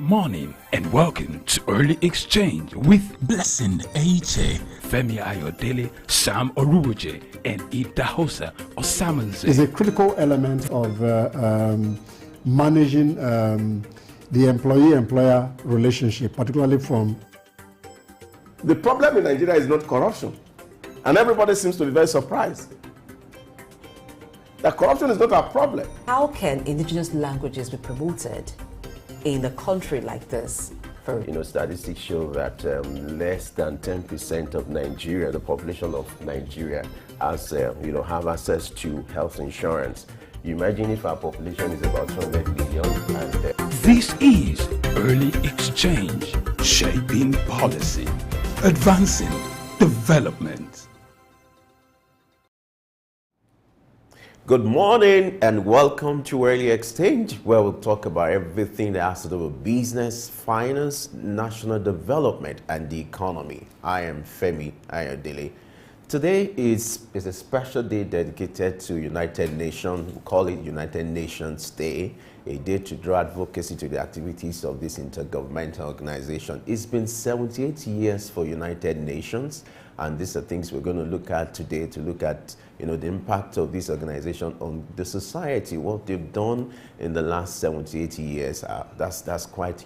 morning and welcome to Early Exchange with Blessing Eche, Femi Ayodele, Sam Oruwoje, and Idahosa Osamanze. Is a critical element of managing the employee-employer relationship, particularly from... The problem in Nigeria is not corruption, and everybody seems to be very surprised that corruption is not a problem. How can indigenous languages be promoted in a country like this? Statistics show that less than 10% of Nigeria, the population of Nigeria, has have access to health insurance. You imagine if our population is about 200 million. This is Early Exchange, shaping policy, advancing development. Good morning and welcome to Early Exchange, where we'll talk about everything that has to do with business, finance, national development, and the economy. I am Femi Ayodele. Today is a special day dedicated to United Nations. We call it United Nations Day, a day to draw advocacy to the activities of this intergovernmental organization. It's been 78 years for United Nations, and these are things we're going to look at today, to look at the impact of this organization on the society, what they've done in the last 78 years. That's quite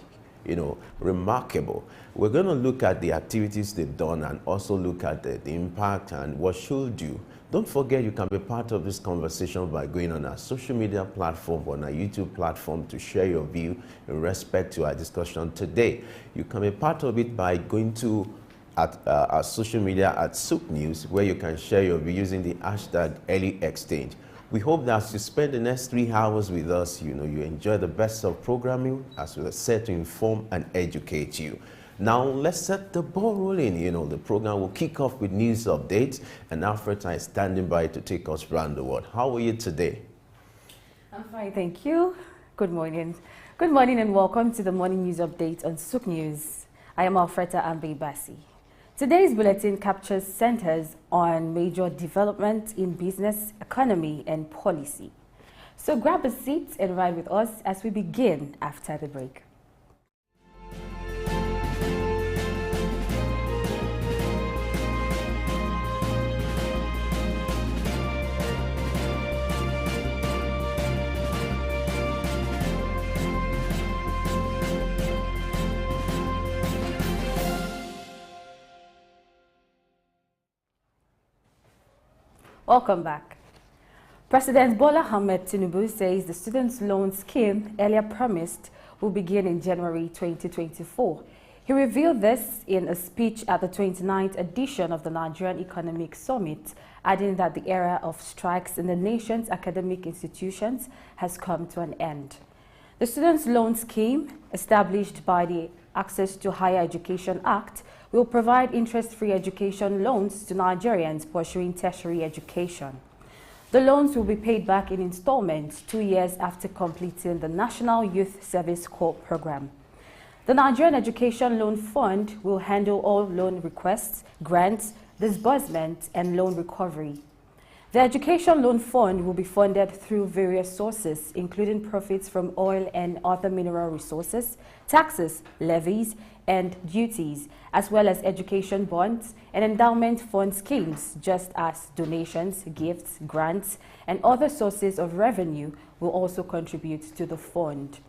remarkable. We're going to look at the activities they've done and also look at the impact and what should do. Don't forget, you can be part of this conversation by going on our social media platform, on our YouTube platform, to share your view in respect to our discussion today. You can be part of it by going to our social media at Soup News, where you can share your view using the hashtag Early Exchange. We hope that as you spend the next 3 hours with us, you enjoy the best of programming as we are set to inform and educate you. Now, let's set the ball rolling. The program will kick off with news updates, and Alfred is standing by to take us around the world. How are you today? I'm fine, thank you. Good morning. Good morning and welcome to the morning news update on Souk News. I am Alfreda Ambebasi. Today's bulletin centers on major development in business, economy, and policy. So grab a seat and ride with us as we begin after the break. Welcome back. President Bola Ahmed Tinubu says the students' loan scheme earlier promised will begin in January 2024. He revealed this in a speech at the 29th edition of the Nigerian Economic Summit, adding that the era of strikes in the nation's academic institutions has come to an end. The students' loan scheme, established by the Access to Higher Education Act, will provide interest-free education loans to Nigerians pursuing tertiary education. The loans will be paid back in installments 2 years after completing the National Youth Service Corps program. The Nigerian Education Loan Fund will handle all loan requests, grants, disbursement, and loan recovery. The Education Loan Fund will be funded through various sources, including profits from oil and other mineral resources, taxes, levies, and duties, as well as education bonds and endowment fund schemes, just as donations, gifts, grants, and other sources of revenue will also contribute to the fund.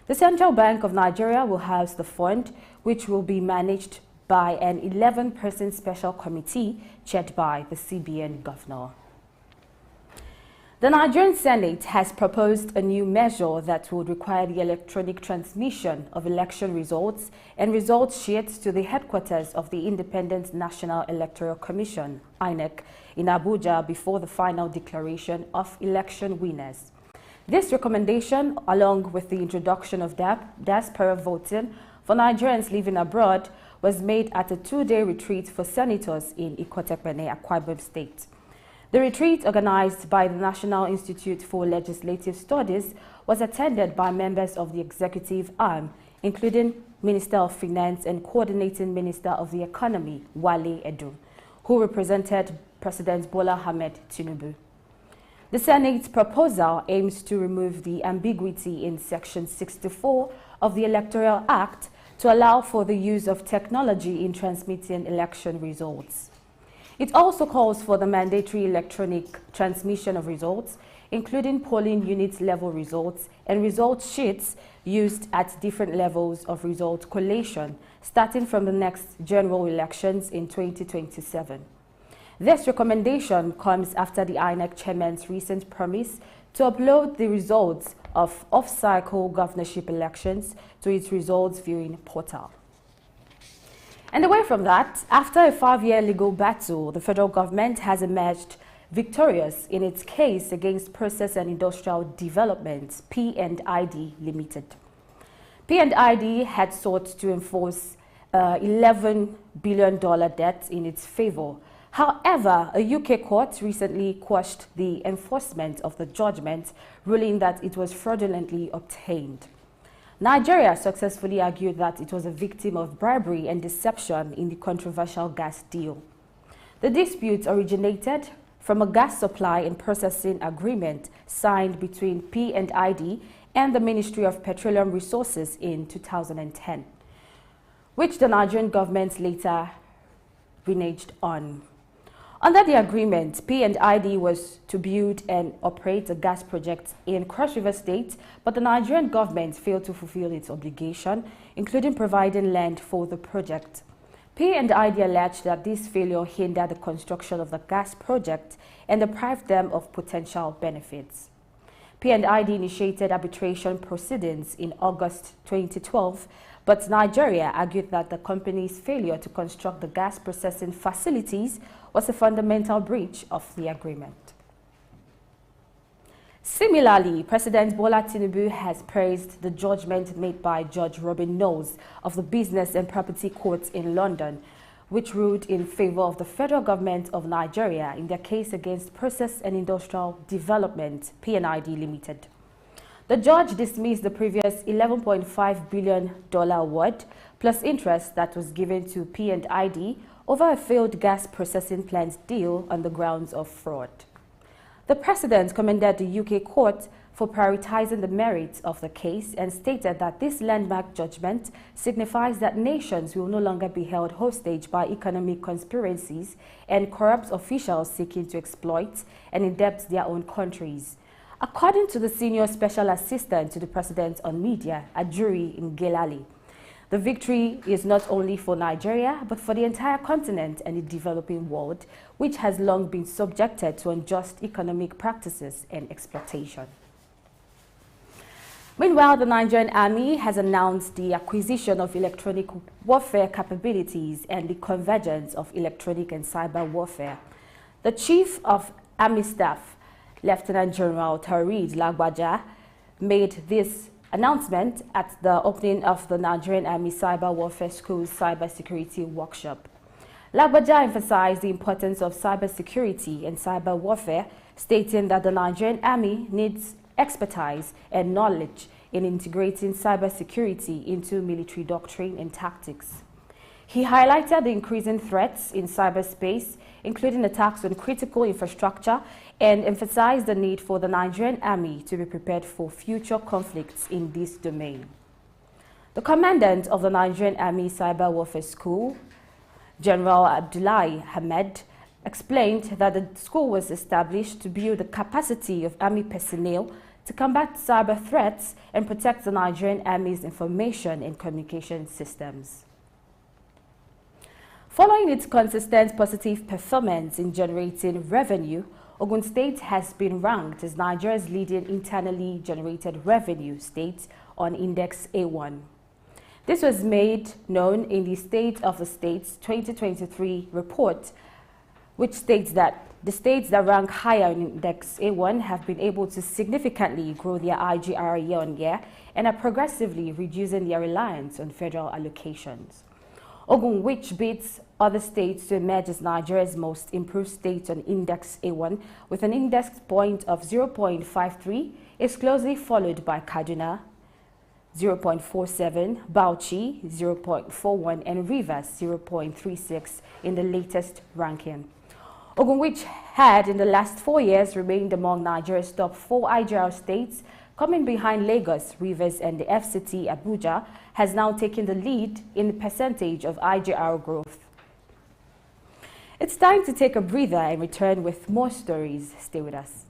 The Central Bank of Nigeria will house the fund, which will be managed by an 11-person special committee chaired by the CBN governor. The Nigerian Senate has proposed a new measure that would require the electronic transmission of election results and result sheets to the headquarters of the Independent National Electoral Commission, INEC, in Abuja before the final declaration of election winners. This recommendation, along with the introduction of diaspora voting for Nigerians living abroad, was made at a 2-day retreat for senators in Ikotepene, Akwa Ibom State. The retreat, organized by the National Institute for Legislative Studies, was attended by members of the executive arm, including Minister of Finance and Coordinating Minister of the Economy, Wale Edu, who represented President Bola Ahmed Tinubu. The Senate's proposal aims to remove the ambiguity in Section 64 of the Electoral Act to allow for the use of technology in transmitting election results. It also calls for the mandatory electronic transmission of results, including polling unit level results and result sheets used at different levels of result collation, starting from the next general elections in 2027. This recommendation comes after the INEC chairman's recent promise to upload the results of off-cycle governorship elections to its results viewing portal. And away from that, after a 5-year legal battle, the federal government has emerged victorious in its case against Process and Industrial Development, P&ID Limited. P&ID had sought to enforce $11 billion debt in its favor. However, a UK court recently quashed the enforcement of the judgment, ruling that it was fraudulently obtained. Nigeria successfully argued that it was a victim of bribery and deception in the controversial gas deal. The dispute originated from a gas supply and processing agreement signed between P&ID and the Ministry of Petroleum Resources in 2010, which the Nigerian government later reneged on. Under the agreement, P&ID was to build and operate a gas project in Cross River State, but the Nigerian government failed to fulfill its obligation, including providing land for the project. P&ID alleged that this failure hindered the construction of the gas project and deprived them of potential benefits. P&ID initiated arbitration proceedings in August 2012, but Nigeria argued that the company's failure to construct the gas processing facilities was a fundamental breach of the agreement. Similarly, President Bola Tinubu has praised the judgment made by Judge Robin Knowles of the Business and Property Court in London, which ruled in favor of the federal government of Nigeria in their case against Process and Industrial Development, P&ID Limited. The judge dismissed the previous $11.5 billion award plus interest that was given to P&ID over a failed gas processing plant deal on the grounds of fraud. The president commended the UK court for prioritizing the merits of the case and stated that this landmark judgment signifies that nations will no longer be held hostage by economic conspiracies and corrupt officials seeking to exploit and indebt their own countries. According to the senior special assistant to the president on media, Ajuri Ngelale, the victory is not only for Nigeria, but for the entire continent and the developing world, which has long been subjected to unjust economic practices and exploitation. Meanwhile, the Nigerian Army has announced the acquisition of electronic warfare capabilities and the convergence of electronic and cyber warfare. The Chief of Army Staff, Lieutenant General Tarid Lagbaja, made this announcement at the opening of the Nigerian Army Cyber Warfare School's cybersecurity workshop. Lagbaja emphasized the importance of cybersecurity and cyber warfare, stating that the Nigerian Army needs expertise and knowledge in integrating cybersecurity into military doctrine and tactics. He highlighted the increasing threats in cyberspace, including attacks on critical infrastructure, and emphasized the need for the Nigerian Army to be prepared for future conflicts in this domain. The commandant of the Nigerian Army Cyber Warfare School, General Abdullahi Ahmed, explained that the school was established to build the capacity of Army personnel to combat cyber threats and protect the Nigerian Army's information and communication systems. Following its consistent positive performance in generating revenue, Ogun State has been ranked as Nigeria's leading internally generated revenue state on Index A1. This was made known in the State of the States 2023 report, which states that the states that rank higher in Index A1 have been able to significantly grow their IGR year-on-year and are progressively reducing their reliance on federal allocations. Ogun, which beats other states to emerge as Nigeria's most improved state on Index A1 with an index point of 0.53, is closely followed by Kaduna, 0.47, Bauchi, 0.41, and Rivers, 0.36 in the latest ranking. Ogun, which had in the last 4 years remained among Nigeria's top 4 IGR states, coming behind Lagos, Rivers and the FCT Abuja, has now taken the lead in the percentage of IGR growth. It's time to take a breather and return with more stories. Stay with us.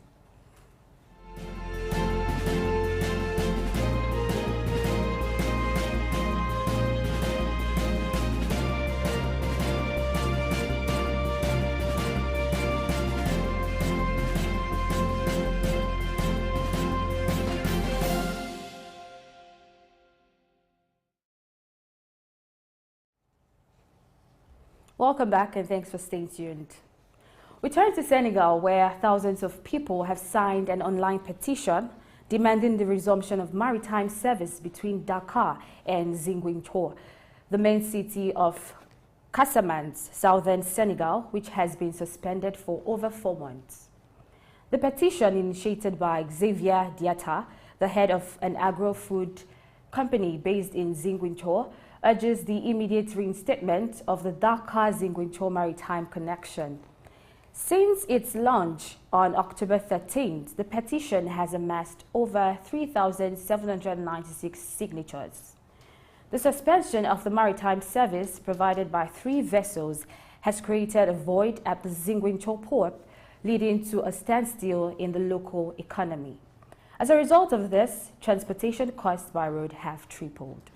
Welcome back and thanks for staying tuned. We turn to Senegal, where thousands of people have signed an online petition demanding the resumption of maritime service between Dakar and Ziguinchor, the main city of Casamance, southern Senegal, which has been suspended for over 4 months. The petition, initiated by Xavier Diatta, the head of an agro-food company based in Ziguinchor, urges the immediate reinstatement of the Dakar-Ziguinchor maritime connection. Since its launch on October 13th, the petition has amassed over 3,796 signatures. The suspension of the maritime service provided by 3 vessels has created a void at the Ziguinchor port, leading to a standstill in the local economy. As a result of this, transportation costs by road have tripled.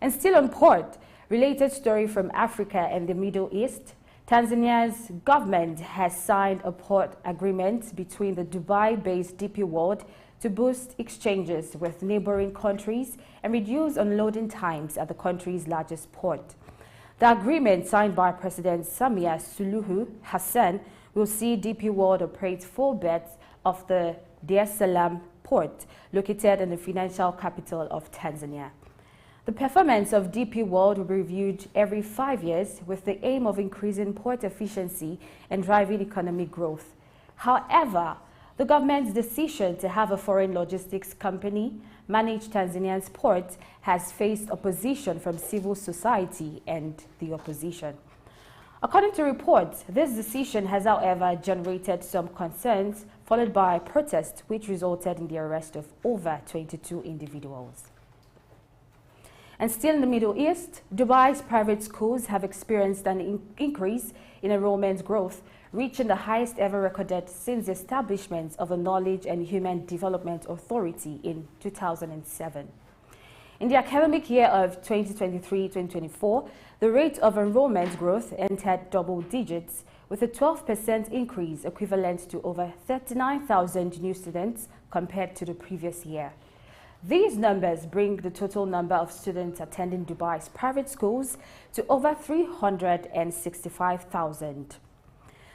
And still on port, related story from Africa and the Middle East, Tanzania's government has signed a port agreement between the Dubai-based DP World to boost exchanges with neighboring countries and reduce unloading times at the country's largest port. The agreement, signed by President Samia Suluhu Hassan, will see DP World operate 4 berths of the Dar es Salaam port, located in the financial capital of Tanzania. The performance of DP World will be reviewed every 5 years with the aim of increasing port efficiency and driving economic growth. However, the government's decision to have a foreign logistics company manage Tanzania's ports has faced opposition from civil society and the opposition. According to reports, this decision has, however, generated some concerns, followed by protests which resulted in the arrest of over 22 individuals. And still in the Middle East, Dubai's private schools have experienced an increase in enrollment growth, reaching the highest ever recorded since the establishment of the Knowledge and Human Development Authority in 2007. In the academic year of 2023-2024, the rate of enrollment growth entered double digits, with a 12% increase equivalent to over 39,000 new students compared to the previous year. These numbers bring the total number of students attending Dubai's private schools to over 365,000.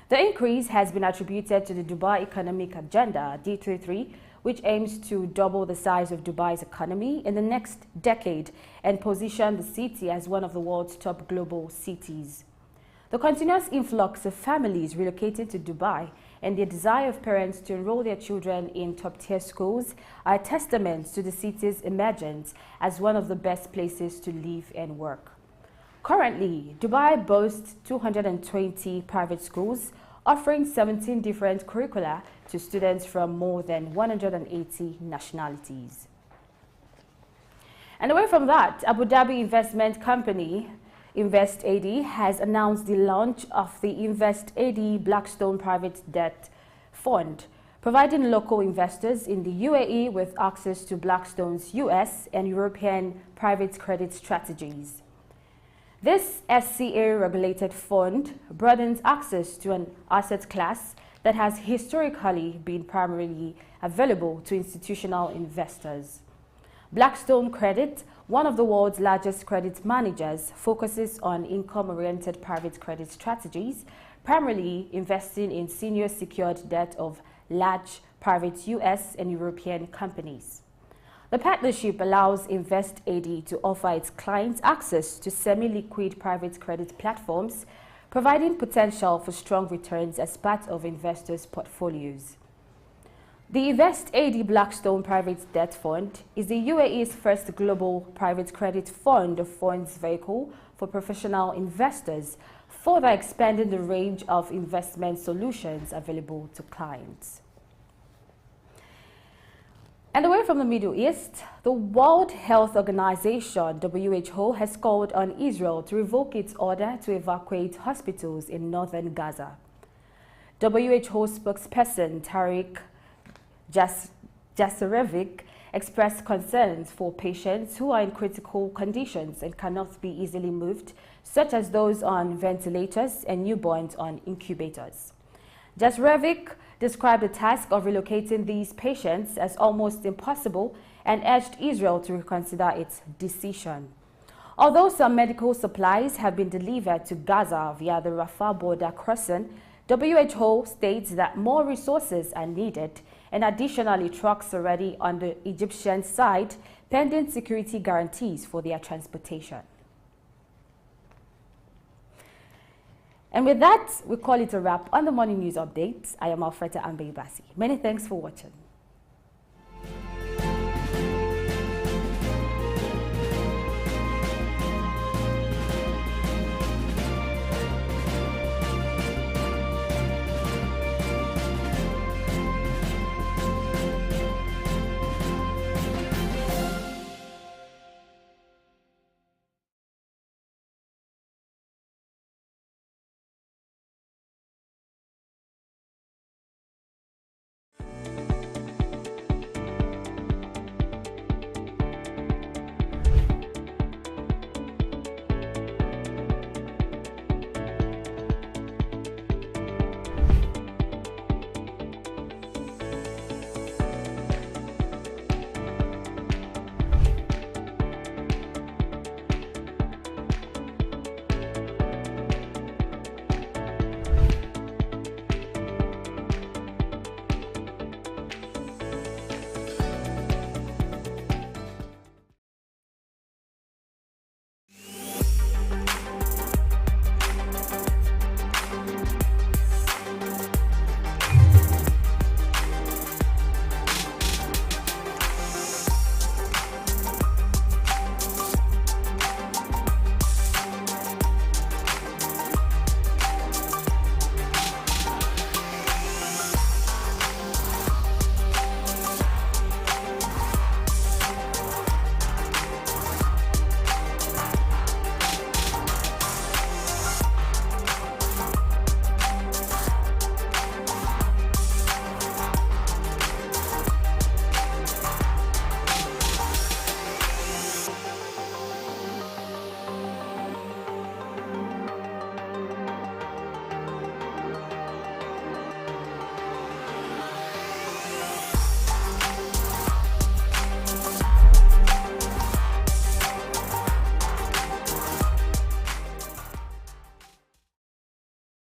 The increase has been attributed to the Dubai Economic Agenda, D33, which aims to double the size of Dubai's economy in the next decade and position the city as one of the world's top global cities. The continuous influx of families relocating to Dubai and the desire of parents to enroll their children in top-tier schools are testaments to the city's emergence as one of the best places to live and work. Currently, Dubai boasts 220 private schools, offering 17 different curricula to students from more than 180 nationalities. And away from that, Abu Dhabi investment company InvestAD has announced the launch of the InvestAD Blackstone Private Debt Fund, providing local investors in the UAE with access to Blackstone's US and European private credit strategies. This SCA-regulated fund broadens access to an asset class that has historically been primarily available to institutional investors. Blackstone Credit, one of the world's largest credit managers, focuses on income-oriented private credit strategies, primarily investing in senior secured debt of large private US and European companies. The partnership allows InvestAD to offer its clients access to semi-liquid private credit platforms, providing potential for strong returns as part of investors' portfolios. The InvestAD Blackstone Private Debt Fund is the UAE's first global private credit fund of funds vehicle for professional investors, further expanding the range of investment solutions available to clients. And away from the Middle East, the World Health Organization, WHO, has called on Israel to revoke its order to evacuate hospitals in northern Gaza. WHO spokesperson Tariq Jasarevic expressed concerns for patients who are in critical conditions and cannot be easily moved, such as those on ventilators and newborns on incubators. Jasarevic described the task of relocating these patients as almost impossible and urged Israel to reconsider its decision. Although some medical supplies have been delivered to Gaza via the Rafah border crossing, WHO states that more resources are needed, and additionally trucks already on the Egyptian side pending security guarantees for their transportation. And with that, we call it a wrap on the Morning News Update. I am Alfreda Ambeibasi. Many thanks for watching.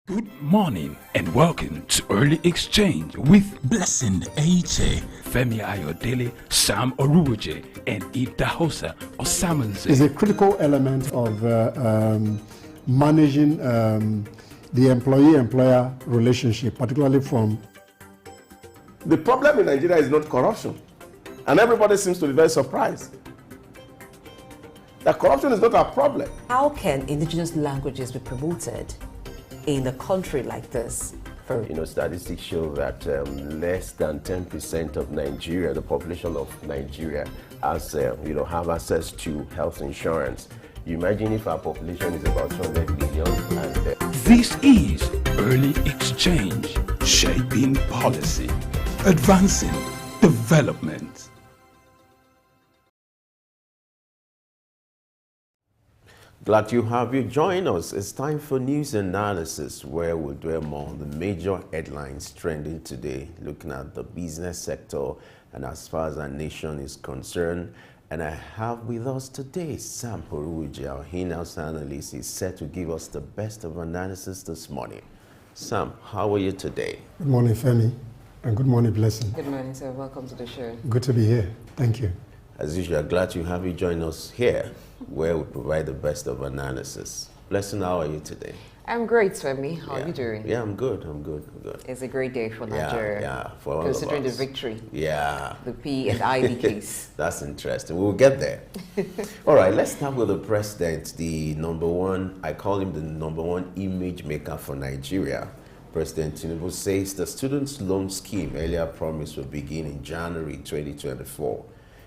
Good morning and welcome to Early Exchange with Blessing Aiche, Femi Ayodele, Sam Oruoje, and Idahosa Osamanze. Is a critical element of managing the employee-employer relationship, particularly from... The problem in Nigeria is not corruption, and everybody seems to be very surprised that corruption is not a problem. How can indigenous languages be promoted in a country like this? Statistics show that less than 10% of Nigeria, the population of Nigeria, has, have access to health insurance. You imagine if our population is about 200 million. And This is Early Exchange, shaping policy, advancing development. Glad to have you join us. It's time for news analysis, where we'll dwell more on the major headlines trending today, looking at the business sector and as far as our nation is concerned. And I have with us today Sam Oruoje, our in-house analyst, is set to give us the best of analysis this morning. Sam, how are you today? Good morning, Femi, and good morning, Blessing. Good morning, sir. Welcome to the show. Good to be here. Thank you. As usual, glad to have you join us here, where we provide the best of analysis. Blessing, how are you today? I'm great, Swemi. How are you doing? Yeah, I'm good. I'm good. It's a great day for Nigeria. Yeah, for all considering of us. the victory. Yeah. The P and ID case. That's interesting. We'll get there. All right, let's start with the president, the number one, I call him the number one image maker for Nigeria. President Tinubu says the student loan scheme earlier promised will begin in January 2024.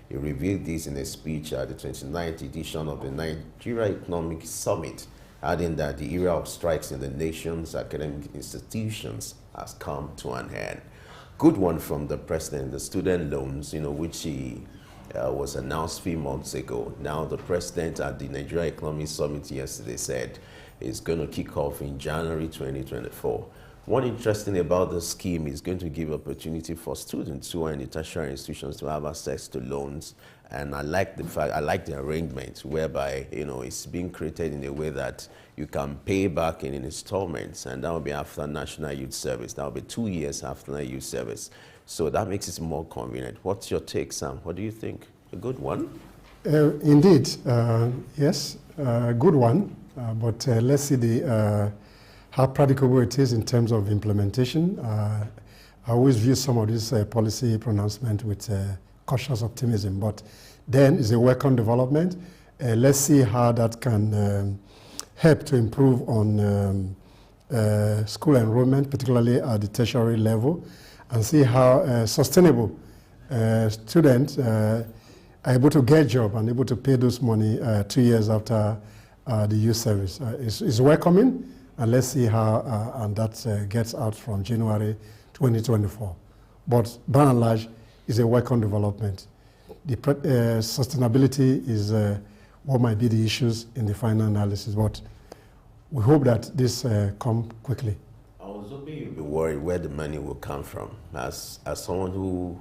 He revealed this in a speech at the 29th edition of the Nigeria Economic Summit, adding that the era of strikes in the nation's academic institutions has come to an end. Good one from the president, the student loans, which he was announced a few months ago. Now the president at the Nigeria Economic Summit yesterday said it's going to kick off in January 2024. One interesting about the scheme is going to give opportunity for students who are in the tertiary institutions to have access to loans. And I like the arrangement whereby, it's being created in a way that you can pay back in installments, and that will be after National Youth Service. That will be 2 years after National Youth Service. So that makes it more convenient. What's your take, Sam? What do you think? A good one? Indeed, yes, good one. But let's see how practicable it is in terms of implementation. I always view some of this policy pronouncement with cautious optimism, but then it's a welcome development. Let's see how that can help to improve on school enrollment, particularly at the tertiary level, and see how sustainable students are able to get a job and able to pay those money 2 years after the youth service. It's welcoming, and let's see how and that gets out from January 2024. But by and large, it's a welcome development. The sustainability is what might be the issues in the final analysis, but we hope that this come quickly. I was hoping you'd be worried where the money will come from. As someone who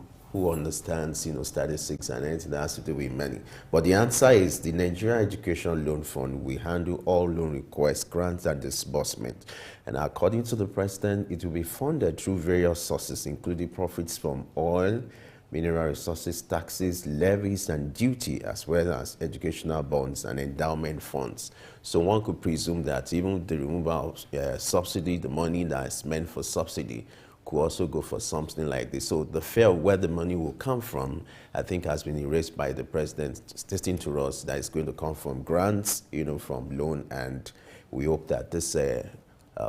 understands, statistics and anything that has to do with money. But the answer is the Nigeria Education Loan Fund will handle all loan requests, grants, and disbursement. And according to the president, it will be funded through various sources, including profits from oil, mineral resources, taxes, levies, and duty, as well as educational bonds and endowment funds. So one could presume that even the removal of subsidy, the money that is meant for subsidy, could also go for something like this. So the fear of where the money will come from, I think, has been erased by the president, stating to us that it's going to come from grants, from loan, and we hope that this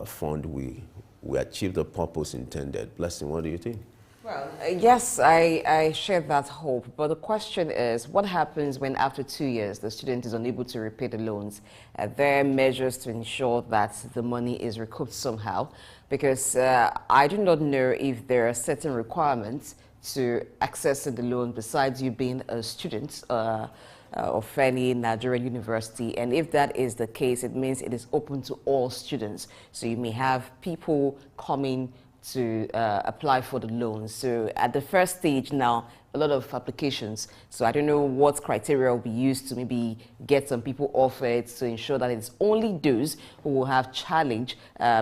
fund will achieve the purpose intended. Blessing, what do you think? Well, yes, I share that hope. But the question is, what happens when after 2 years the student is unable to repay the loans? Are there measures to ensure that the money is recouped somehow? Because I do not know if there are certain requirements to accessing the loan besides you being a student of any Nigerian university. And if that is the case, it means it is open to all students. So you may have people coming to apply for the loan. So at the first stage now, a lot of applications. So I don't know what criteria will be used to maybe get some people off it to ensure that it's only those who will have challenge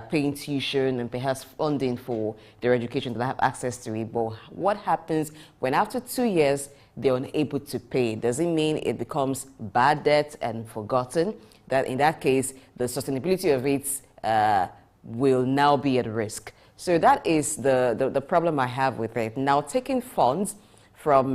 paying tuition and perhaps funding for their education that have access to it. But what happens when after 2 years they're unable to pay? Does it mean it becomes bad debt and forgotten? That in that case, the sustainability of it will now be at risk. So that is the problem I have with it. Now, taking funds from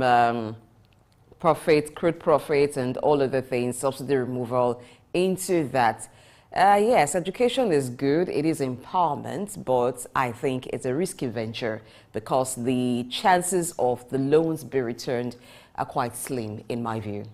profits, crude profits, and all other things, subsidy removal into that. Yes, education is good. It is empowerment, but I think it's a risky venture because the chances of the loans be returned are quite slim, in my view.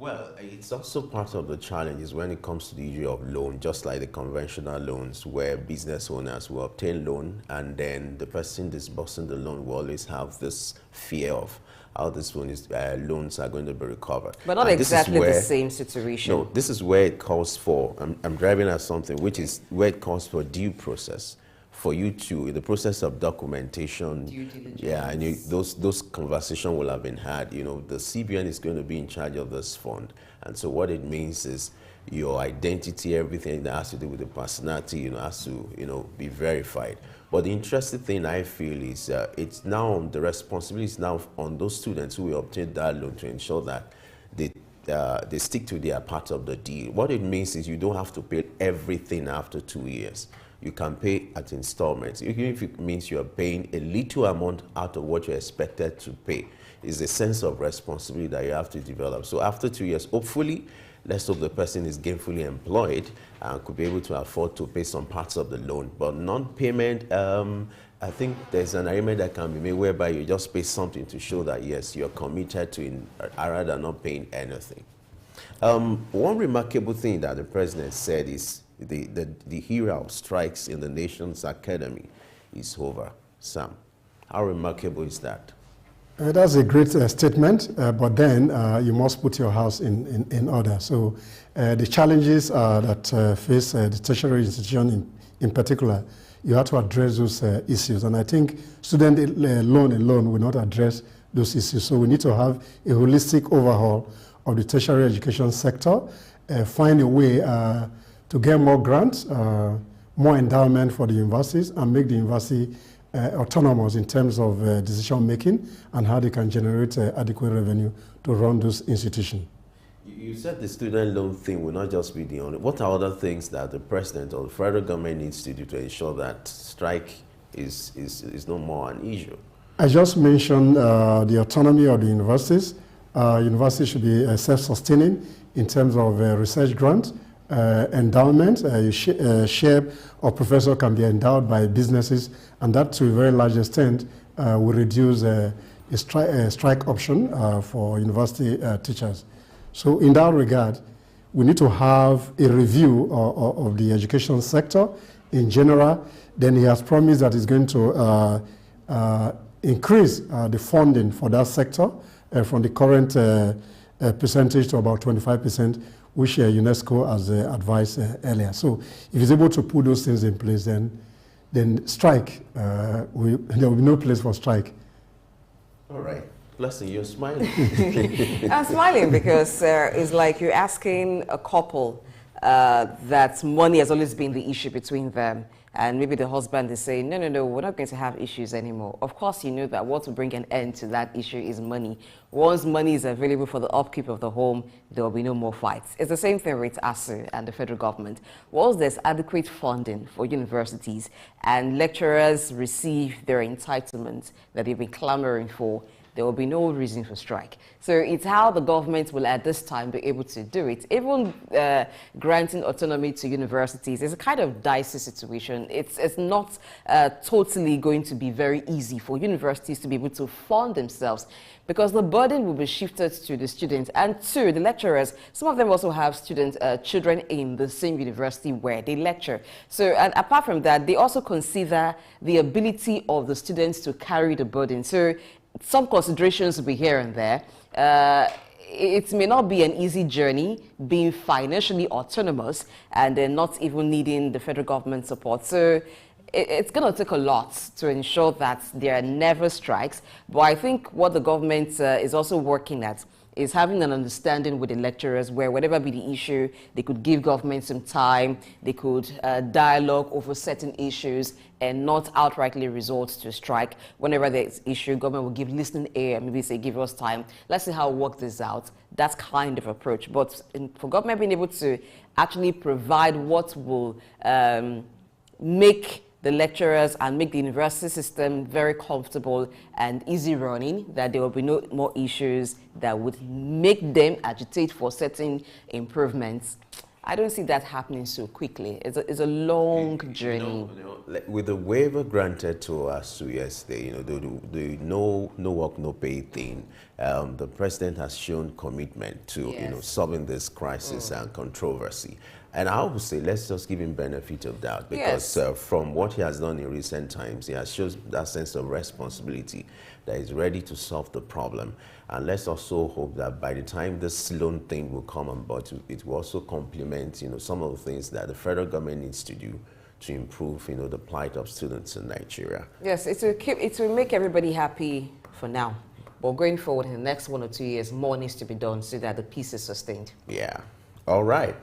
Well, it's also part of the challenges when it comes to the issue of loan, just like the conventional loans where business owners will obtain loan and then the person disbursing the loan will always have this fear of how this loans are going to be recovered. But not exactly the same situation. No, this is where it calls for, I'm driving at something, which is where it calls for due process. For you to, in the process of documentation, yeah, and those conversations will have been had. The CBN is going to be in charge of this fund, and so what it means is your identity, everything that has to do with the personality, has to, be verified. But the interesting thing I feel is it's now the responsibility is now on those students who will obtain that loan to ensure that they they stick to their part of the deal. What it means is you don't have to pay everything after 2 years. You can pay at installments, even if it means you are paying a little amount out of what you're expected to pay. It's a sense of responsibility that you have to develop. So after 2 years, hopefully, let's hope the person is gainfully employed and could be able to afford to pay some parts of the loan. But non-payment, I think there's an agreement that can be made whereby you just pay something to show that, yes, you're committed to rather than not paying anything. One remarkable thing that the president said is the era of strikes in the nation's academy is over. Sam, how remarkable is that? That's a great statement, but then you must put your house in order. So the challenges that face the tertiary institution in particular, you have to address those issues. And I think student loan alone will not address those issues. So we need to have a holistic overhaul of the tertiary education sector, find a way to get more grants, more endowment for the universities, and make the university autonomous in terms of decision making and how they can generate adequate revenue to run those institutions. You said the student loan thing will not just be the only. What are other things that the president or the federal government needs to do to ensure that strike is no more an issue? I just mentioned the autonomy of the universities. Universities should be self-sustaining in terms of research grants, endowment. Share of professor can be endowed by businesses, and that to a very large extent will reduce a strike option for university teachers. So in that regard, we need to have a review of the education sector in general. Then he has promised that he's going to increase the funding for that sector from the current percentage to about 25%, which UNESCO has advised earlier. So if he's able to put those things in place, then strike, there will be no place for strike. All right. Blessing, you're smiling. I'm smiling because it's like you're asking a couple that money has always been the issue between them. And maybe the husband is saying, no, we're not going to have issues anymore. Of course, you know that what will bring an end to that issue is money. Once money is available for the upkeep of the home, there will be no more fights. It's the same thing with ASU and the federal government. Once there's adequate funding for universities and lecturers receive their entitlements that they've been clamoring for, there will be no reason for strike. So it's how the government will at this time be able to do it. Even granting autonomy to universities is a kind of dicey situation. It's not totally going to be very easy for universities to be able to fund themselves because the burden will be shifted to the students and to the lecturers. Some of them also have children in the same university where they lecture. So, and apart from that, they also consider the ability of the students to carry the burden. So some considerations will be here and there. It may not be an easy journey being financially autonomous and then not even needing the federal government support. So it's going to take a lot to ensure that there are never strikes. But I think what the government is also working at is having an understanding with the lecturers where whatever be the issue, they could give government some time, they could dialogue over certain issues and not outrightly resort to strike. Whenever there's issue, government will give listening ear, maybe say, give us time. Let's see how we work this out. That's kind of approach. But for government being able to actually provide what will make the lecturers and make the university system very comfortable and easy running, that there will be no more issues that would make them agitate for certain improvements. I don't see that happening so quickly. It's a long journey. With the waiver granted to us yesterday, the no work, no pay thing, the president has shown commitment to solving this crisis and controversy. And I would say, let's just give him benefit of doubt because from what he has done in recent times, he has shown that sense of responsibility that he's ready to solve the problem. And let's also hope that by the time this loan thing will come on board, it will also complement, some of the things that the federal government needs to do to improve, the plight of students in Nigeria. Yes, it will make everybody happy for now. But going forward in the next 1 or 2 years, more needs to be done so that the peace is sustained. Yeah. All right.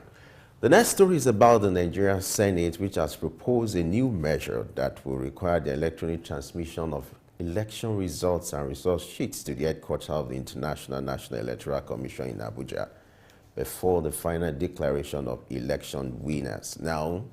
The next story is about the Nigerian Senate, which has proposed a new measure that will require the electronic transmission of election results and result sheets to the headquarters of the International National Electoral Commission in Abuja. before the final declaration of election winners. Now,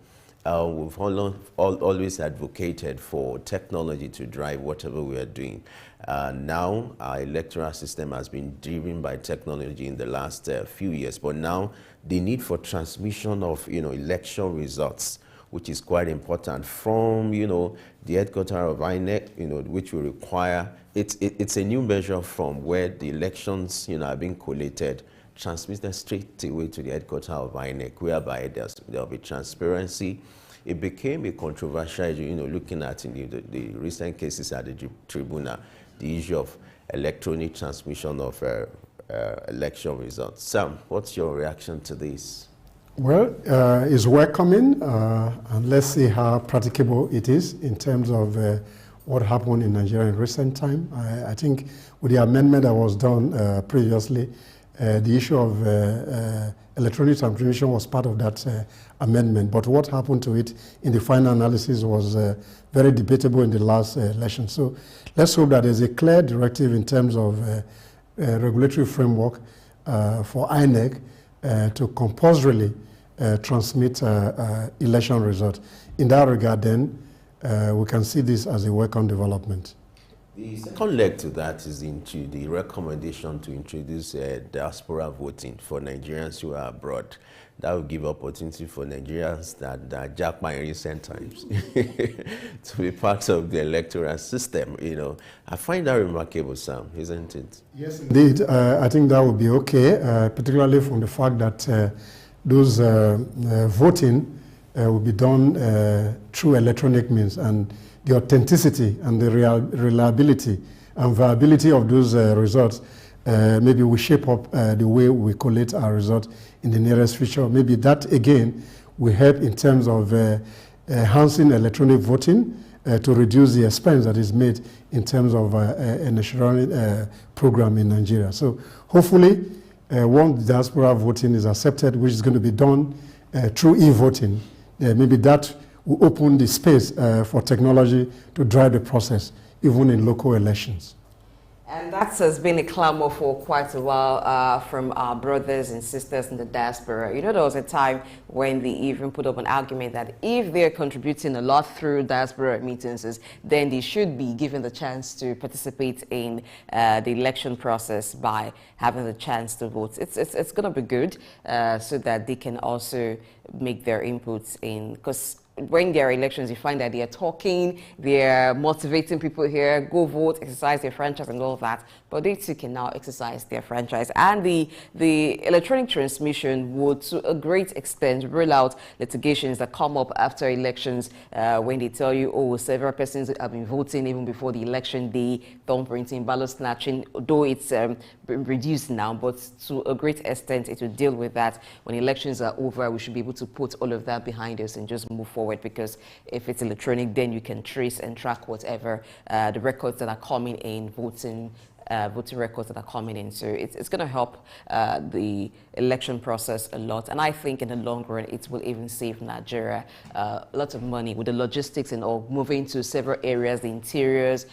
we've always advocated for technology to drive whatever we are doing. Now, our electoral system has been driven by technology in the last few years, but now the need for transmission of, election results, which is quite important from, the headquarters of INEC, which will require, it's a new measure from where the elections, are being collated, transmitted straight away to the headquarters of INEC, whereby there'll be transparency. It became a controversial issue, looking at the recent cases at the tribunal, the issue of electronic transmission of election results. Sam, what's your reaction to this? Well, it's welcoming, and let's see how practicable it is in terms of what happened in Nigeria in recent time. I think with the amendment that was done previously, the issue of electronic transmission was part of that amendment. But what happened to it in the final analysis was very debatable in the last election. So let's hope that there's a clear directive in terms of regulatory framework for INEC to compulsorily transmit election results. In that regard, then, we can see this as a welcome development. The second leg to that is into the recommendation to introduce diaspora voting for Nigerians who are abroad. That will give opportunity for Nigerians that jackpot in recent times to be part of the electoral system. I find that remarkable, Sam, isn't it? Yes, indeed. I think that would be okay, particularly from the fact that those voting will be done through electronic means, and the authenticity and the reliability and viability of those results maybe will shape up the way we collate our results in the nearest future. Maybe that, again, will help in terms of enhancing electronic voting to reduce the expense that is made in terms of a national program in Nigeria. So hopefully, once diaspora voting is accepted, which is going to be done through e-voting, maybe that will open the space for technology to drive the process, even in local elections. And that has been a clamor for quite a while from our brothers and sisters in the diaspora. There was a time when they even put up an argument that if they're contributing a lot through diaspora remittances, then they should be given the chance to participate in the election process by having the chance to vote. It's going to be good so that they can also make their inputs in, because when there are elections, you find that they are talking, they're motivating people here, go vote, exercise their franchise and all of that. But they too can now exercise their franchise. And the electronic transmission would, to a great extent, rule out litigations that come up after elections when they tell you, oh, several persons have been voting even before the election day, thumb printing, ballot snatching, though it's reduced now, but to a great extent, it will deal with that. When elections are over, we should be able to put all of that behind us and just move forward, because if it's electronic, then you can trace and track whatever the records that are coming in, voting records that are coming in. So it's going to help the election process a lot. And I think in the long run, it will even save Nigeria a lot of money with the logistics and all, moving to several areas, the interiors,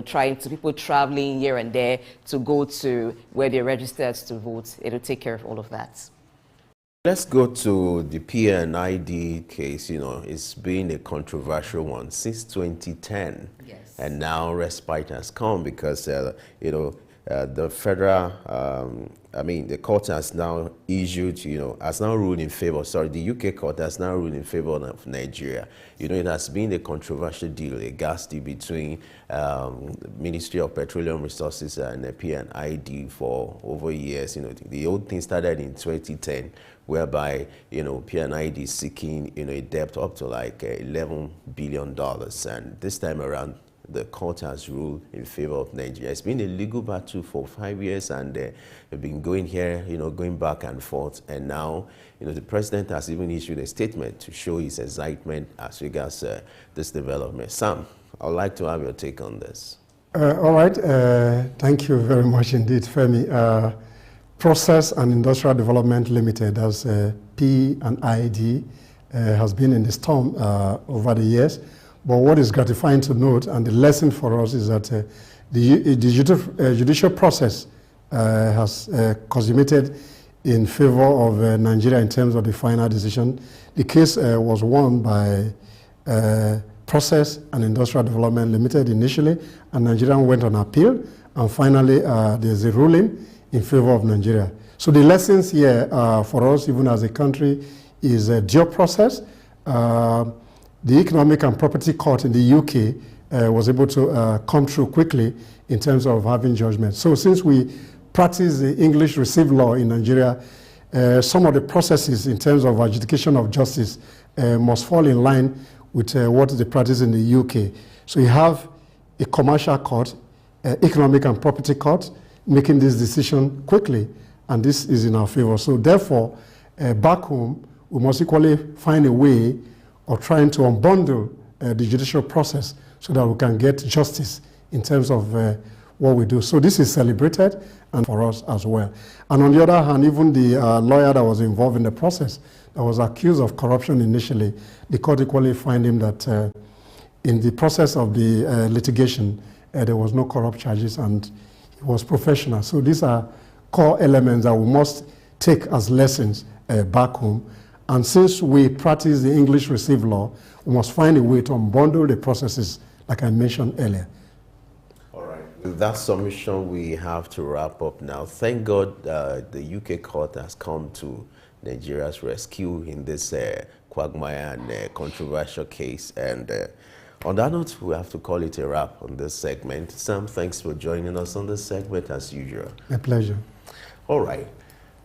trying to people traveling here and there to go to where they're registered to vote. It'll take care of all of that. Let's go to the PNID case. It's been a controversial one since 2010. Yes. And now respite has come because, the federal, the court has now issued, has now ruled in favor, the UK court has now ruled in favor of Nigeria. It has been a controversial deal, a gas deal between Ministry of Petroleum Resources and the PNID for over years. The old thing started in 2010, whereby, PNID is seeking, a debt up to like $11 billion. And this time around, the court has ruled in favor of Nigeria. It's been a legal battle for 5 years, and we've been going here, going back and forth. And now, the president has even issued a statement to show his excitement as regards this development. Sam, I'd like to have your take on this. All right. Thank you very much indeed, Femi. Process and Industrial Development Limited, as P&ID, has been in the storm over the years. But what is gratifying to note, and the lesson for us, is that the judicial process has consummated in favor of Nigeria in terms of the final decision. The case was won by Process and Industrial Development Limited initially, and Nigeria went on appeal, and finally there's a ruling in favor of Nigeria. So the lessons here for us, even as a country, is due process. The Economic and Property Court in the UK was able to come through quickly in terms of having judgment. So since we practice the English received law in Nigeria, some of the processes in terms of adjudication of justice must fall in line with what is the practice in the UK. So you have a commercial court, economic and property court, making this decision quickly, and this is in our favor. So therefore, back home, we must equally find a way of trying to unbundle the judicial process so that we can get justice in terms of what we do. So this is celebrated, and for us as well. And on the other hand, even the lawyer that was involved in the process, that was accused of corruption initially, the court equally find him that in the process of the litigation, there was no corrupt charges, and he was professional. So these are core elements that we must take as lessons back home. And since we practice the English received law, we must find a way to unbundle the processes, like I mentioned earlier. With that submission, we have to wrap up now. Thank God the UK court has come to Nigeria's rescue in this quagmire and controversial case. And on that note, we have to call it a wrap on this segment. Sam, thanks for joining us on this segment as usual. My pleasure. All right.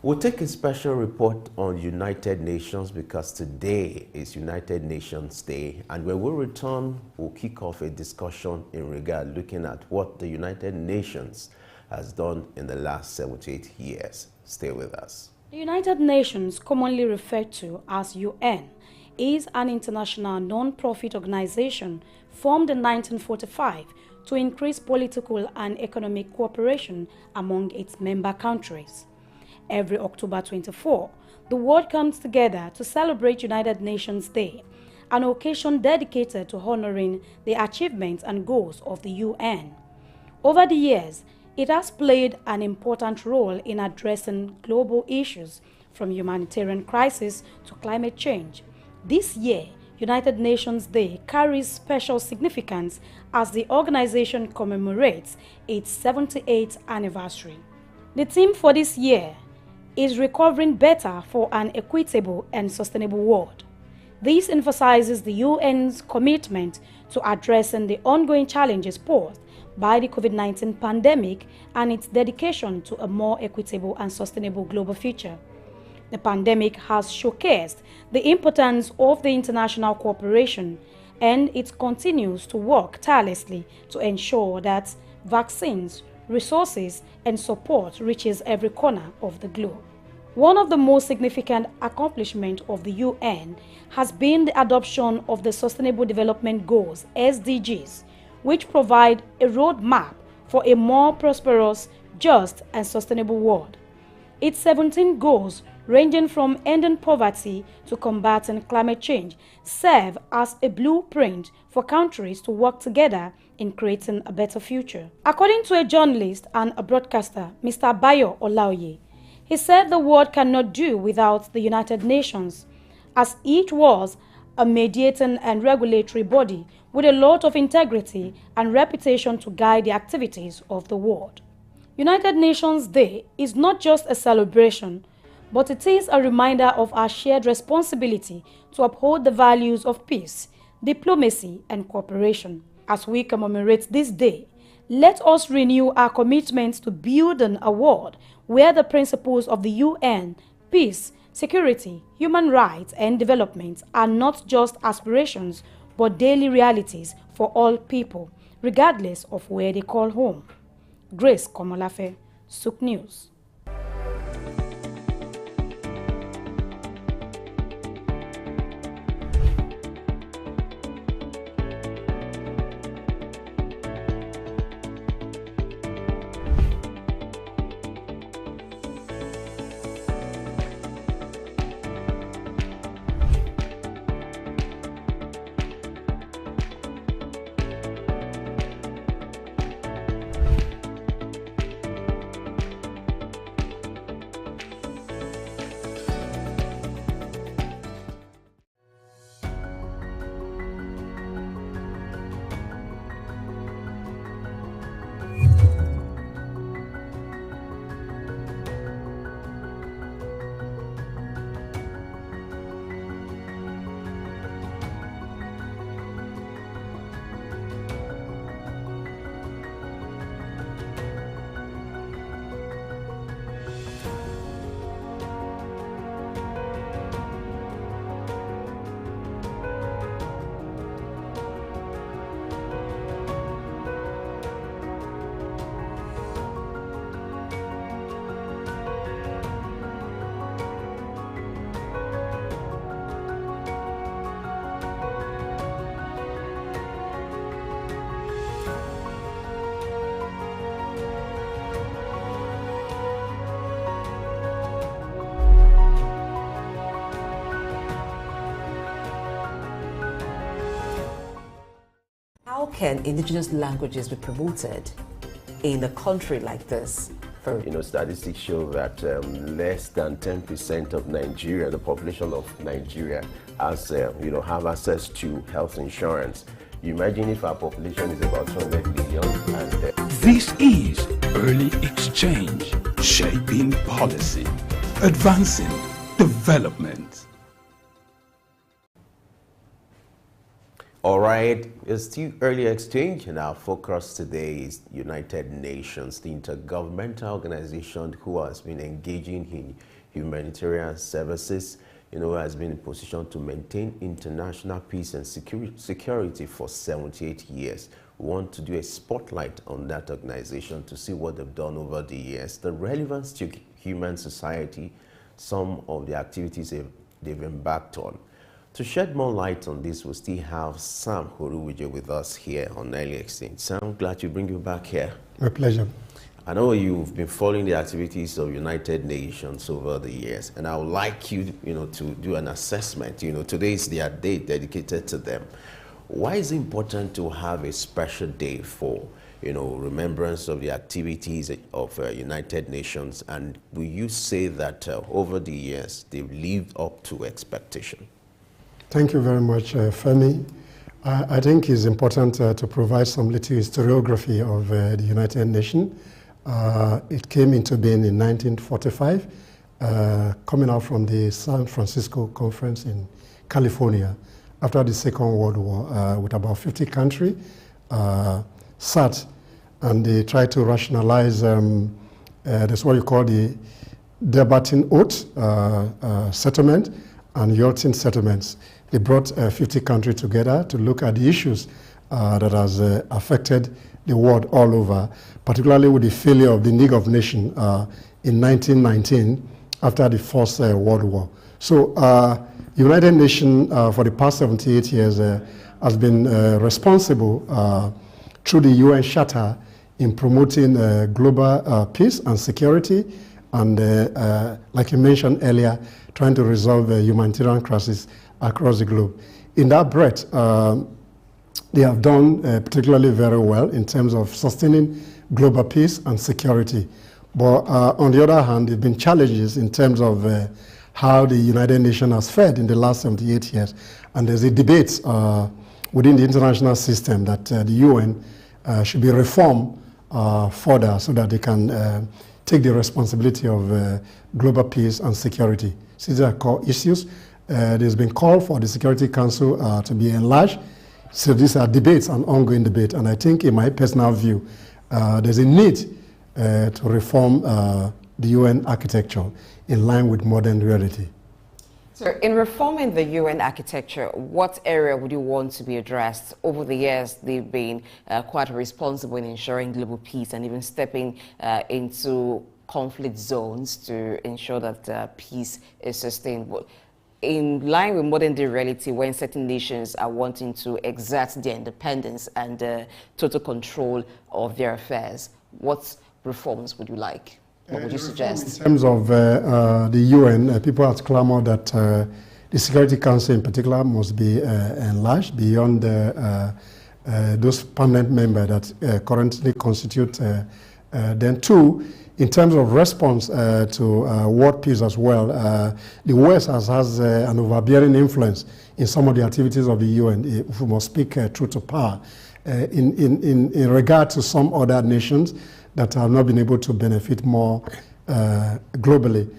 We'll take a special report on United Nations because today is United Nations Day, and when we return, we'll kick off a discussion in regard looking at what the United Nations has done in the last 78 years. Stay with us. The United Nations, commonly referred to as UN, is an international non-profit organization formed in 1945 to increase political and economic cooperation among its member countries. Every October 24, the world comes together to celebrate United Nations Day, an occasion dedicated to honoring the achievements and goals of the UN. Over the years, it has played an important role in addressing global issues from humanitarian crisis to climate change. This year, United Nations Day carries special significance as the organization commemorates its 78th anniversary. The theme for this year is recovering better for an equitable and sustainable world. This emphasizes the UN's commitment to addressing the ongoing challenges posed by the COVID-19 pandemic and its dedication to a more equitable and sustainable global future. The pandemic has showcased the importance of the international cooperation, and it continues to work tirelessly to ensure that vaccines, resources, and support reaches every corner of the globe. One of the most significant accomplishments of the UN has been the adoption of the Sustainable Development Goals, SDGs, which provide a roadmap for a more prosperous, just, and sustainable world. Its 17 goals, ranging from ending poverty to combating climate change, serve as a blueprint for countries to work together in creating a better future. According to a journalist and a broadcaster, Mr. Bayo Olaoye, he said the world cannot do without the United Nations, as each was a mediating and regulatory body with a lot of integrity and reputation to guide the activities of the world. United Nations Day is not just a celebration, but it is a reminder of our shared responsibility to uphold the values of peace, diplomacy, and cooperation. As we commemorate this day, let us renew our commitment to building a world where the principles of the UN, peace, security, human rights, and development are not just aspirations, but daily realities for all people, regardless of where they call home. Grace Komolafe, Souk News. can indigenous languages be promoted in a country like this? Statistics show that less than 10% of Nigeria, the population of Nigeria, has, have access to health insurance. You imagine if our population is about 200 million and... This is Early Exchange, shaping policy, advancing development. All right, it's still Early Exchange, and our focus today is United Nations, the intergovernmental organization who has been engaging in humanitarian services, has been in position to maintain international peace and security for 78 years. We want to do a spotlight on that organization to see what they've done over the years, the relevance to human society, some of the activities they've embarked on. To shed more light on this, we still have Sam Horuwije with us here on Early Exchange. Sam, glad to bring you back here. My pleasure. I know you've been following the activities of United Nations over the years, and I would like you, to do an assessment. Today is their day dedicated to them. Why is it important to have a special day for, remembrance of the activities of United Nations? And will you say that over the years they've lived up to expectation? Thank you very much, Femi. I think it's important to provide some little historiography of the United Nations. It came into being in 1945, coming out from the San Francisco Conference in California after the Second World War, with about 50 countries sat, and they tried to rationalize that's what you call the Debating Oath settlement and Yalton settlements. They brought 50 countries together to look at the issues that has affected the world all over, particularly with the failure of the League of Nations in 1919 after the First World War. So the United Nations for the past 78 years has been responsible through the UN Charter in promoting global peace and security, and like you mentioned earlier, trying to resolve humanitarian crisis across the globe. In that breadth, they have done particularly very well in terms of sustaining global peace and security. But on the other hand, there have been challenges in terms of how the United Nations has fared in the last 78 years. And there's a debate within the international system that the UN should be reformed further so that they can take the responsibility of global peace and security. These are core issues. There's been call for the Security Council to be enlarged. So these are debates, an ongoing debate. And I think in my personal view, there's a need to reform the UN architecture in line with modern reality. So in reforming the UN architecture, what area would you want to be addressed? Over the years, they've been quite responsible in ensuring global peace and even stepping into conflict zones to ensure that peace is sustained. In line with modern day reality, when certain nations are wanting to exert their independence and total control of their affairs, what reforms would you like? What would you suggest? In terms of the UN, people have clamored that the Security Council in particular must be enlarged beyond those permanent members that currently constitute. Then two, in terms of response to world peace as well, the West has an overbearing influence in some of the activities of the UN, if we must speak truth to power, in regard to some other nations that have not been able to benefit more globally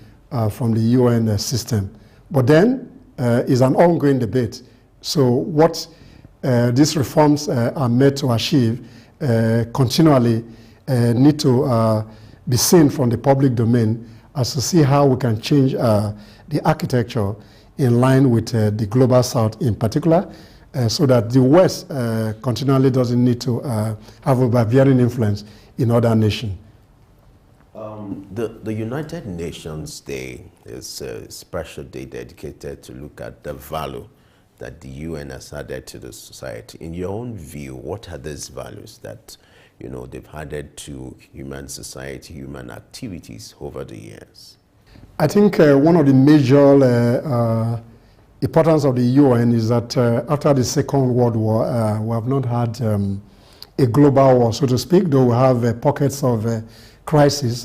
from the UN system. But then is an ongoing debate. So what these reforms are made to achieve continually need to be seen from the public domain as to see how we can change the architecture in line with the global south in particular, so that the West continually doesn't need to have a varying influence in other nations. The United Nations Day is a special day dedicated to look at the value that the UN has added to the society. In your own view, what are these values that they've added to human society, human activities over the years? I think one of the major importance of the UN is that after the Second World War, we have not had a global war, so to speak, though we have pockets of crisis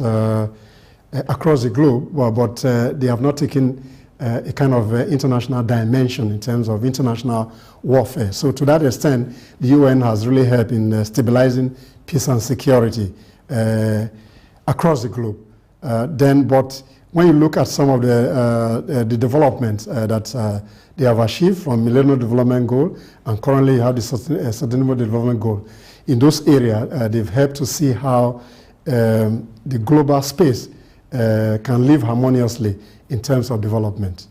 across the globe, but they have not taken a kind of international dimension in terms of international warfare. So to that extent, the UN has really helped in stabilizing peace and security across the globe. But when you look at some of the developments that they have achieved from Millennium Development Goal, and currently you have the Sustainable Development Goal, in those areas, they've helped to see how the global space can live harmoniously in terms of development.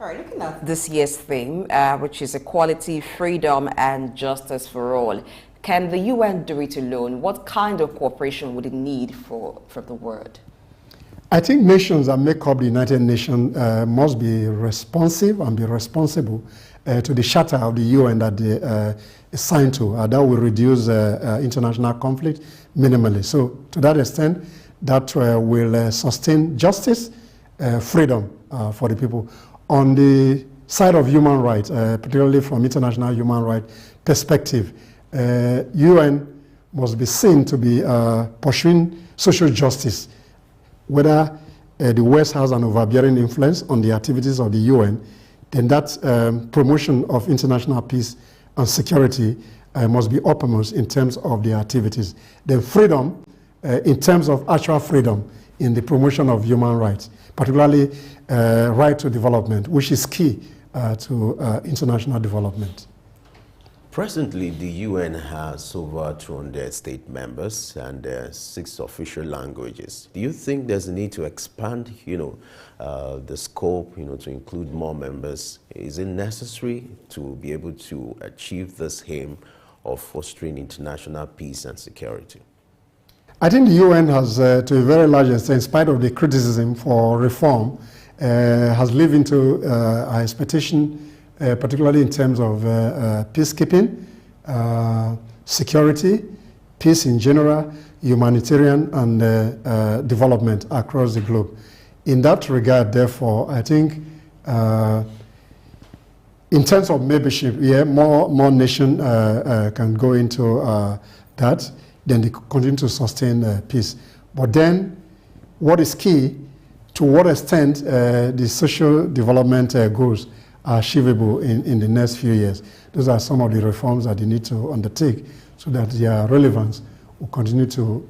All right, looking at this year's theme, which is equality, freedom, and justice for all, can the UN do it alone? What kind of cooperation would it need from the world? I think nations that make up the United Nations must be responsive and be responsible to the charter of the UN that they signed to. That will reduce international conflict minimally. So to that extent, that will sustain justice, freedom for the people. On the side of human rights, particularly from international human rights perspective, UN must be seen to be pursuing social justice. Whether the West has an overbearing influence on the activities of the UN, then that promotion of international peace and security must be uppermost in terms of the activities. Then freedom, in terms of actual freedom in the promotion of human rights, particularly right to development, which is key to international development. Presently, the UN has over 200 state members and 6 official languages. Do you think there's a need to expand, the scope, to include more members? Is it necessary to be able to achieve this aim of fostering international peace and security? I think the UN has, to a very large extent, in spite of the criticism for reform, has lived into our expectation, particularly in terms of peacekeeping, security, peace in general, humanitarian and development across the globe. In that regard, therefore, I think in terms of membership, more nations can go into that, then they continue to sustain peace. But then, what is key, to what extent the social development goals are achievable in the next few years. Those are some of the reforms that they need to undertake so that their relevance will continue to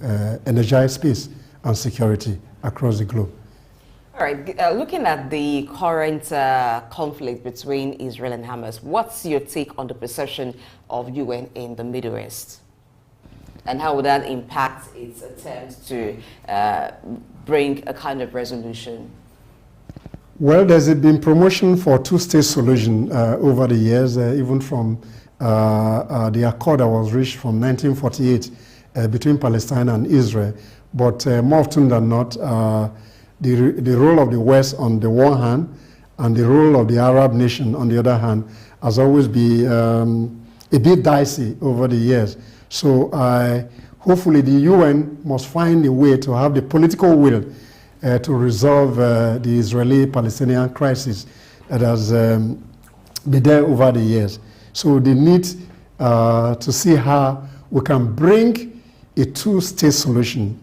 energize peace and security across the globe. All right, looking at the current conflict between Israel and Hamas, what's your take on the perception of UN in the Middle East? And how would that impact its attempts to bring a kind of resolution? Well, there's been promotion for two-state solution over the years, even from the accord that was reached from 1948 between Palestine and Israel. But more often than not, the role of the West on the one hand and the role of the Arab nation on the other hand has always been a bit dicey over the years. So hopefully the UN must find a way to have the political will to resolve the Israeli-Palestinian crisis that has been there over the years. So they need to see how we can bring a two-state solution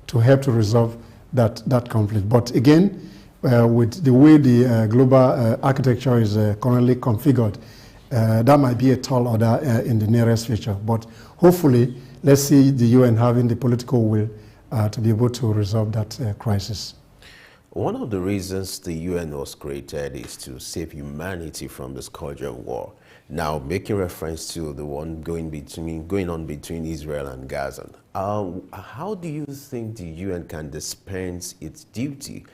to help to resolve that conflict. But again, with the way the global architecture is currently configured, that might be a tall order in the nearest future. But hopefully, let's see the UN having the political will to be able to resolve that crisis. One of the reasons the UN was created is to save humanity from the scourge of war. Now, making reference to the one going on between Israel and Gaza, how do you think the UN can dispense its duty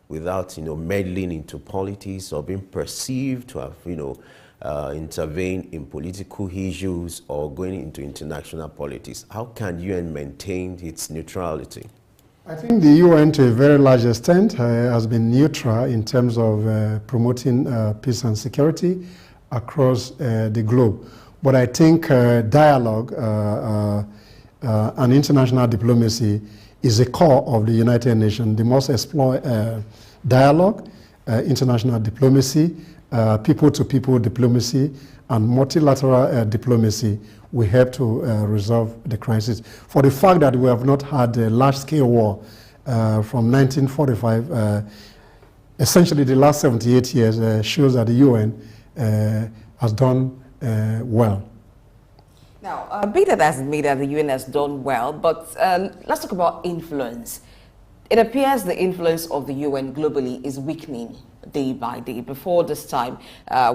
without, meddling into politics or being perceived to have, intervene in political issues or going into international politics? How can UN maintain its neutrality? I think the UN, to a very large extent, has been neutral in terms of promoting peace and security across the globe. But I think dialogue and international diplomacy is the core of the United Nations. They must explore dialogue, international diplomacy, people-to-people diplomacy and multilateral diplomacy will help to resolve the crisis. For the fact that we have not had a large-scale war from 1945, essentially the last 78 years shows that the UN has done well. Now, be that as it may, that the UN has done well, but let's talk about influence. It appears the influence of the UN globally is weakening day by day. Before this time,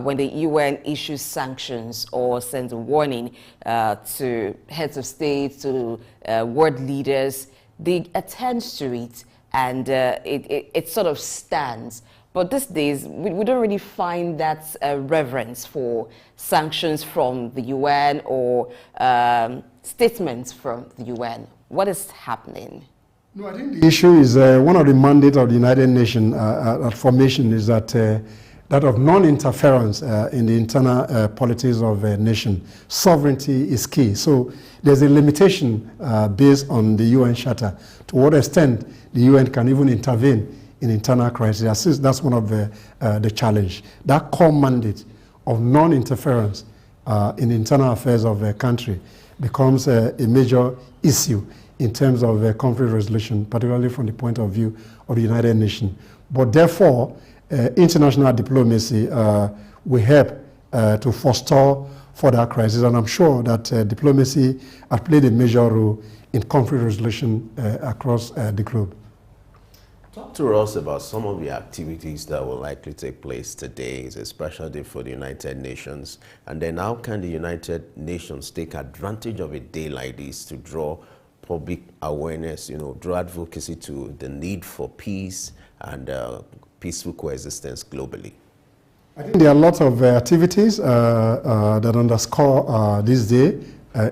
when the UN issues sanctions or sends a warning to heads of state, to world leaders, they attend to it and it sort of stands. But these days, we don't really find that reverence for sanctions from the UN or statements from the UN. What is happening? No, I think the issue is one of the mandates of the United Nations at formation is that that of non-interference in the internal politics of a nation. Sovereignty is key. So there's a limitation based on the UN Charter. To what extent the UN can even intervene in internal crisis. That's one of the challenge. That core mandate of non-interference in internal affairs of a country becomes a major issue in terms of conflict resolution, particularly from the point of view of the United Nations. But therefore, international diplomacy will help to forestall further crisis, and I'm sure that diplomacy has played a major role in conflict resolution across the globe. Talk to us about some of the activities that will likely take place today, especially for the United Nations. And then how can the United Nations take advantage of a day like this to draw public awareness, draw advocacy to the need for peace and peaceful coexistence globally? I think there are lots of activities that underscore this day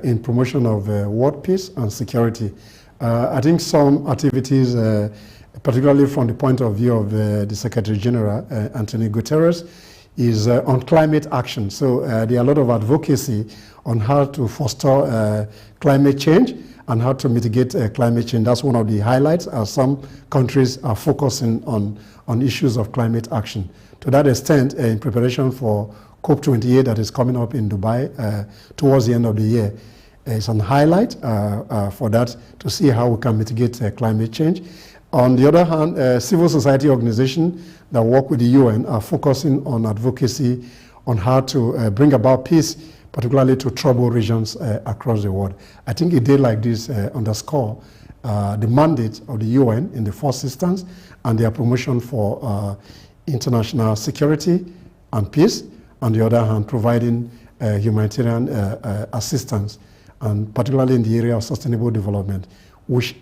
in promotion of world peace and security. I think some activities particularly from the point of view of the Secretary General, Antonio Guterres, is on climate action. So there are a lot of advocacy on how to foster climate change and how to mitigate climate change. That's one of the highlights, as some countries are focusing on issues of climate action. To that extent, in preparation for COP28 that is coming up in Dubai towards the end of the year, it's an highlight for that to see how we can mitigate climate change. On the other hand, civil society organizations that work with the UN are focusing on advocacy on how to bring about peace, particularly to troubled regions across the world. I think a day like this underscore the mandate of the UN in the first instance and their promotion for international security and peace. On the other hand, providing humanitarian assistance, and particularly in the area of sustainable development, which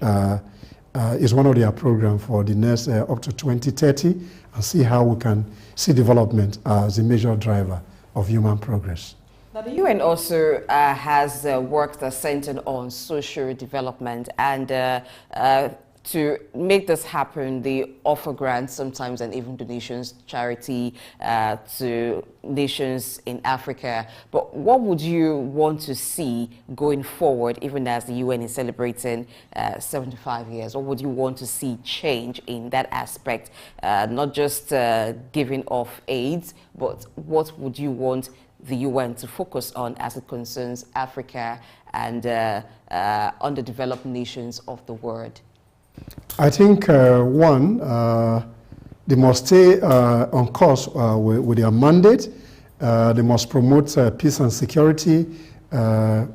is one of their programs for the next up to 2030, and see how we can see development as a major driver of human progress. Now, the UN also has work that's centered on social development, and to make this happen, they offer grants sometimes and even donations, charity to nations in Africa. But what would you want to see going forward, even as the UN is celebrating 75 years? What would you want to see change in that aspect? Not just giving off aid, but what would you want the UN to focus on as it concerns Africa and underdeveloped nations of the world? I think, one, they must stay on course with their mandate. They must promote peace and security,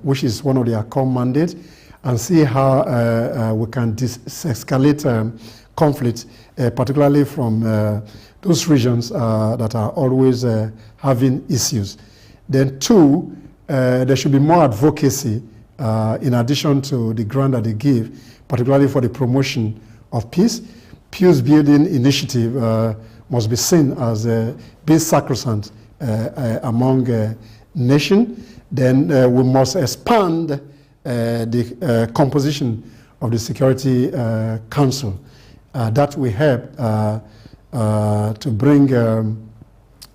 which is one of their core mandates, and see how we can escalate conflict, particularly from those regions that are always having issues. Then two, there should be more advocacy in addition to the grant that they give, particularly for the promotion of peace. Peace building initiative must be seen as a base sacrosanct among nations. Then we must expand the composition of the Security Council. That will help to bring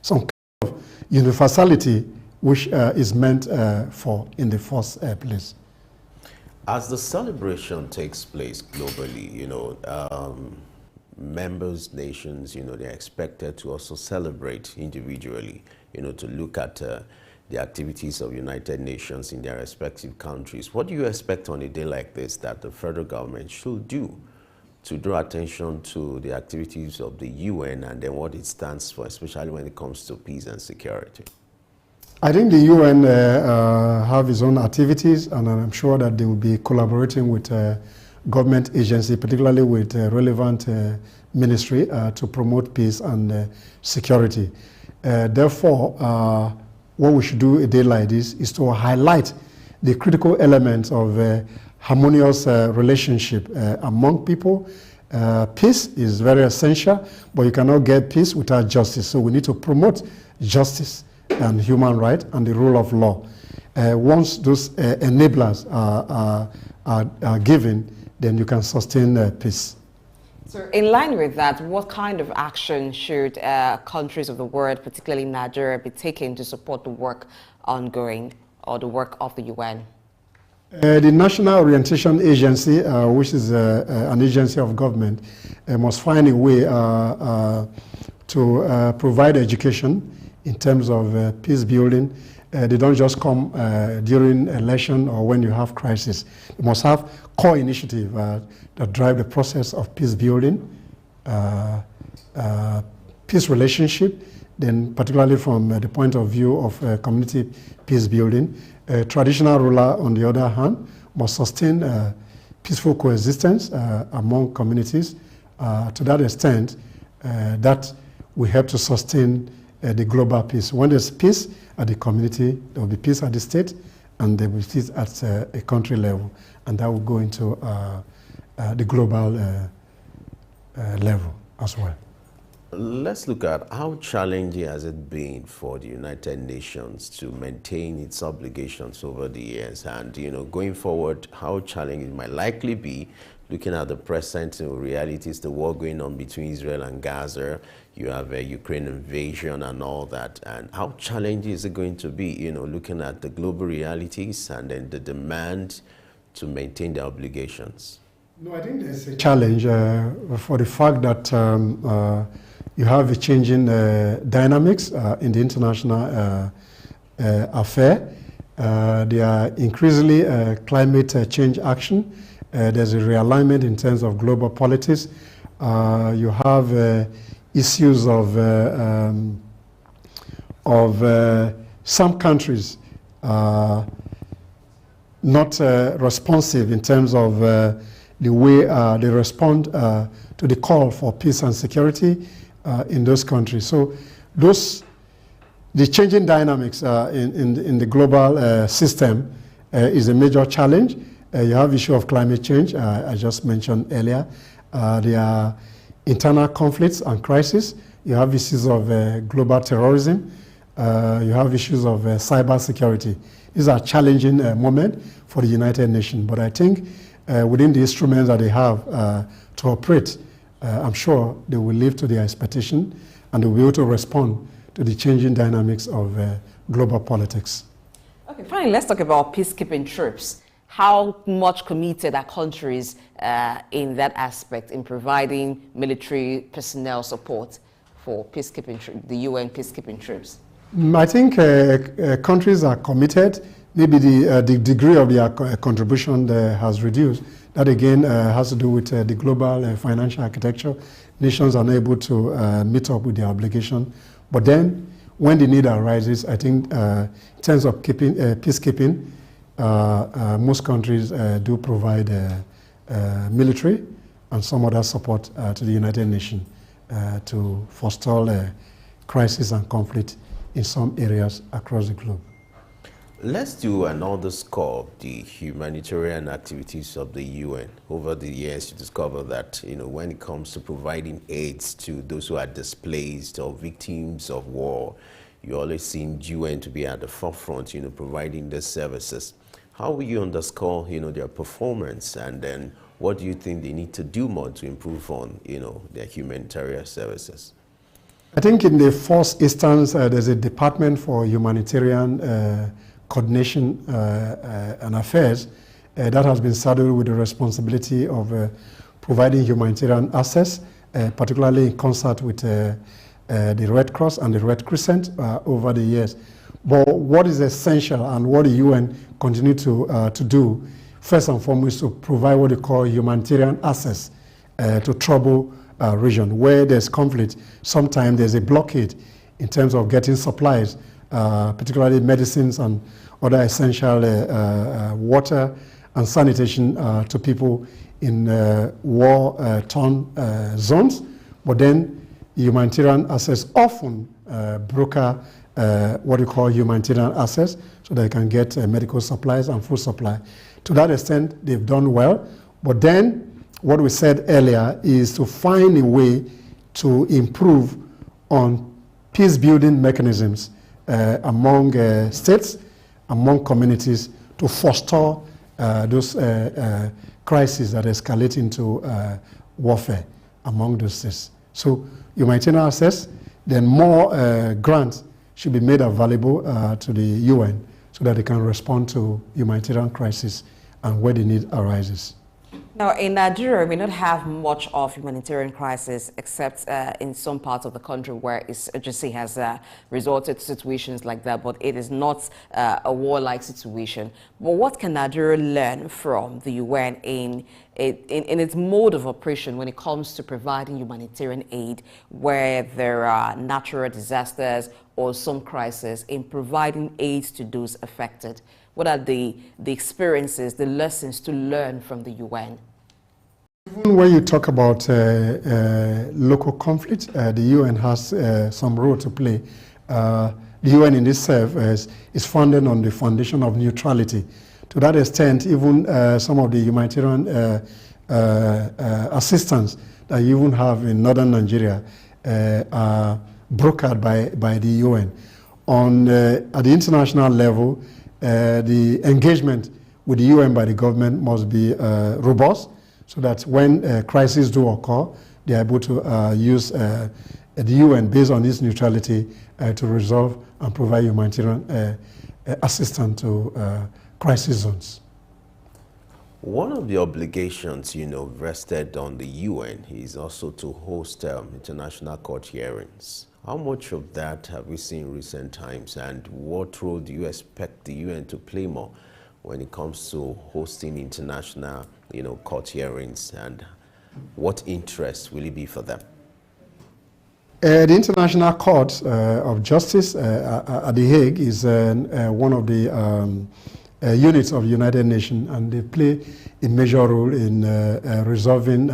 some kind of universality which is meant for in the first place. As the celebration takes place globally, members nations, they're expected to also celebrate individually, to look at the activities of United Nations in their respective countries. What do you expect on a day like this that the federal government should do to draw attention to the activities of the UN and then what it stands for, especially when it comes to peace and security? I think the UN have its own activities, and I'm sure that they will be collaborating with government agency, particularly with relevant ministry to promote peace and security. Therefore, what we should do a day like this is to highlight the critical elements of harmonious relationship among people. Peace is very essential, but you cannot get peace without justice. So we need to promote justice and human rights and the rule of law. Once those enablers are given, then you can sustain peace. So in line with that, what kind of action should countries of the world, particularly Nigeria, be taking to support the work ongoing or the work of the UN? The National Orientation Agency, which is an agency of government, must find a way to provide education in terms of peace building. They don't just come during election or when you have crisis. You must have core initiative that drive the process of peace building, peace relationship, then particularly from the point of view of community peace building. Traditional ruler, on the other hand, must sustain peaceful coexistence among communities. To that extent, that will help to sustain the global peace. When there's peace at the community, there will be peace at the state, and there will be peace at a country level, and that will go into the global level as well. Let's look at how challenging has it been for the United Nations to maintain its obligations over the years, and going forward, how challenging it might likely be, looking at the present realities, the war going on between Israel and Gaza. You have a Ukraine invasion and all that, and how challenging is it going to be, looking at the global realities and then the demand to maintain the obligations? No, I think there's a challenge for the fact that you have a changing dynamics in the international affair. There are increasingly climate change action. There's a realignment in terms of global politics. You have issues of some countries not responsive in terms of the way they respond to the call for peace and security in those countries. So the changing dynamics in the global system is a major challenge. You have issue of climate change, I just mentioned earlier. There are internal conflicts and crises. You have issues of global terrorism. You have issues of cyber security. These are challenging moments for the United Nations. But I think within the instruments that they have to operate, I'm sure they will live to their expectation and they will be able to respond to the changing dynamics of global politics. Okay, fine. Let's talk about peacekeeping troops. How much committed are countries in that aspect in providing military personnel support for peacekeeping, the UN peacekeeping troops? I think countries are committed. Maybe the degree of their contribution has reduced. That again has to do with the global financial architecture. Nations are unable to meet up with their obligation. But then, when the need arises, I think in terms of peacekeeping, most countries do provide military and some other support to the United Nations to forestall crisis and conflict in some areas across the globe. Let's do another score of the humanitarian activities of the UN. Over the years, you discover that, when it comes to providing aids to those who are displaced or victims of war, you always seem UN to be at the forefront, providing the services. How will you underscore, their performance, and then what do you think they need to do more to improve on, their humanitarian services? I think in the first instance, there's a Department for Humanitarian Coordination and Affairs that has been saddled with the responsibility of providing humanitarian access particularly in concert with the Red Cross and the Red Crescent over the years. But what is essential and what the UN continue to do, first and foremost, to provide what they call humanitarian access to troubled region. Where there's conflict, sometimes there's a blockade in terms of getting supplies, particularly medicines and other essential water and sanitation to people in war-torn zones. But then humanitarian access often broker what we call humanitarian access, so they can get medical supplies and food supply. To that extent, they've done well. But then, what we said earlier is to find a way to improve on peace-building mechanisms among states, among communities, to forestall those crises that escalate into warfare among those states. So humanitarian access, then more grants should be made available to the UN so that they can respond to humanitarian crisis and where the need arises. Now, in Nigeria, we may not have much of humanitarian crisis except in some parts of the country where its agency has resorted to situations like that, but it is not a warlike situation. But what can Nigeria learn from the UN in its mode of operation when it comes to providing humanitarian aid where there are natural disasters or some crisis, in providing aid to those affected? What are the experiences, the lessons to learn from the UN? Even when you talk about local conflict, the UN has some role to play. The UN in itself is founded on the foundation of neutrality. To that extent, even some of the humanitarian assistance that you even have in northern Nigeria are brokered by the UN. At the international level, the engagement with the UN by the government must be robust, so that when crises do occur, they are able to use the UN based on its neutrality to resolve and provide humanitarian assistance to crisis zones. One of the obligations, vested on the UN is also to host international court hearings. How much of that have we seen in recent times, and what role do you expect the UN to play more when it comes to hosting international, court hearings, and what interest will it be for them? The International Court of Justice at The Hague is one of the units of the United Nations, and they play a major role in resolving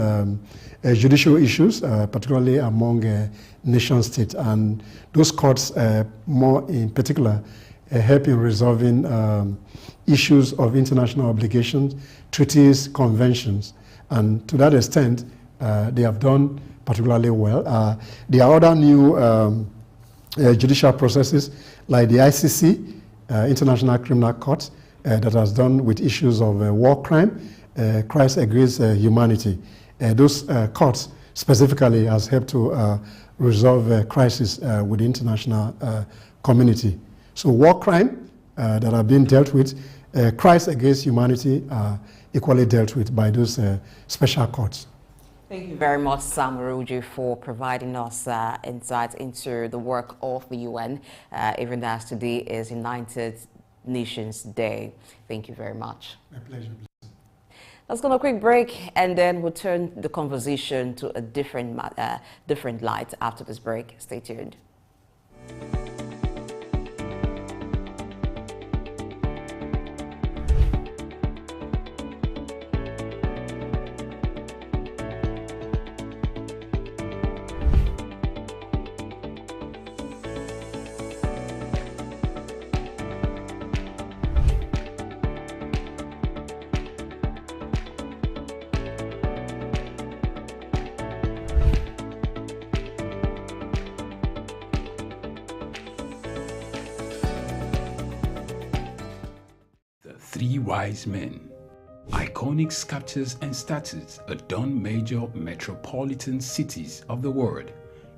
judicial issues, particularly among nation states. And those courts, more in particular, help in resolving issues of international obligations, treaties, conventions. And to that extent, they have done particularly well. There are other new judicial processes like the ICC, International Criminal Court, that has done with issues of war crime, crimes against humanity. Those courts specifically has helped to resolve crisis with the international community. So war crime that have been dealt with, crimes against humanity are equally dealt with by those special courts. Thank you very much, Sam Aruju, for providing us insights into the work of the UN, even as today is United Nations Day. Thank you very much. My pleasure. Let's go on a quick break, and then we'll turn the conversation to a different light after this break. Stay tuned. Three Wise Men. Iconic sculptures and statues adorn major metropolitan cities of the world.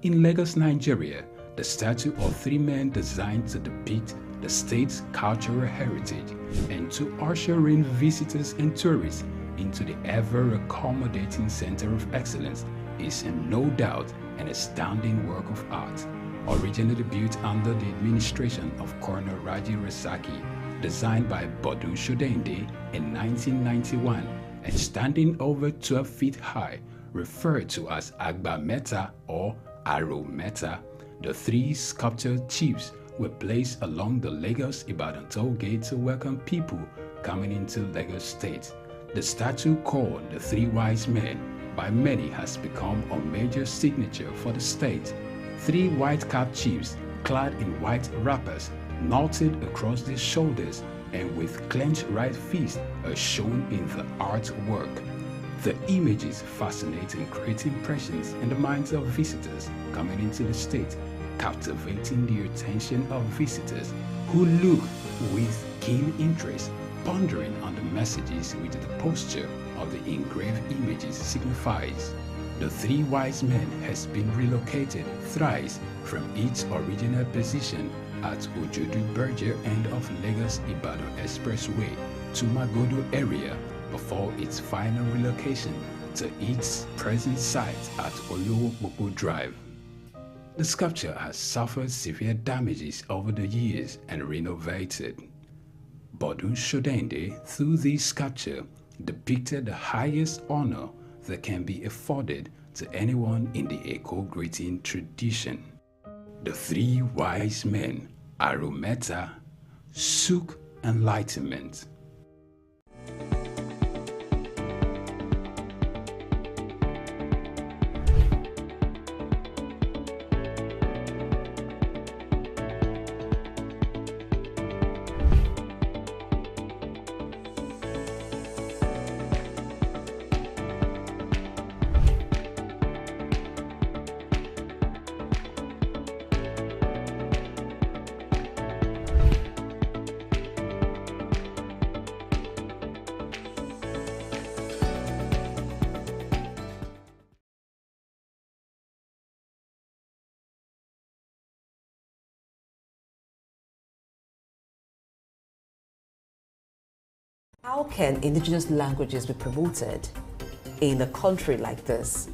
In Lagos, Nigeria, the statue of three men designed to depict the state's cultural heritage and to usher in visitors and tourists into the ever-accommodating center of excellence is in no doubt an astounding work of art. Originally built under the administration of Colonel Raji Rasaki, designed by Bodu Shodende in 1991, and standing over 12 feet high, referred to as Agba Meta or Aro Meta, the three sculptured chiefs were placed along the Lagos-Ibadan toll gate to welcome people coming into Lagos State. The statue called the Three Wise Men by many has become a major signature for the state. Three white-capped chiefs clad in white wrappers, knotted across their shoulders and with clenched right fists are shown in the artwork. The images fascinate and create impressions in the minds of visitors coming into the state, captivating the attention of visitors who look with keen interest, pondering on the messages which the posture of the engraved images signifies. The Three Wise Men has been relocated thrice from its original position at Ojodu Berger end of Lagos-Ibadan Expressway to Magodo area before its final relocation to its present site at Olowopopo Drive. The sculpture has suffered severe damages over the years and renovated. Bodu Shodende, through this sculpture, depicted the highest honor that can be afforded to anyone in the Eko greeting tradition. The Three Wise Men, Arometa, Suk Enlightenment. How can indigenous languages be promoted in a country like this?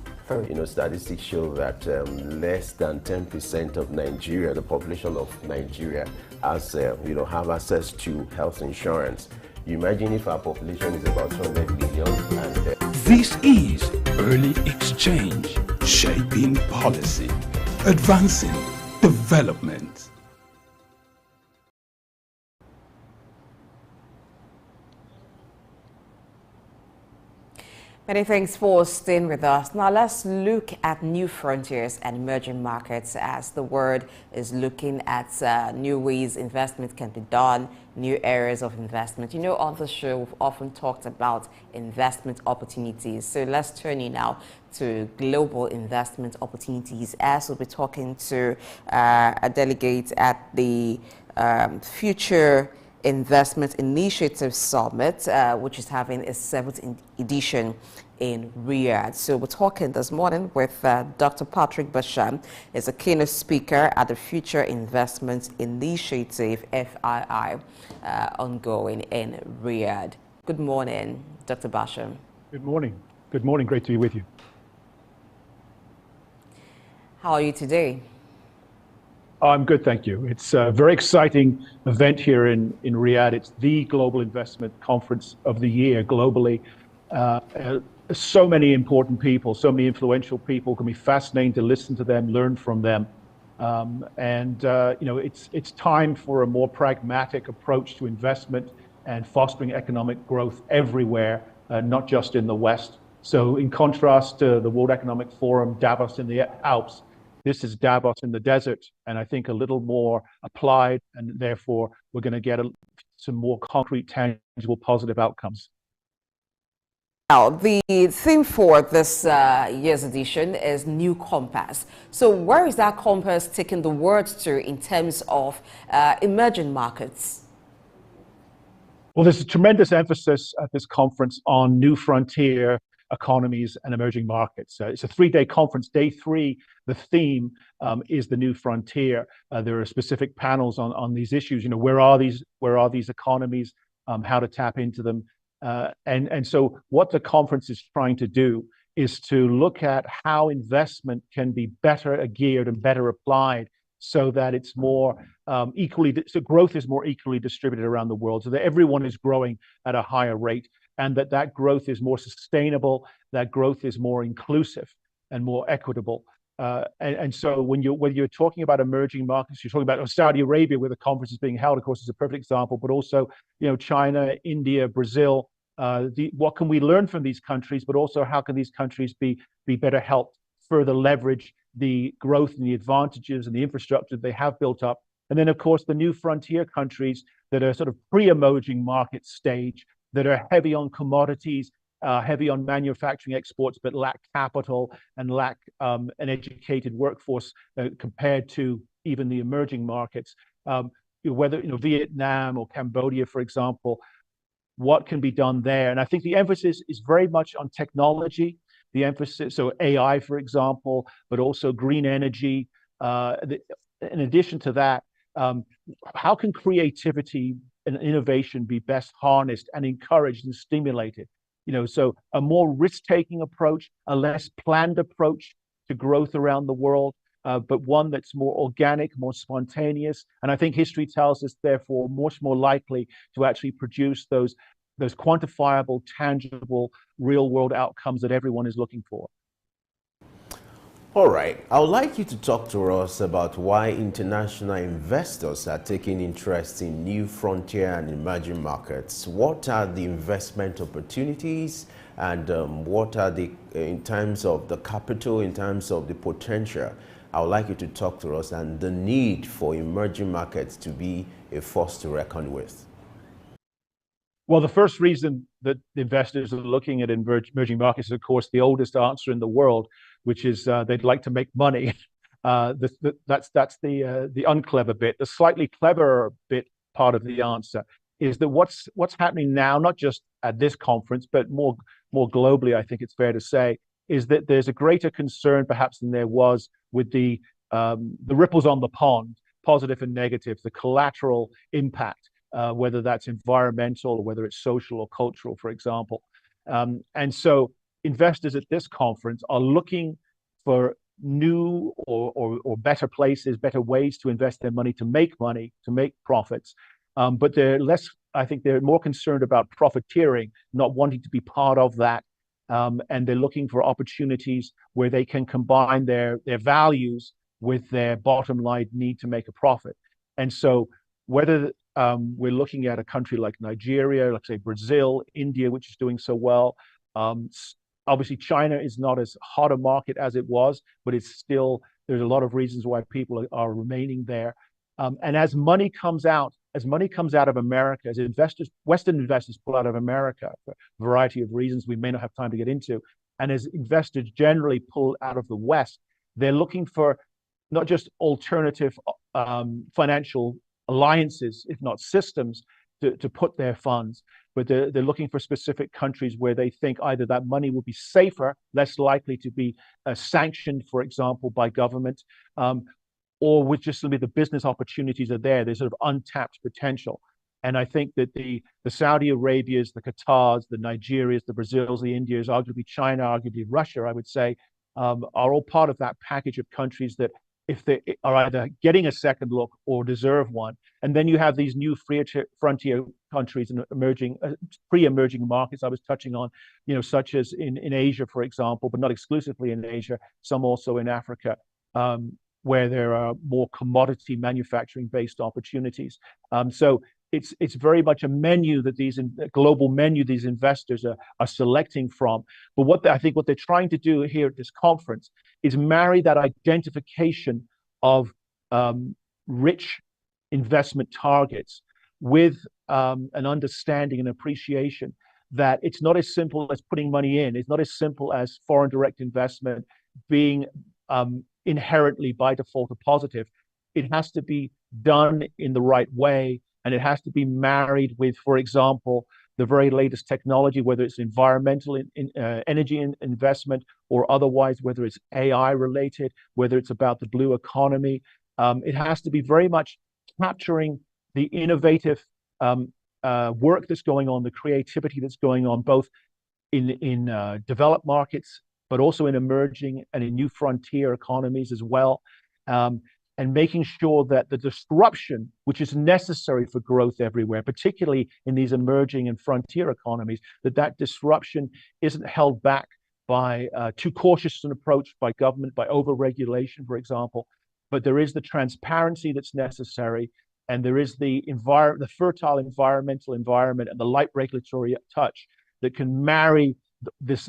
Statistics show that less than 10% of Nigeria, the population of Nigeria, has have access to health insurance. You imagine if our population is about 200 million and This is Early Exchange, shaping policy, advancing development. Many thanks for staying with us. Now let's look at new frontiers and emerging markets as the world is looking at new ways investment can be done, new areas of investment. On the show we've often talked about investment opportunities. So let's turn in now to global investment opportunities as we'll be talking to a delegate at the Future Investment Initiative Summit, which is having its 7th edition in Riyadh. So we're talking this morning with Dr. Patrick Basham, is a keynote speaker at the Future Investment Initiative, FII, ongoing in Riyadh. Good morning, Dr. Basham. Good morning. Good morning. Great to be with you. How are you today? I'm good, thank you. It's a very exciting event here in Riyadh. It's the global investment conference of the year globally. So many important people, so many influential people. It can be fascinating to listen to them, learn from them. It's time for a more pragmatic approach to investment and fostering economic growth everywhere, not just in the West. So in contrast to the World Economic Forum, Davos in the Alps, this is Davos in the desert, and I think a little more applied, and therefore we're going to get some more concrete, tangible, positive outcomes. Now, the theme for this year's edition is New Compass. So where is that compass taking the world to in terms of emerging markets? Well, there's a tremendous emphasis at this conference on new frontier economies and emerging markets. It's a 3-day conference. Day 3, the theme is the new frontier. There are specific panels on these issues. Where are these economies? How to tap into them? And so what the conference is trying to do is to look at how investment can be better geared and better applied so that it's more so growth is more equally distributed around the world, so that everyone is growing at a higher rate, and that growth is more sustainable, that growth is more inclusive and more equitable. And so whether you're talking about emerging markets, you're talking about Saudi Arabia, where the conference is being held, of course, is a perfect example, but also, China, India, Brazil. What can we learn from these countries, but also how can these countries be better helped further leverage the growth and the advantages and the infrastructure they have built up. And then, of course, the new frontier countries that are sort of pre-emerging market stage, that are heavy on commodities, heavy on manufacturing exports, but lack capital and lack an educated workforce compared to even the emerging markets. Whether Vietnam or Cambodia, for example, what can be done there? And I think the emphasis is very much on technology. The emphasis, so AI, for example, but also green energy. In addition to that, how can creativity and innovation be best harnessed and encouraged and stimulated? So a more risk-taking approach, a less planned approach to growth around the world, but one that's more organic, more spontaneous. And I think history tells us, therefore, much more likely to actually produce those quantifiable, tangible, real-world outcomes that everyone is looking for. All right. I would like you to talk to us about why international investors are taking interest in new frontier and emerging markets. What are the investment opportunities, and what are in terms of the capital, in terms of the potential? I would like you to talk to us and the need for emerging markets to be a force to reckon with. Well, the first reason that investors are looking at emerging markets is, of course, the oldest answer in the world, which is they'd like to make money. That's the unclever bit. The slightly cleverer bit, part of the answer, is that what's happening now, not just at this conference, but more globally, I think it's fair to say, is that there's a greater concern, perhaps, than there was with the ripples on the pond, positive and negative, the collateral impact. Whether that's environmental or whether it's social or cultural, for example. And so investors at this conference are looking for new or better places, better ways to invest their money, to make profits. But I think they're more concerned about profiteering, not wanting to be part of that. And they're looking for opportunities where they can combine their values with their bottom line need to make a profit. And so whether we're looking at a country like Nigeria, let's say Brazil, India, which is doing so well. Obviously, China is not as hot a market as it was, but there's a lot of reasons why people are remaining there. And as money comes out of America, as Western investors pull out of America for a variety of reasons we may not have time to get into, and as investors generally pull out of the West, they're looking for not just alternative financial alliances, if not systems, to put their funds, but they're looking for specific countries where they think either that money will be safer, less likely to be sanctioned, for example, by government, or with just simply the business opportunities are there. There's sort of untapped potential. And I think that the Saudi Arabias, the Qatars, the Nigerias, the Brazils, the Indias, arguably China, arguably Russia, I would say, are all part of that package of countries that, if they are either getting a second look or deserve one. And then you have these new frontier countries and pre-emerging markets I was touching on, such as in Asia, for example, but not exclusively in Asia, some also in Africa, where there are more commodity manufacturing-based opportunities. So it's very much a global menu these investors are selecting from. But I think what they're trying to do here at this conference is marry that identification of rich investment targets with an understanding and appreciation that it's not as simple as putting money in. It's not as simple as foreign direct investment being inherently by default a positive. It has to be done in the right way, and it has to be married with, for example, the very latest technology, whether it's environmental energy investment or otherwise, whether it's AI related, whether it's about the blue economy. It has to be very much capturing the innovative work that's going on, the creativity that's going on, both in developed markets but also in emerging and in new frontier economies as well. And making sure that the disruption, which is necessary for growth everywhere, particularly in these emerging and frontier economies, that disruption isn't held back by too cautious an approach by government, by over-regulation, for example. But there is the transparency that's necessary, and there is the fertile environmental environment and the light regulatory touch that can marry this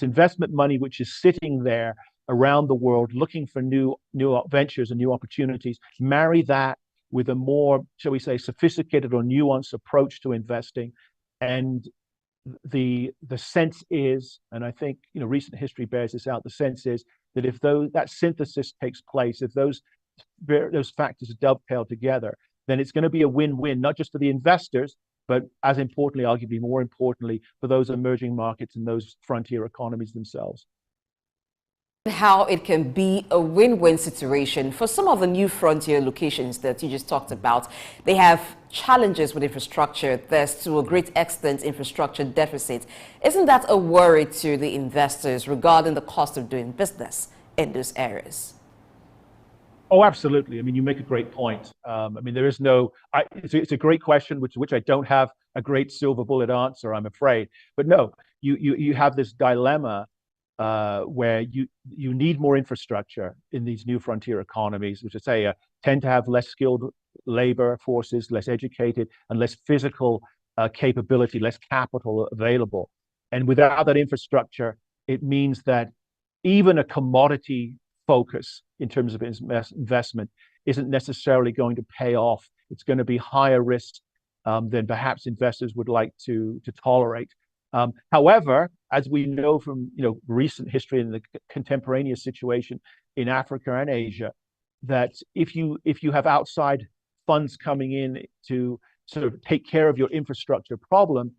investment money, which is sitting there around the world looking for new ventures and new opportunities, marry that with a more, shall we say, sophisticated or nuanced approach to investing. And the sense is, and I think recent history bears this out, the sense is that if that synthesis takes place, if those factors dovetail together, then it's going to be a win-win, not just for the investors, but as importantly, arguably more importantly, for those emerging markets and those frontier economies themselves. How it can be a win-win situation for some of the new frontier locations that you just talked about. They have challenges with infrastructure. There's to a great extent infrastructure deficit. Isn't that a worry to the investors regarding the cost of doing business in those areas? Oh, absolutely. I mean, you make a great point. I mean, there is it's a great question, which I don't have a great silver bullet answer, I'm afraid. But no, you have this dilemma where you need more infrastructure in these new frontier economies, which I say tend to have less skilled labor forces, less educated, and less physical capability, less capital available. And without that infrastructure, it means that even a commodity focus in terms of investment isn't necessarily going to pay off. It's going to be higher risk than perhaps investors would like to tolerate. However, as we know from recent history and the contemporaneous situation in Africa and Asia, that if you have outside funds coming in to sort of take care of your infrastructure problem,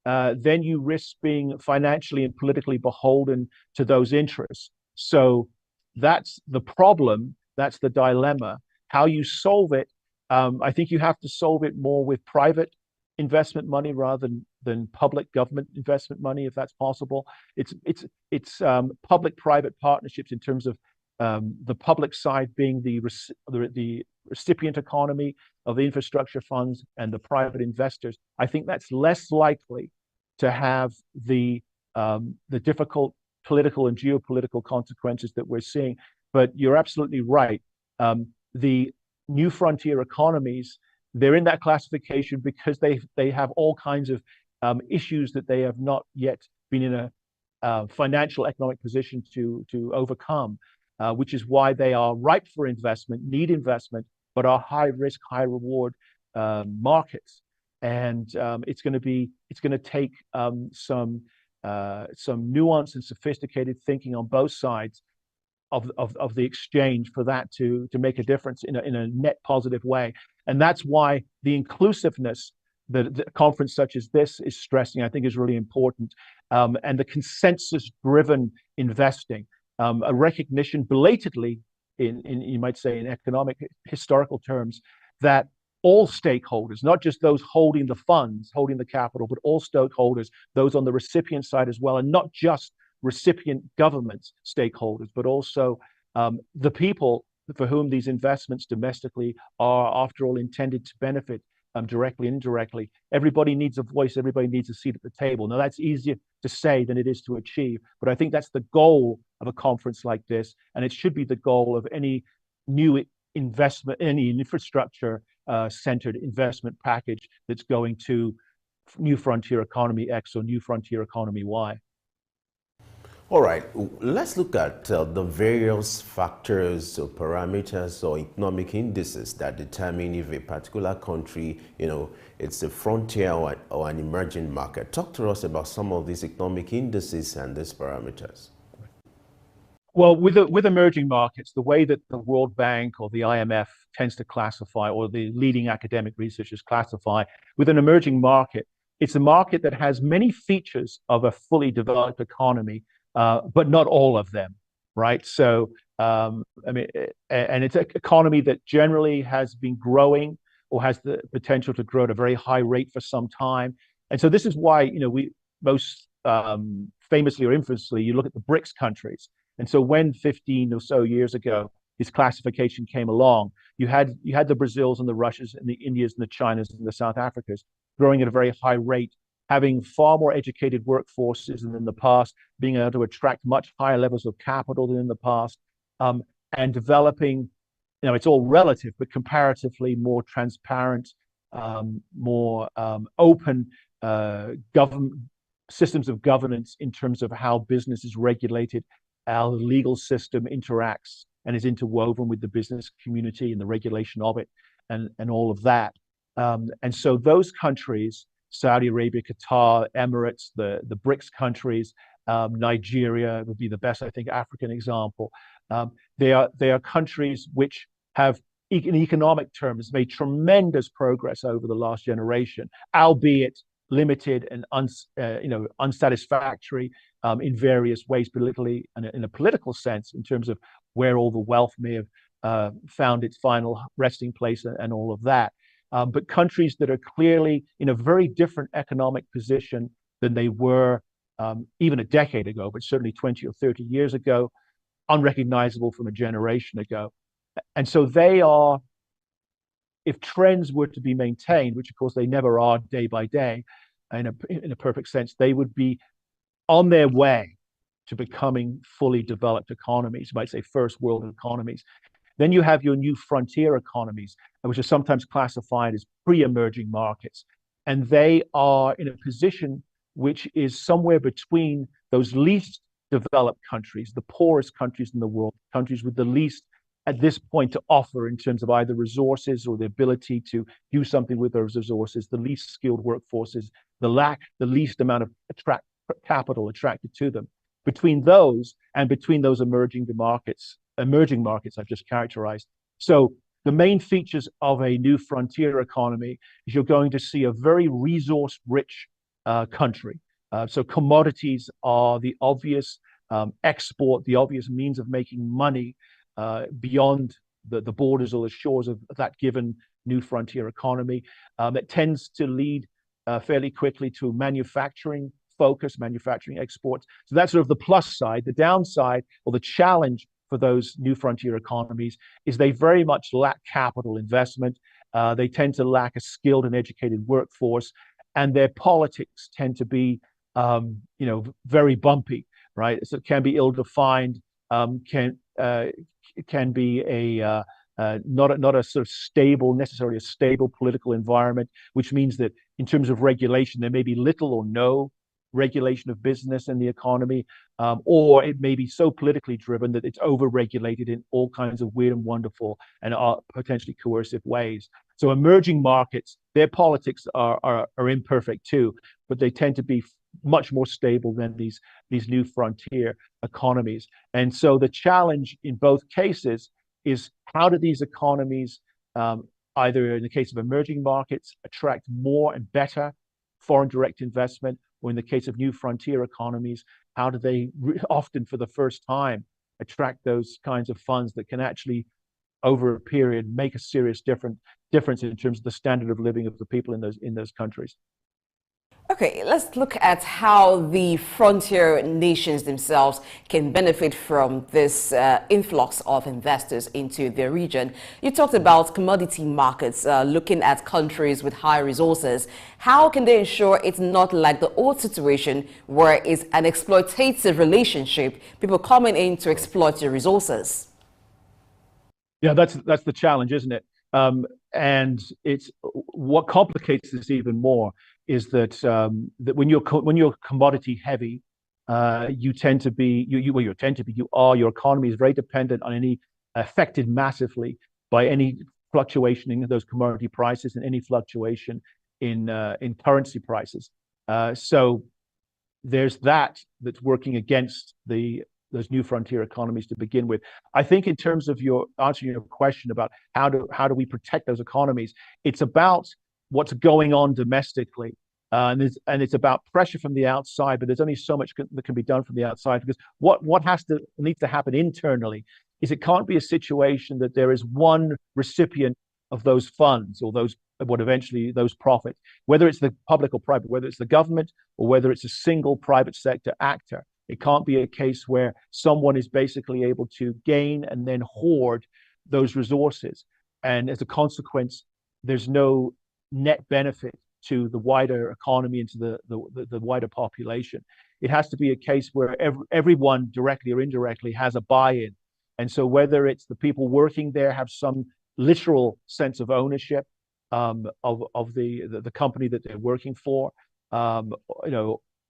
then you risk being financially and politically beholden to those interests. So that's the problem. That's the dilemma. How you solve it, I think you have to solve it more with private investment money rather than public government investment money, if that's possible. It's public-private partnerships in terms of the public side being the recipient economy of the infrastructure funds and the private investors. I think that's less likely to have the difficult political and geopolitical consequences that we're seeing. But you're absolutely right. The new frontier economies, they're in that classification because they have all kinds of issues that they have not yet been in a financial economic position to overcome, which is why they are ripe for investment, need investment, but are high risk, high reward markets. And it's going to take some nuance and sophisticated thinking on both sides of the exchange for that to make a difference in a net positive way. And that's why the inclusiveness that a conference such as this is stressing, I think, is really important. And the consensus-driven investing, a recognition belatedly in you might say in economic historical terms, that all stakeholders, not just those holding the funds, holding the capital, but all stakeholders, those on the recipient side as well, and not just recipient governments stakeholders, but also the people for whom these investments domestically are, after all, intended to benefit directly and indirectly. Everybody needs a voice. Everybody needs a seat at the table. Now, that's easier to say than it is to achieve, but I think that's the goal of a conference like this, and it should be the goal of any new investment, any infrastructure centered investment package that's going to New Frontier Economy X or New Frontier Economy Y. All right, let's look at the various factors or parameters or economic indices that determine if a particular country, it's a frontier or an emerging market. Talk to us about some of these economic indices and these parameters. Well, with emerging markets, the way that the World Bank or the IMF tends to classify, or the leading academic researchers classify, with an emerging market, it's a market that has many features of a fully developed economy, but not all of them, right? So, I mean, and it's an economy that generally has been growing or has the potential to grow at a very high rate for some time. And so this is why, most famously or infamously, you look at the BRICS countries. And so when 15 or so years ago, this classification came along, you had the Brazils and the Russias and the Indias and the Chinas and the South Africas growing at a very high rate, having far more educated workforces than in the past, being able to attract much higher levels of capital than in the past, and developing, it's all relative, but comparatively more transparent, more open government systems of governance in terms of how business is regulated, how the legal system interacts and is interwoven with the business community and the regulation of it, and all of that. And so those countries, Saudi Arabia, Qatar, Emirates, the BRICS countries, Nigeria would be the best, I think, African example. They are countries which have, in economic terms, made tremendous progress over the last generation, albeit limited and unsatisfactory in various ways politically and in a political sense in terms of where all the wealth may have found its final resting place and all of that. But countries that are clearly in a very different economic position than they were even a decade ago, but certainly 20 or 30 years ago, unrecognizable from a generation ago. And so they are, if trends were to be maintained, which of course they never are day by day, in a perfect sense, they would be on their way to becoming fully developed economies, you might say first world economies. Then you have your new frontier economies, which are sometimes classified as pre-emerging markets. And they are in a position which is somewhere between those least developed countries, the poorest countries in the world, countries with the least at this point to offer in terms of either resources or the ability to do something with those resources, the least skilled workforces, the least amount of capital attracted to them. Between those and between those emerging markets I've just characterized. So the main features of a new frontier economy is you're going to see a very resource-rich country. So commodities are the obvious export, the obvious means of making money beyond the borders or the shores of that given new frontier economy. It tends to lead fairly quickly to manufacturing focus, manufacturing exports. So that's sort of the plus side. The downside or the challenge for those new frontier economies is they very much lack capital investment. They tend to lack a skilled and educated workforce, and their politics tend to be, very bumpy, right? So it can be ill-defined, can be a not a sort of necessarily a stable political environment, which means that in terms of regulation, there may be little or no regulation of business and the economy, or it may be so politically driven that it's over-regulated in all kinds of weird and wonderful and potentially coercive ways. So emerging markets, their politics are imperfect too, but they tend to be much more stable than these new frontier economies. And so the challenge in both cases is how do these economies, either in the case of emerging markets, attract more and better foreign direct investment, or in the case of new frontier economies, how do they often for the first time attract those kinds of funds that can actually over a period make a serious difference in terms of the standard of living of the people in those countries. Okay, let's look at how the frontier nations themselves can benefit from this influx of investors into their region. You talked about commodity markets, looking at countries with high resources. How can they ensure it's not like the old situation where it's an exploitative relationship, people coming in to exploit your resources? Yeah, that's the challenge, isn't it? And it's what complicates this even more is that that when you're commodity heavy, your economy is very dependent on any affected massively by any fluctuation in those commodity prices and any fluctuation in currency prices. So there's that's working against those new frontier economies to begin with. I think in terms of answering your question about how do we protect those economies, it's about what's going on domestically. And it's about pressure from the outside, but there's only so much that can be done from the outside, because what needs to happen internally is it can't be a situation that there is one recipient of those funds or those what eventually those profits, whether it's the public or private, whether it's the government or whether it's a single private sector actor. It can't be a case where someone is basically able to gain and then hoard those resources. And as a consequence, there's no net benefit to the wider economy and to the wider population. It has to be a case where everyone, directly or indirectly, has a buy-in. And so whether it's the people working there have some literal sense of ownership of the company that they're working for,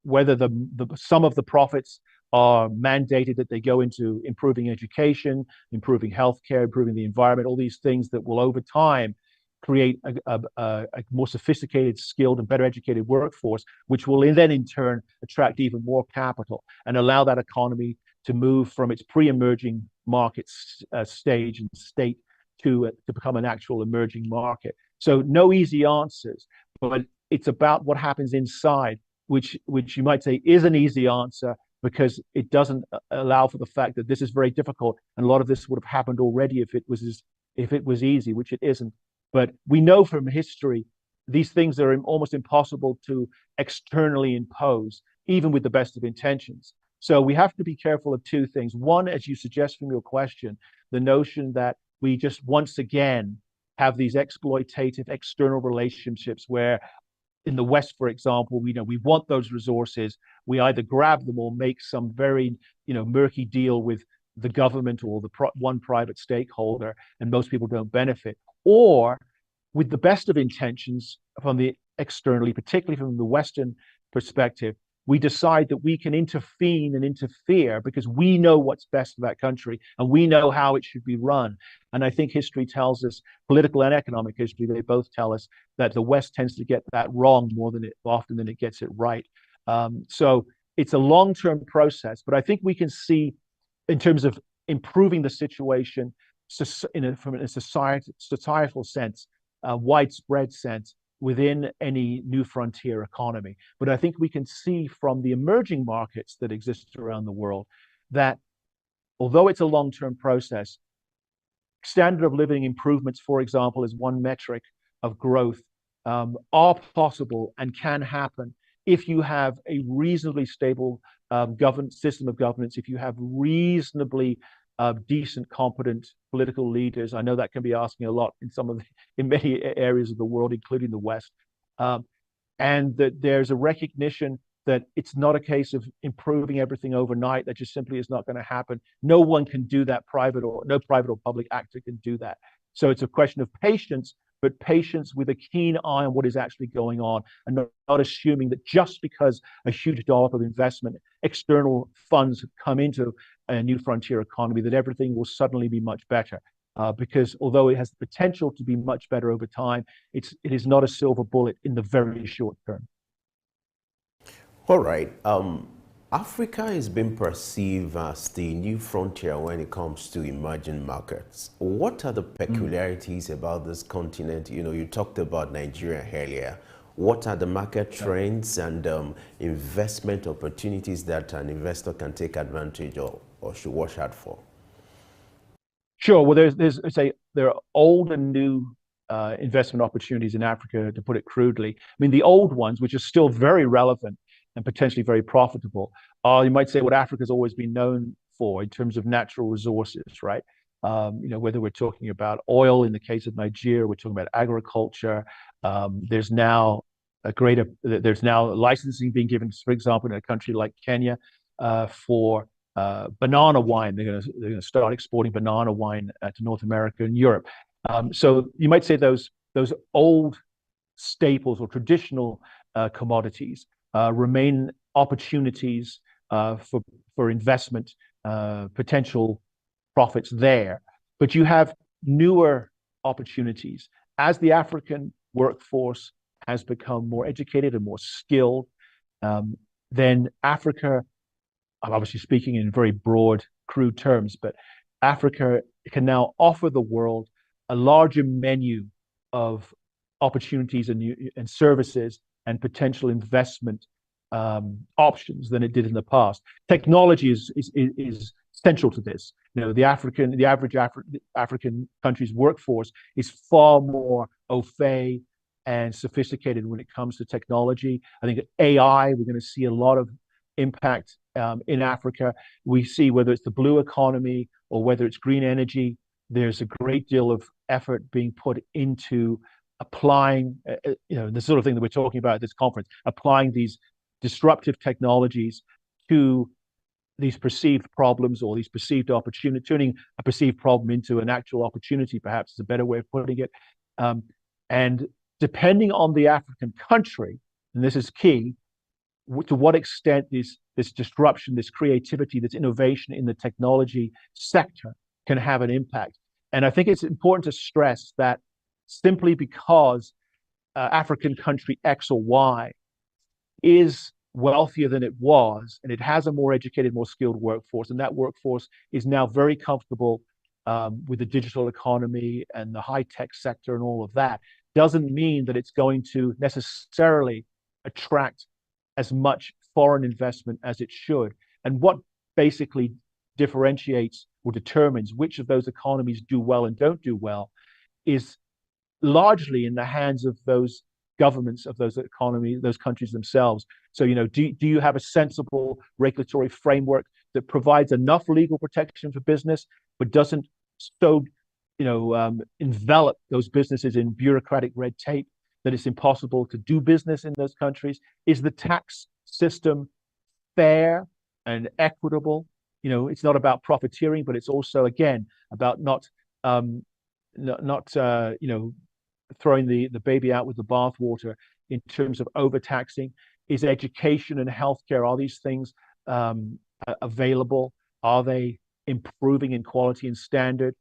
whether some of the profits are mandated that they go into improving education, improving healthcare, improving the environment, all these things that will over time create a more sophisticated, skilled, and better educated workforce, which will then in turn attract even more capital and allow that economy to move from its pre-emerging market stage and state to become an actual emerging market. So no easy answers, but it's about what happens inside, which you might say is an easy answer because it doesn't allow for the fact that this is very difficult, and a lot of this would have happened already if it was easy, which it isn't. But we know from history these things are almost impossible to externally impose, even with the best of intentions. So we have to be careful of two things. One, as you suggest from your question, the notion that we just once again have these exploitative external relationships where in the West, for example, we want those resources. We either grab them or make some very murky deal with the government or one private stakeholder, and most people don't benefit. Or with the best of intentions from the externally, particularly from the Western perspective, we decide that we can intervene and interfere because we know what's best for that country and we know how it should be run. And I think history tells us, political and economic history, they both tell us that the West tends to get that wrong more often than it gets it right. So it's a long-term process, but I think we can see in terms of improving the situation from a societal sense, a widespread sense, within any new frontier economy. But I think we can see from the emerging markets that exist around the world that although it's a long-term process, standard of living improvements, for example, is one metric of growth, are possible and can happen if you have a reasonably stable system of governance, if you have reasonably decent, competent political leaders. I know that can be asking a lot in many areas of the world, including the West, and that there's a recognition that it's not a case of improving everything overnight. That just simply is not going to happen. No one can do that. No private or public actor can do that. So it's a question of patience, but patience with a keen eye on what is actually going on, and not assuming that just because a huge dollop of investment, external funds have come into a new frontier economy, that everything will suddenly be much better. Because although it has the potential to be much better over time, it is not a silver bullet in the very short term. All right. Africa is being perceived as the new frontier when it comes to emerging markets. What are the peculiarities about this continent? You talked about Nigeria earlier. What are the market trends and investment opportunities that an investor can take advantage of or should watch out for? Sure. Well, there are old and new investment opportunities in Africa, to put it crudely. I mean, the old ones, which are still very relevant and potentially very profitable, you might say what Africa's always been known for in terms of natural resources, right? Whether we're talking about oil in the case of Nigeria, we're talking about agriculture. There's now licensing being given, for example, in a country like Kenya for banana wine. They're going to start exporting banana wine to North America and Europe. So you might say those old staples or traditional commodities remain opportunities for investment, potential profits there. But you have newer opportunities. As the African workforce has become more educated and more skilled, then Africa, I'm obviously speaking in very broad, crude terms, but Africa can now offer the world a larger menu of opportunities and services and potential investment options than it did in the past. Technology is central to this. The average African country's workforce is far more au fait and sophisticated when it comes to technology. I think AI, we're going to see a lot of impact in Africa. We see whether it's the blue economy or whether it's green energy, there's a great deal of effort being put into applying, the sort of thing that we're talking about at this conference, applying these disruptive technologies to these perceived problems or these perceived opportunities, turning a perceived problem into an actual opportunity, perhaps is a better way of putting it. And depending on the African country, and this is key, to what extent this disruption, this creativity, this innovation in the technology sector can have an impact. And I think it's important to stress that simply because African country X or Y is wealthier than it was, and it has a more educated, more skilled workforce, and that workforce is now very comfortable with the digital economy and the high-tech sector and all of that, doesn't mean that it's going to necessarily attract as much foreign investment as it should. And what basically differentiates or determines which of those economies do well and don't do well is largely in the hands of those governments of those economies, those countries themselves. So, do you have a sensible regulatory framework that provides enough legal protection for business, but doesn't so, envelop those businesses in bureaucratic red tape that it's impossible to do business in those countries? Is the tax system fair and equitable? It's not about profiteering, but it's also, again, about not throwing the baby out with the bathwater in terms of overtaxing. Is education and healthcare, are these things available? Are they improving in quality and standard?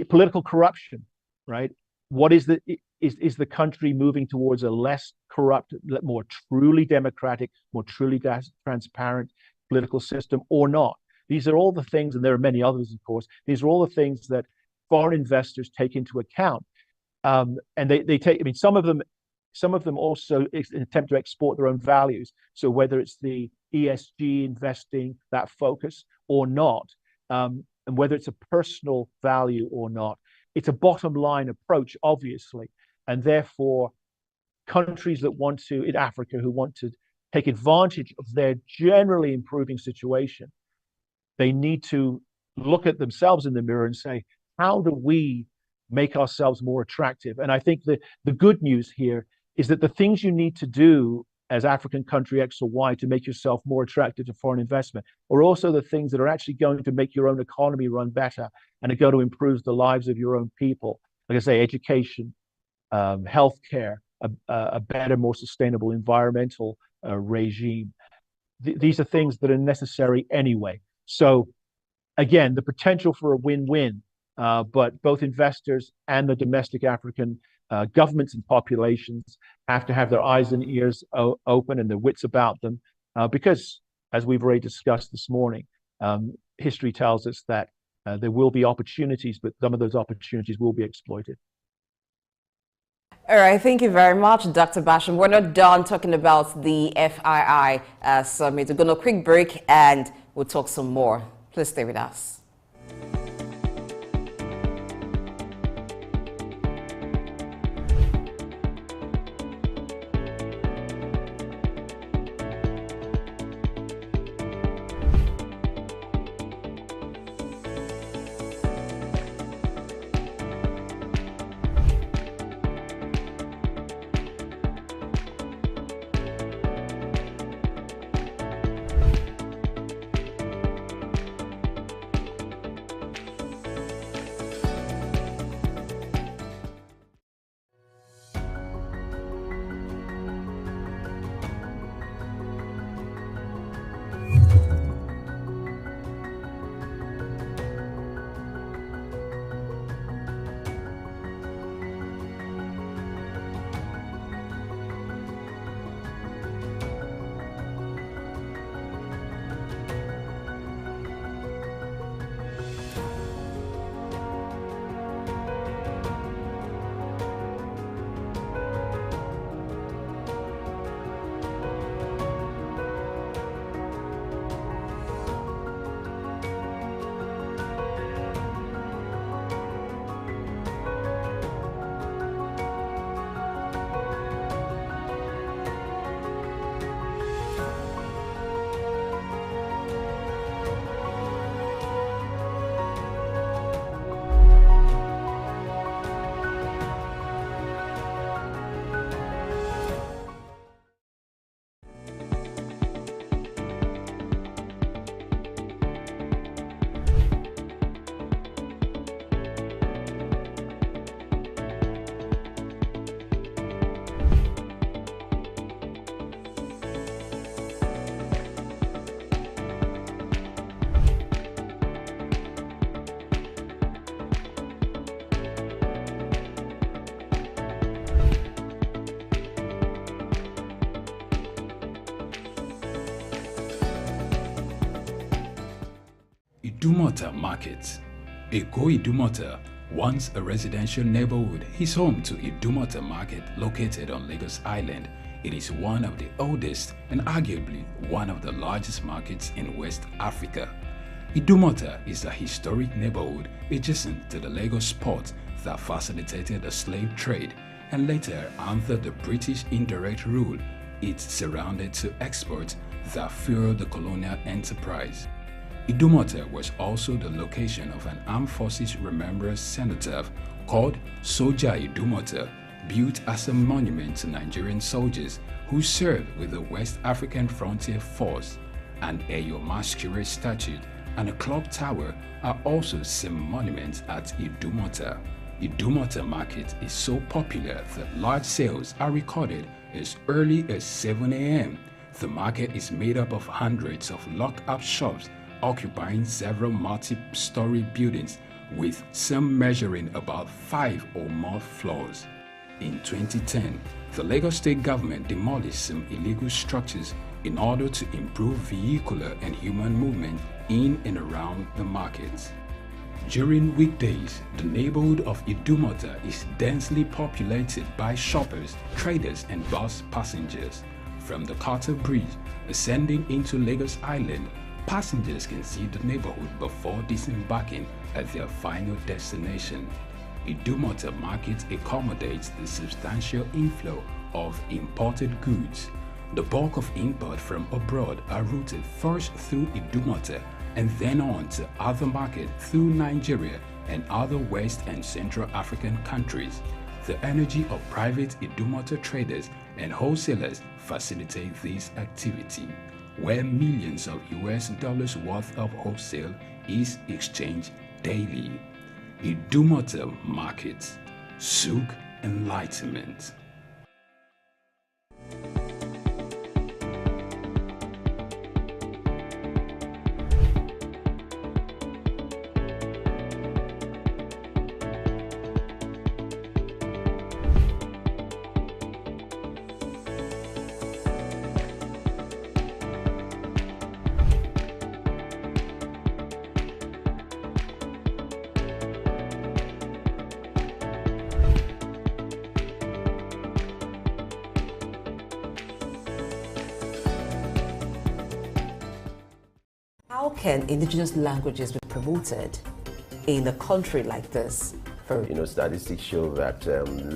Political corruption, right? What is the country moving towards a less corrupt, more truly democratic, more truly transparent political system or not? These are all the things, and there are many others, of course. These are all the things that foreign investors take into account. And they take, some of them also attempt to export their own values. So whether it's the ESG investing, that focus or not, and whether it's a personal value or not, it's a bottom line approach, obviously. And therefore, countries that want to, in Africa, who want to take advantage of their generally improving situation, they need to look at themselves in the mirror and say, how do we make ourselves more attractive? And I think that the good news here is that the things you need to do as African country X or Y to make yourself more attractive to foreign investment are also the things that are actually going to make your own economy run better and are going to improve the lives of your own people. Like I say, education, healthcare, a better, more sustainable environmental regime. These are things that are necessary anyway. So again, the potential for a win-win, but both investors and the domestic African governments and populations have to have their eyes and ears open and their wits about them, because, as we've already discussed this morning, history tells us that there will be opportunities, but some of those opportunities will be exploited. All right, thank you very much, Dr. Basham. We're not done talking about the FII summit. We're going to a quick break and we'll talk some more. Please stay with us. Idumota Market. Eko Idumota, once a residential neighborhood, is home to Idumota Market located on Lagos Island. It is one of the oldest and arguably one of the largest markets in West Africa. Idumota is a historic neighborhood adjacent to the Lagos port that facilitated the slave trade and later, under the British indirect rule, it surrounded to exports that fueled the colonial enterprise. Idumota was also the location of an armed forces remembrance cenotaph called Soja Idumota, built as a monument to Nigerian soldiers who served with the West African Frontier Force. An Eyo Masquerade statue and a clock tower are also some monuments at Idumota. Idumota Market is so popular that large sales are recorded as early as 7 a.m. The market is made up of hundreds of locked-up shops occupying several multi-story buildings, with some measuring about 5 or more floors. In 2010, the Lagos State government demolished some illegal structures in order to improve vehicular and human movement in and around the markets. During weekdays, the neighborhood of Idumota is densely populated by shoppers, traders, and bus passengers. From the Carter Bridge ascending into Lagos Island, passengers can see the neighborhood before disembarking at their final destination. Idumota Market accommodates the substantial inflow of imported goods. The bulk of import from abroad are routed first through Idumota and then on to other markets through Nigeria and other West and Central African countries. The energy of private Idumota traders and wholesalers facilitate this activity, where millions of US dollars worth of wholesale is exchanged daily. Idumota Market, Souk Enlightenment. How can indigenous languages be promoted in a country like this? Statistics show that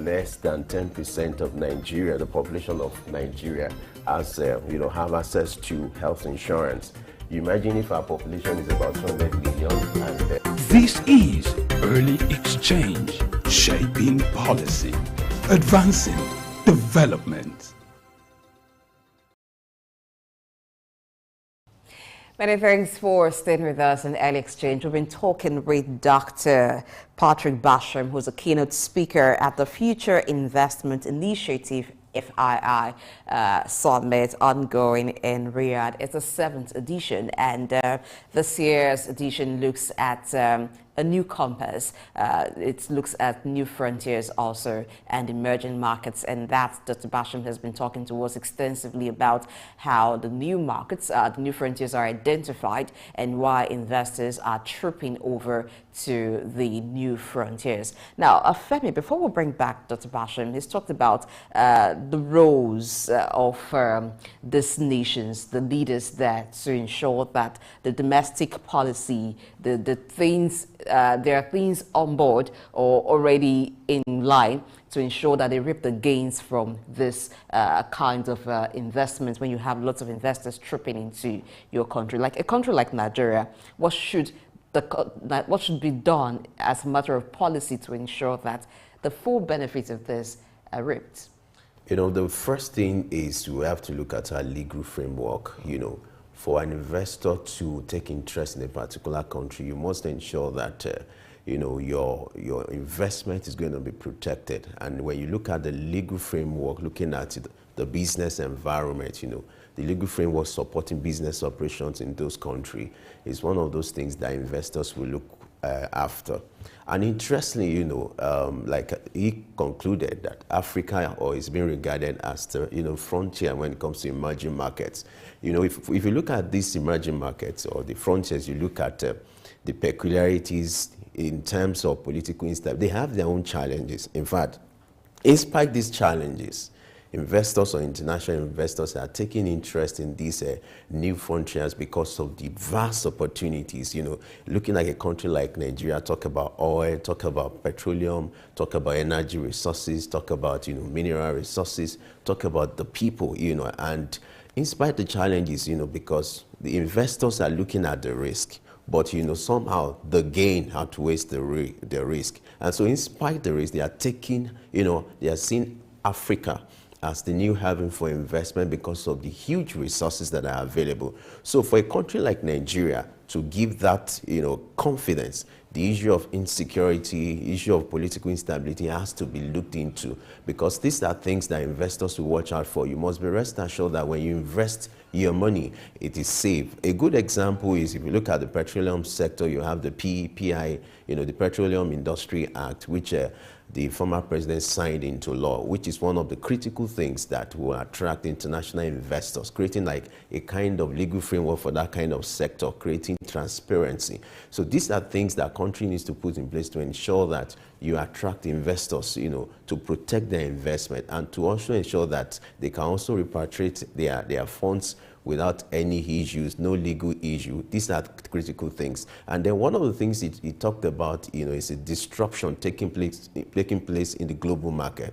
less than 10% of Nigeria, the population of Nigeria, has, have access to health insurance. You imagine if our population is about 200 million. This is Early Exchange, shaping policy, advancing development. Many thanks for staying with us in Early Exchange. We've been talking with Dr. Patrick Basham, who's a keynote speaker at the Future Investment Initiative FII Summit ongoing in Riyadh. It's the 7th edition, and this year's edition looks at a new compass. It looks at new frontiers also and emerging markets, and that Dr. Basham has been talking to us extensively about how the new markets, the new frontiers are identified and why investors are trooping over to the new frontiers. Now, Femi, before we bring back Dr. Basham, he's talked about the roles of these nations, the leaders there, to ensure that the domestic policy, the things, there are things on board or already in line to ensure that they reap the gains from this kind of investments. When you have lots of investors trooping into your country, like a country like Nigeria, what should be done as a matter of policy to ensure that the full benefits of this are reaped? The first thing is we have to look at our legal framework. For an investor to take interest in a particular country, you must ensure that your investment is going to be protected. And when you look at the legal framework, looking at the business environment, the legal framework supporting business operations in those countries is one of those things that investors will look after. And interestingly, like he concluded that Africa is being regarded as the frontier when it comes to emerging markets. If you look at these emerging markets or the frontiers, you look at the peculiarities in terms of political instability. They have their own challenges. In fact, in spite of these challenges, investors or international investors are taking interest in these new frontiers because of the vast opportunities. You know, looking at a country like Nigeria, talk about oil, talk about petroleum, talk about energy resources, talk about, you know, mineral resources, talk about the people, you know, and in spite of the challenges, you know, because the investors are looking at the risk, but, you know, somehow the gain outweighs the risk. And so in spite of the risk, they are taking, you know, they are seeing Africa as the new haven for investment because of the huge resources that are available. So for a country like Nigeria to give that, you know, confidence, the issue of insecurity, issue of political instability has to be looked into, because these are things that investors will watch out for. You must be rest assured that when you invest your money, it is safe. A good example is, if you look at the petroleum sector, you have the PI, you know, the Petroleum Industry Act, which the former president signed into law, which is one of the critical things that will attract international investors, creating like a kind of legal framework for that kind of sector, creating transparency. So these are things that country needs to put in place to ensure that you attract investors, you know, to protect their investment, and to also ensure that they can also repatriate their funds without any issues, no legal issue. These are critical things. And then one of the things he talked about, you know, is a disruption taking place in the global market.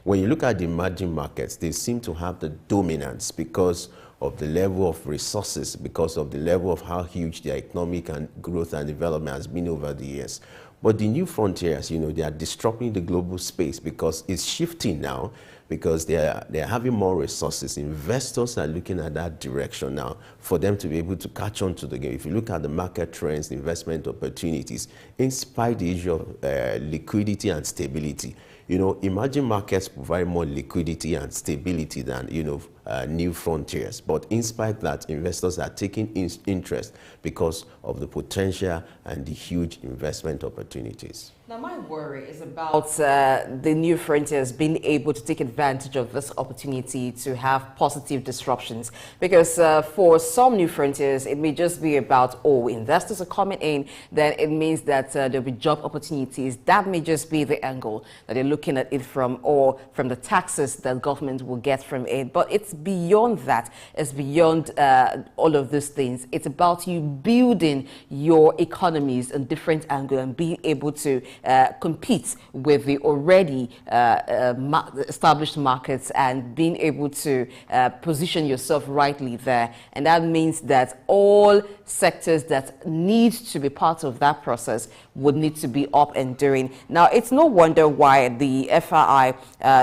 When you look at the emerging markets, they seem to have the dominance because of the level of resources, because of the level of how huge their economic and growth and development has been over the years. But the new frontiers, you know, they are disrupting the global space because it's shifting now, because they're having more resources. Investors are looking at that direction now for them to be able to catch on to the game. If you look at the market trends, investment opportunities, in spite of the issue of liquidity and stability, you know, emerging markets provide more liquidity and stability than, you know, new frontiers. But in spite of that, investors are taking interest because of the potential and the huge investment opportunities. Now, my worry is about the new frontiers being able to take advantage of this opportunity to have positive disruptions. Because for some new frontiers, it may just be about, oh, investors are coming in, then it means that there'll be job opportunities. That may just be the angle that they're looking at it from, or from the taxes that government will get from it. But it's beyond that. It's beyond all of these things. It's about you building your economies in different angles and being able to compete with the already established markets and being able to position yourself rightly there. And that means that all sectors that need to be part of that process would need to be up and doing. Now, it's no wonder why the FRI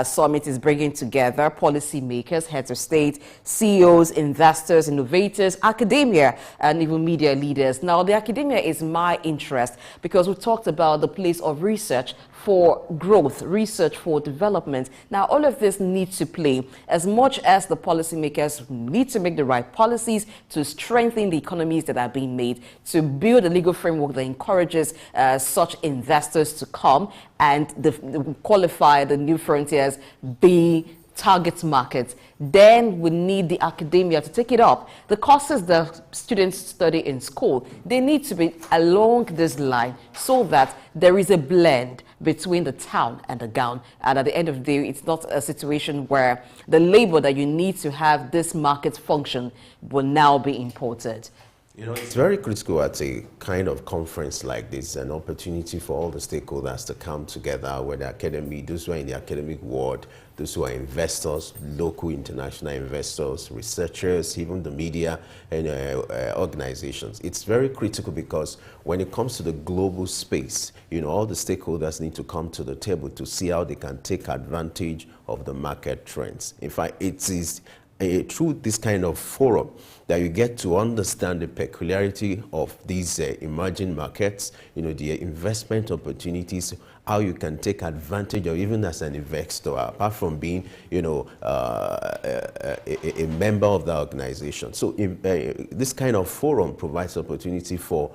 Summit is bringing together policymakers, heads of state, CEOs, investors, innovators, academia, and even media leaders. Now, the academia is my interest because we talked about the place of research for growth, research for development. Now, all of this needs to play as much as the policymakers need to make the right policies to strengthen the economies that are being made, to build a legal framework that encourages such investors to come and qualify the new frontiers, be target markets. Then we need the academia to take it up. The courses that students study in school, they need to be along this line so that there is a blend between the town and the gown. And at the end of the day, it's not a situation where the labor that you need to have this market function will now be imported. You know, it's very critical at a kind of conference like this, an opportunity for all the stakeholders to come together, whether academic, those who are in the academic world, those who are investors, local, international investors, researchers, even the media and organizations. It's very critical because when it comes to the global space, you know, all the stakeholders need to come to the table to see how they can take advantage of the market trends. In fact, it is through this kind of forum that you get to understand the peculiarity of these emerging markets, you know, the investment opportunities, how you can take advantage of, even as an investor, apart from being, you know, a member of the organization. So this kind of forum provides opportunity for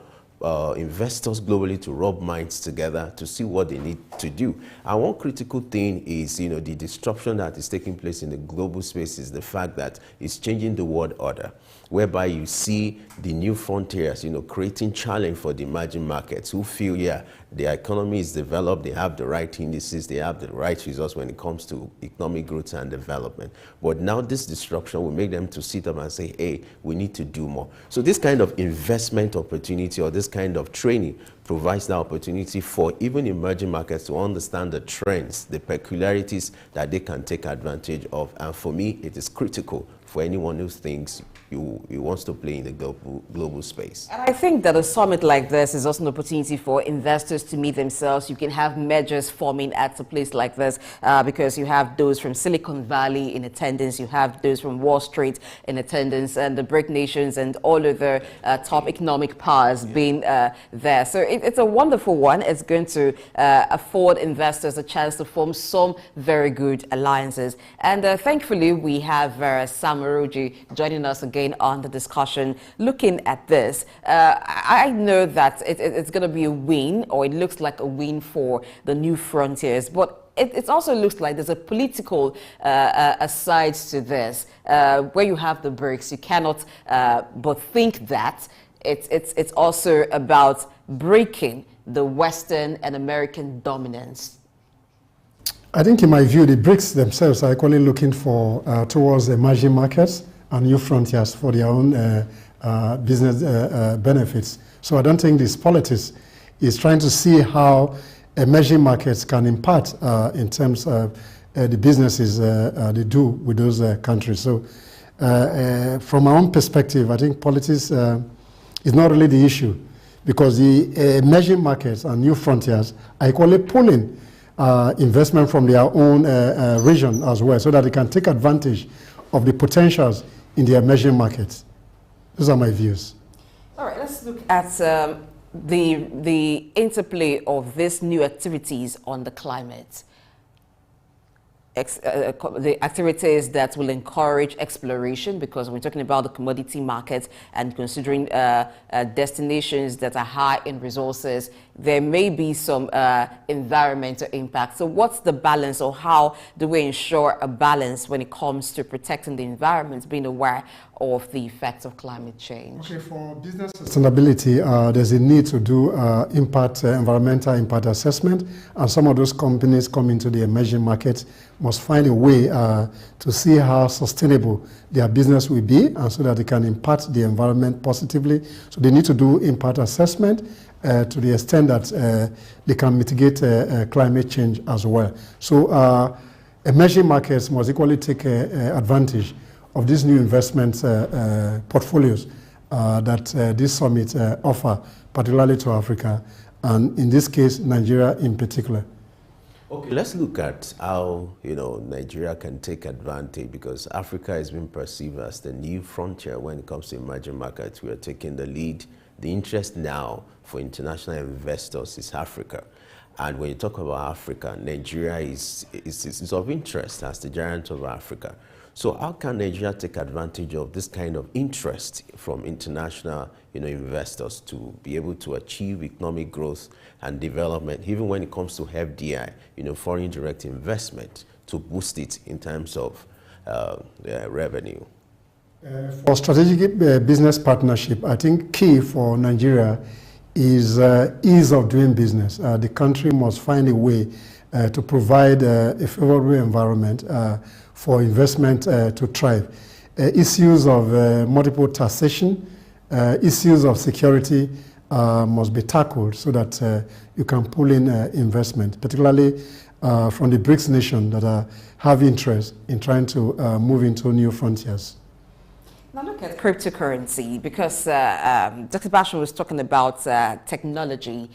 investors globally to rub minds together to see what they need to do. And one critical thing is, the disruption that is taking place in the global space is the fact that it's changing the world order, whereby you see the new frontiers, creating challenge for the emerging markets who feel, yeah, their economy is developed, they have the right indices, they have the right results when it comes to economic growth and development. But now this disruption will make them to sit up and say, hey, we need to do more. So this kind of investment opportunity or this kind of training provides the opportunity for even emerging markets to understand the trends, the peculiarities that they can take advantage of. And for me, it is critical for anyone who thinks he wants to play in the global space. And I think that a summit like this is also an opportunity for investors to meet themselves. You can have mergers forming at a place like this because you have those from Silicon Valley in attendance, you have those from Wall Street in attendance, and the BRIC nations and all other top economic powers being there. So it's a wonderful one. It's going to afford investors a chance to form some very good alliances. And thankfully, we have Sam Oroji joining us again on the discussion looking at this. I know that it's going to be a win, or it looks like a win for the new frontiers, but it also looks like there's a political side to this. Where you have the BRICS, you cannot but think that it's also about breaking the Western and American dominance. I think in my view, the BRICS themselves are equally looking for towards emerging markets and new frontiers for their own business benefits. So I don't think this politics is trying to see how emerging markets can impact in terms of the businesses they do with those countries. So from my own perspective, I think politics is not really the issue, because the emerging markets and new frontiers are equally pulling investment from their own region as well, so that they can take advantage of the potentials in the emerging markets. Those are my views. All right, let's look at the interplay of these new activities on the climate. The activities that will encourage exploration, because we're talking about the commodity market and considering destinations that are high in resources, there may be some environmental impact. So what's the balance, or how do we ensure a balance when it comes to protecting the environment, being aware of the effects of climate change? Okay, for business sustainability, there's a need to do environmental impact assessment, and some of those companies coming to the emerging markets must find a way to see how sustainable their business will be, and so that they can impact the environment positively. So they need to do impact assessment to the extent that they can mitigate climate change as well. So emerging markets must equally take advantage of these new investment portfolios that this summit offer, particularly to Africa, and in this case, Nigeria in particular. Okay, let's look at how Nigeria can take advantage, because Africa has been perceived as the new frontier when it comes to emerging markets. We are taking the lead. The interest now for international investors is Africa. And when you talk about Africa, Nigeria is of interest as the giant of Africa. So how can Nigeria take advantage of this kind of interest from international investors to be able to achieve economic growth and development, even when it comes to FDI, foreign direct investment, to boost it in terms of revenue? For strategic business partnership, I think key for Nigeria is ease of doing business. The country must find a way to provide a favorable environment for investment to thrive. Issues of multiple taxation, issues of security must be tackled so that you can pull in investment, particularly from the BRICS nation that have interest in trying to move into new frontiers. Now look at cryptocurrency, because Dr. Bashir was talking about technology,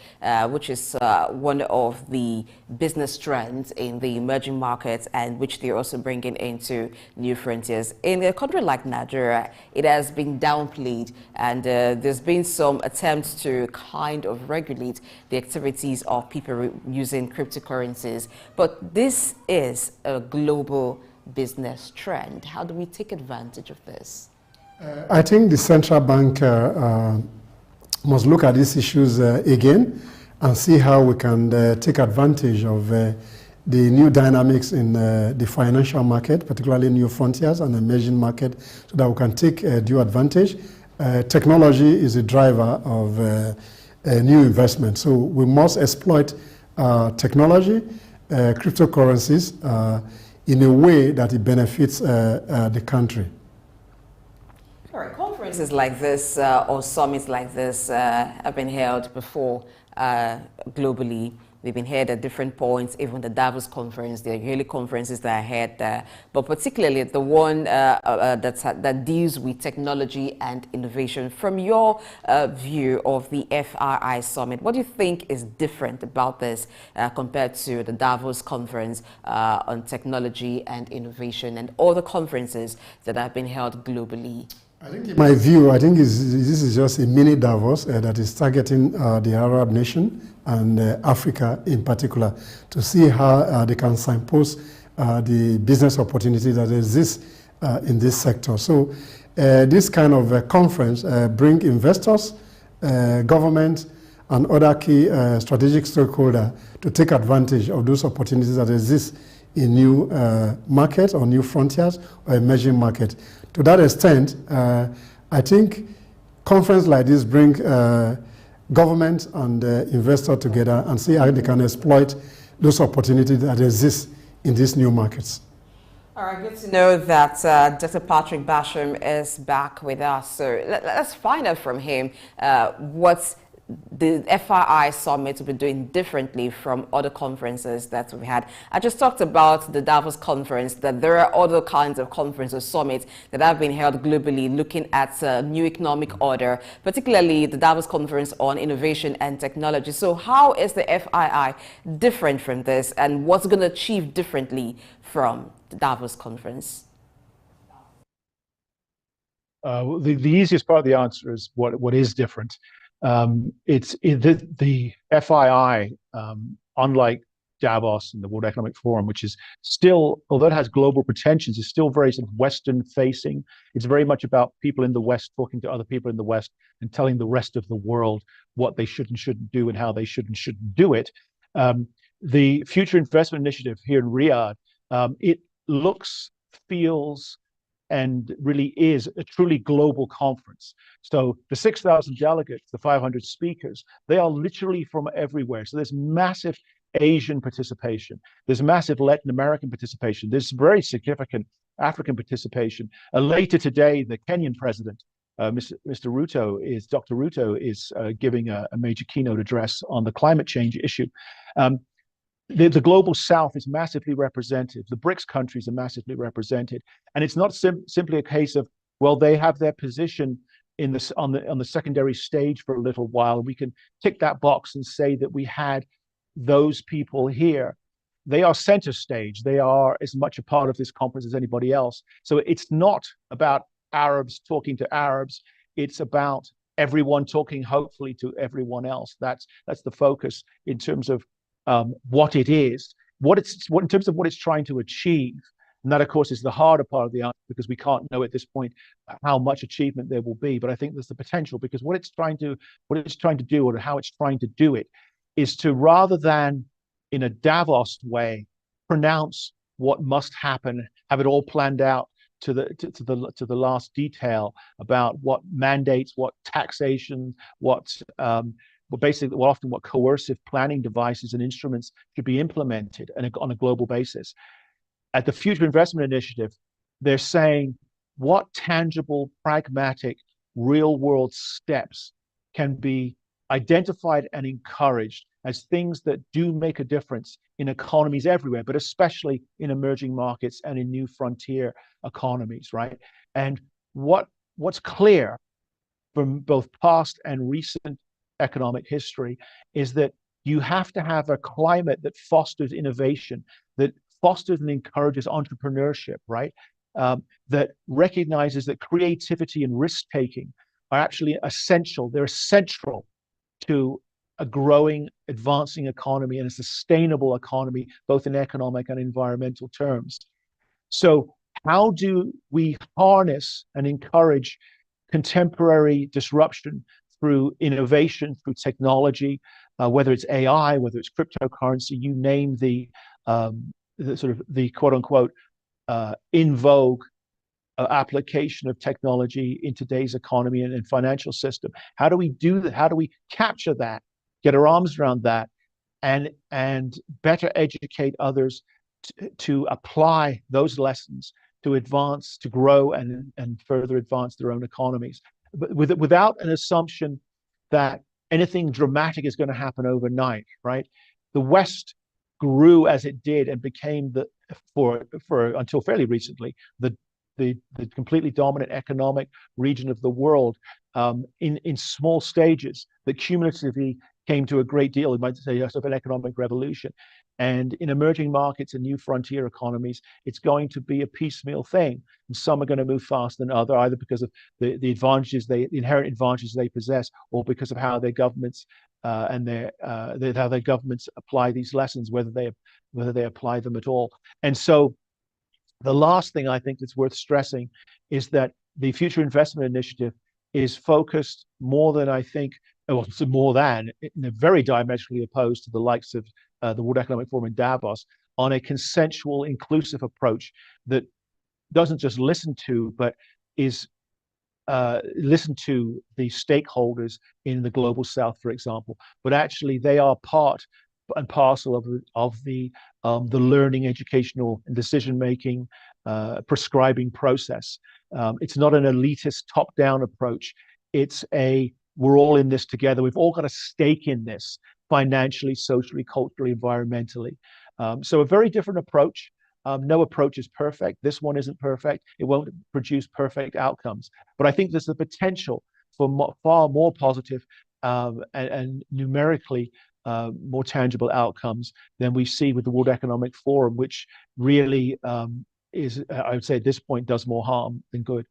which is one of the business trends in the emerging markets, and which they're also bringing into new frontiers. In a country like Nigeria, it has been downplayed, and there's been some attempts to kind of regulate the activities of people using cryptocurrencies. But this is a global business trend. How do we take advantage of this? I think the central bank must look at these issues again and see how we can take advantage of the new dynamics in the financial market, particularly new frontiers and emerging market, so that we can take due advantage. Technology is a driver of new investment, so we must exploit technology, cryptocurrencies, in a way that it benefits the country. All right, conferences like this or summits like this have been held before globally. They've been held at different points, even the Davos conference. There are yearly conferences that are held there, but particularly the one that deals with technology and innovation. From your view of the FRI summit, what do you think is different about this compared to the Davos conference on technology and innovation and other conferences that have been held globally? I think in my view, I think this is just a mini Davos that is targeting the Arab nation and Africa in particular, to see how they can signpost the business opportunity that exists in this sector. So this kind of conference bring investors, government, and other key strategic stakeholders to take advantage of those opportunities that exist in new markets or new frontiers or emerging markets. To that extent, I think conferences like this bring government and investors together and see how they can exploit those opportunities that exist in these new markets. All right, good to know that Dr. Patrick Basham is back with us. So let's find out from him what the FRI summit will be doing differently from other conferences that we've had. I just talked about the Davos conference, that there are other kinds of conferences, summits that have been held globally looking at new economic order, particularly the Davos conference on innovation and technology. So how is the FII different from this, and what's going to achieve differently from the Davos conference? The easiest part of the answer is what is different. The FII, unlike Davos and the World Economic Forum, which is still, although it has global pretensions, is still very sort of Western facing. It's very much about people in the West talking to other people in the West and telling the rest of the world what they should and shouldn't do and how they should and shouldn't do it. The Future Investment Initiative here in Riyadh, it looks, feels, and really is a truly global conference. So the 6,000 delegates, the 500 speakers, they are literally from everywhere. So there's massive Asian participation. There's massive Latin American participation. There's very significant African participation. Later today, the Kenyan president, Dr. Ruto is giving a major keynote address on the climate change issue. The global south is massively represented. The BRICS countries are massively represented. And it's not simply a case of, well, they have their position in this on the secondary stage for a little while. We can tick that box and say that we had those people here. They are center stage. They are as much a part of this conference as anybody else. So it's not about Arabs talking to Arabs. It's about everyone talking, hopefully, to everyone else. That's the focus in terms of what it is, in terms of what it's trying to achieve. And that, of course, is the harder part of the answer, because we can't know at this point how much achievement there will be. But I think there's the potential, because what it's trying to do, or how it's trying to do it, is to, rather than in a Davos way, pronounce what must happen, have it all planned out to the last detail about what mandates, what taxation, what coercive planning devices and instruments should be implemented on a global basis. At the Future Investment Initiative, they're saying what tangible, pragmatic, real-world steps can be identified and encouraged as things that do make a difference in economies everywhere, but especially in emerging markets and in new frontier economies, right? And what's clear from both past and recent economic history is that you have to have a climate that fosters innovation, that fosters and encourages entrepreneurship, right? That recognizes that creativity and risk-taking are actually essential. They're central to a growing, advancing economy and a sustainable economy, both in economic and environmental terms. So how do we harness and encourage contemporary disruption through innovation, through technology, whether it's AI, whether it's cryptocurrency, you name the sort of the quote unquote in vogue application of technology in today's economy and financial system. How do we do that? How do we capture that, get our arms around that, and better educate others to apply those lessons to advance, to grow, and further advance their own economies, but without an assumption that anything dramatic is going to happen overnight, right? The West grew as it did and became for until fairly recently the completely dominant economic region of the world, in small stages that cumulatively came to a great deal, you might say, of an economic revolution. And in emerging markets and new frontier economies, it's going to be a piecemeal thing. And some are going to move faster than others, either because of the inherent advantages they possess, or because of how their governments how their governments apply these lessons, whether they apply them at all. And so the last thing I think that's worth stressing is that the Future Investment Initiative is focused more than I think, well, more than, very diametrically opposed to the likes of the World Economic Forum in Davos, on a consensual, inclusive approach that doesn't just listen to, but is listen to the stakeholders in the global South, for example. But actually, they are part and parcel of the learning, educational, and decision-making, prescribing process. It's not an elitist top-down approach. It's we're all in this together. We've all got a stake in this, financially, socially, culturally, environmentally. So a very different approach. No approach is perfect. This one isn't perfect. It won't produce perfect outcomes. But I think there's the potential for far more positive and numerically more tangible outcomes than we see with the World Economic Forum, which really is, I would say at this point, does more harm than good.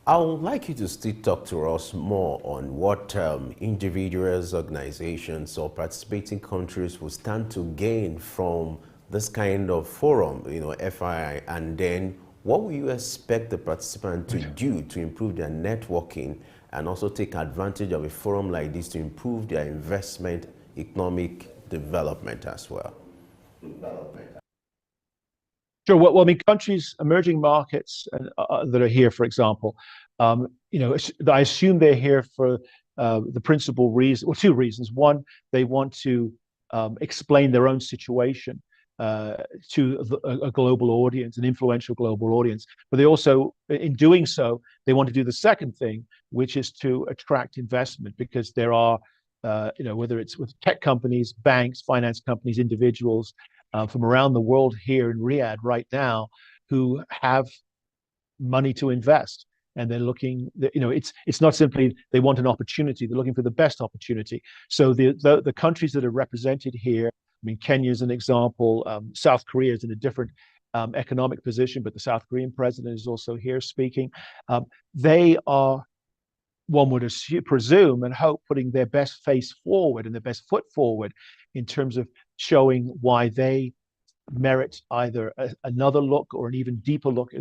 I would like you to still talk to us more on what individuals, organizations, or participating countries will stand to gain from this kind of forum, FII, and then what will you expect the participants to do to improve their networking and also take advantage of a forum like this to improve their investment, economic development as well? Sure. Well, I mean, countries, emerging markets that are here, for example, I assume they're here for the principal reason, or two reasons. One, they want to explain their own situation to a global audience, an influential global audience. But they also, in doing so, they want to do the second thing, which is to attract investment, because there are, whether it's with tech companies, banks, finance companies, individuals from around the world here in Riyadh right now who have money to invest. And they're looking, it's not simply they want an opportunity, they're looking for the best opportunity. So the countries that are represented here, I mean, Kenya is an example, South Korea is in a different economic position, but the South Korean president is also here speaking. They are, one would presume and hope, putting their best face forward and their best foot forward in terms of showing why they merit either another look or an even deeper look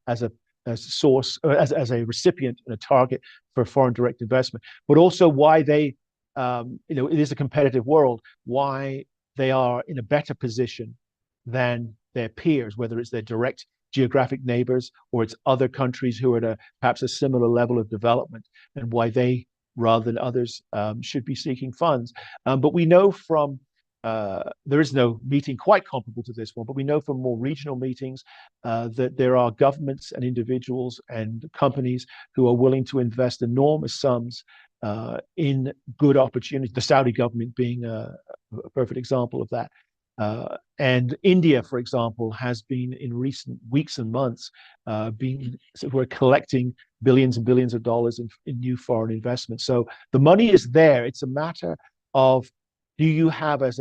as a source, as a recipient and a target for foreign direct investment, but also why they, it is a competitive world, why they are in a better position than their peers, whether it's their direct geographic neighbors or it's other countries who are at perhaps a similar level of development, and why they, rather than others, should be seeking funds. But we know from, there is no meeting quite comparable to this one, but we know from more regional meetings that there are governments and individuals and companies who are willing to invest enormous sums in good opportunities, the Saudi government being a perfect example of that. And India, for example, has been in recent weeks and months we're collecting billions and billions of dollars in new foreign investment. So the money is there. It's a matter of, do you have, as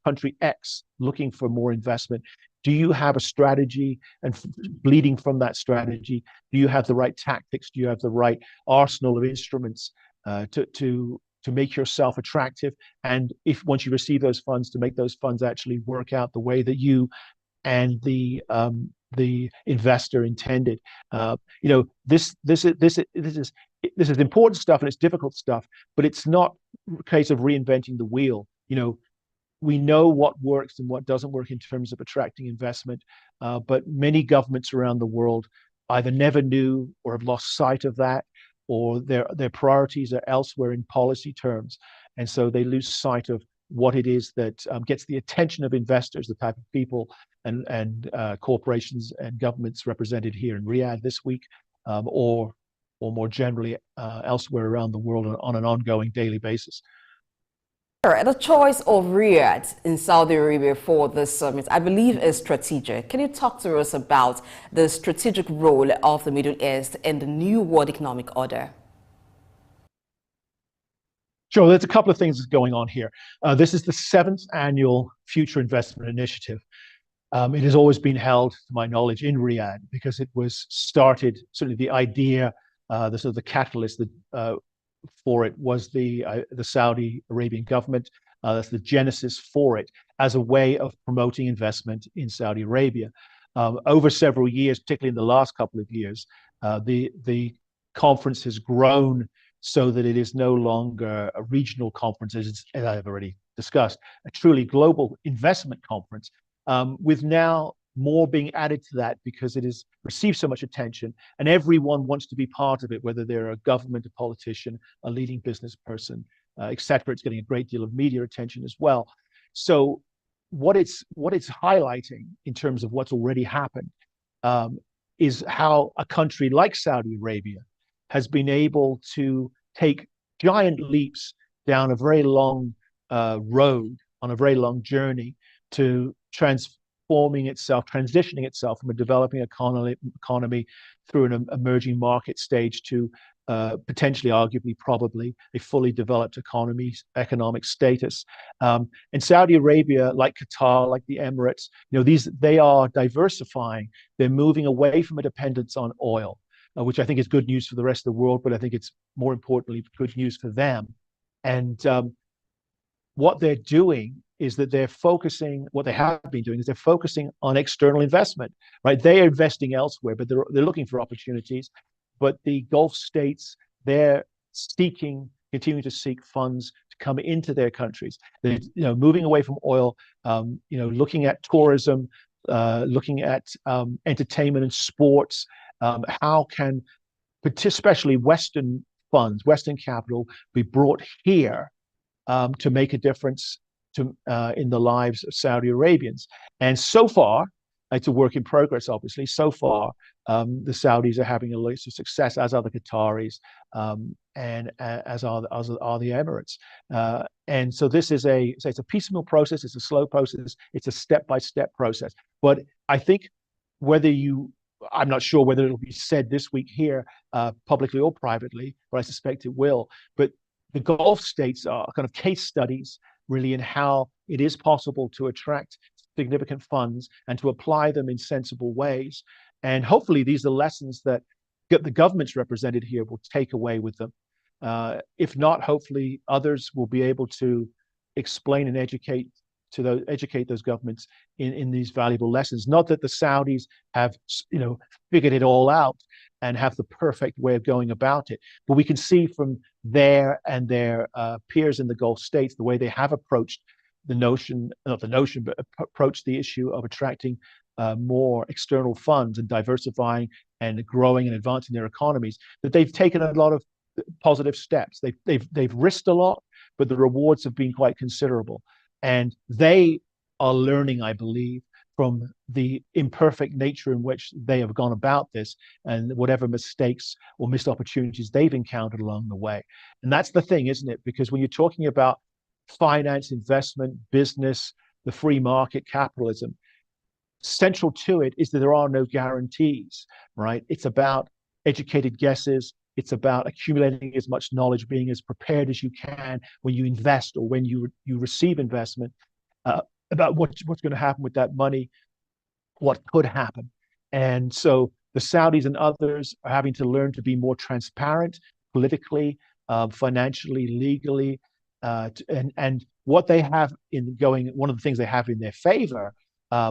country X looking for more investment, do you have a strategy, and bleeding from that strategy, do you have the right tactics? Do you have the right arsenal of instruments to make yourself attractive? And if once you receive those funds, to make those funds actually work out the way that you and the the investor intended. This is important stuff and it's difficult stuff, but it's not a case of reinventing the wheel. We know what works and what doesn't work in terms of attracting investment, but many governments around the world either never knew or have lost sight of that, or their priorities are elsewhere in policy terms, and so they lose sight of what it is that gets the attention of investors, the type of people and corporations and governments represented here in Riyadh this week, or more generally elsewhere around the world on an ongoing daily basis. The choice of Riyadh in Saudi Arabia for this summit, I believe, is strategic. Can you talk to us about the strategic role of the Middle East in the new world economic order? Sure, there's a couple of things going on here. This is the 7th annual Future Investment Initiative. It has always been held, to my knowledge, in Riyadh because it was started, certainly the idea, the catalyst for it was the Saudi Arabian government. That's the genesis for it as a way of promoting investment in Saudi Arabia. Over several years, particularly in the last couple of years, the conference has grown so that it is no longer a regional conference, as I've already discussed, a truly global investment conference, with now more being added to that because it has received so much attention and everyone wants to be part of it, whether they're a government, a politician, a leading business person, etc. It's getting a great deal of media attention as well. So what it's highlighting in terms of what's already happened is how a country like Saudi Arabia has been able to take giant leaps down a very long road, on a very long journey to transitioning itself from a developing economy through an emerging market stage to potentially, arguably, probably a fully developed economic status. And Saudi Arabia, like Qatar, like the Emirates, they are diversifying. They're moving away from a dependence on oil, which I think is good news for the rest of the world, but I think it's more importantly good news for them. And what they're doing is that what they have been doing is they're focusing on external investment, right? They are investing elsewhere, but they're looking for opportunities. But the Gulf states, they're continuing to seek funds to come into their countries. They're moving away from oil, looking at tourism, looking at entertainment and sports. How can, especially Western funds, Western capital, be brought here to make a difference in the lives of Saudi Arabians? And so far, it's a work in progress, obviously. So far, the Saudis are having a lot of success, as are the Qataris, and as are the Emirates. And so this is it's a piecemeal process. It's a slow process. It's a step-by-step process. But I think I'm not sure whether it'll be said this week here, publicly or privately, but I suspect it will. But the Gulf states are kind of case studies, really, in how it is possible to attract significant funds and to apply them in sensible ways. And hopefully these are lessons that the governments represented here will take away with them. If not, hopefully others will be able to explain and educate those governments in these valuable lessons. Not that the Saudis have figured it all out and have the perfect way of going about it, but we can see from their peers in the Gulf states the way they have approached approached the issue of attracting more external funds and diversifying and growing and advancing their economies, that they've taken a lot of positive steps. They've risked a lot, but the rewards have been quite considerable. And they are learning, I believe, from the imperfect nature in which they have gone about this and whatever mistakes or missed opportunities they've encountered along the way. And that's the thing, isn't it? Because when you're talking about finance, investment, business, the free market, capitalism, central to it is that there are no guarantees, right? It's about educated guesses. It's about accumulating as much knowledge, being as prepared as you can when you invest or when you receive investment, about what's going to happen with that money, what could happen. And so the Saudis and others are having to learn to be more transparent politically, financially, legally, and what they have one of the things they have in their favor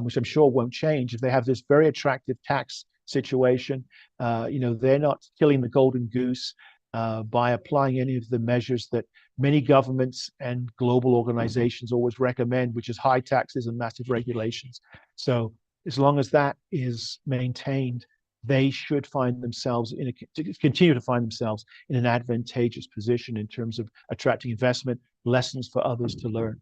which I'm sure won't change, if they have this very attractive tax situation, they're not killing the golden goose by applying any of the measures that many governments and global organizations always recommend, which is high taxes and massive regulations. So as long as that is maintained, they should find themselves continue to find themselves in an advantageous position in terms of attracting investment, lessons for others to learn.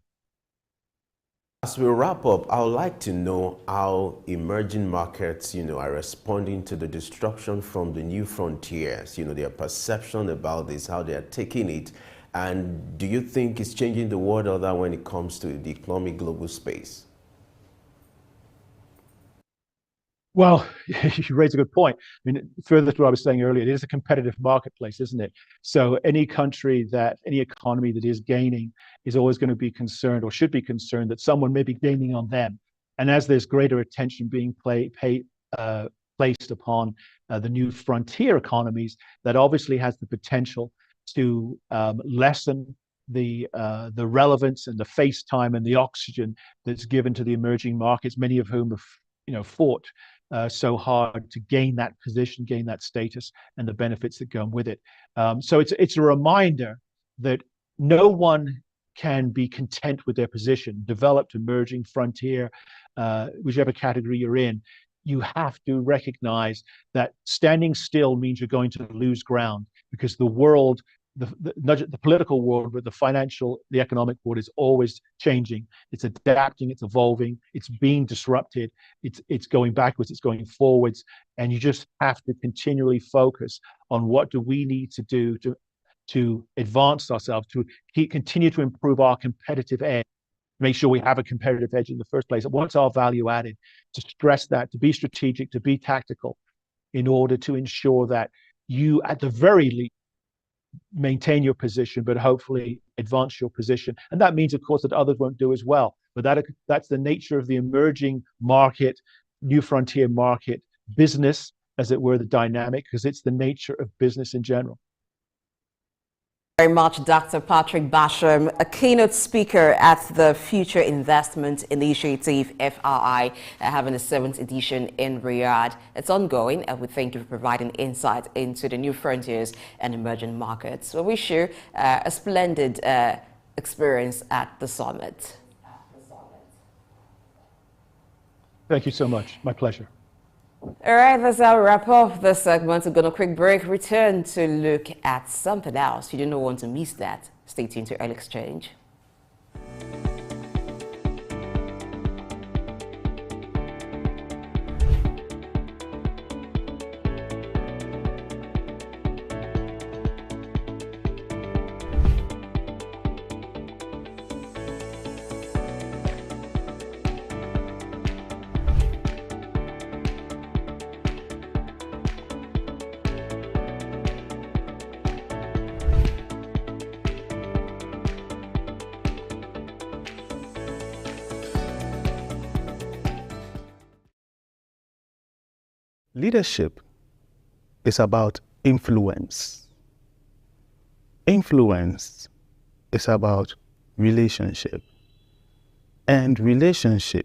As we wrap up, I would like to know how emerging markets, are responding to the disruption from the new frontiers, their perception about this, how they are taking it. And do you think it's changing the world order when it comes to the economic global space? Well, you raise a good point. I mean, further to what I was saying earlier, it is a competitive marketplace, isn't it? So any economy that is gaining is always going to be concerned, or should be concerned, that someone may be gaining on them. And as there's greater attention being placed upon the new frontier economies, that obviously has the potential to lessen the relevance and the face time and the oxygen that's given to the emerging markets, many of whom have fought so hard to gain that position, gain that status, and the benefits that go with it. So it's a reminder that no one can be content with their position, developed, emerging, frontier, whichever category you're in. You have to recognize that standing still means you're going to lose ground, because the world, not just the political world, but the financial, the economic world is always changing. It's adapting, it's evolving, it's being disrupted, it's going backwards, it's going forwards. And you just have to continually focus on what do we need to do to advance ourselves, to continue to improve our competitive edge, make sure we have a competitive edge in the first place. What's our value added? To stress that, to be strategic, to be tactical, in order to ensure that you, at the very least, maintain your position, but hopefully advance your position. And that means, of course, that others won't do as well. But that's the nature of the emerging market, new frontier market business, as it were, the dynamic, because it's the nature of business in general. Very much, Dr. Patrick Basham, a keynote speaker at the Future Investment Initiative, FRI, having the 7th edition in Riyadh. It's ongoing, and we thank you for providing insight into the new frontiers and emerging markets. We wish you a splendid experience at the summit. Thank you so much. My pleasure. All right, that's our wrap up this segment. We're going to quick break, return to look at something else. You don't want to miss that. Stay tuned to Early Exchange. Leadership is about influence. Influence is about relationship. And relationship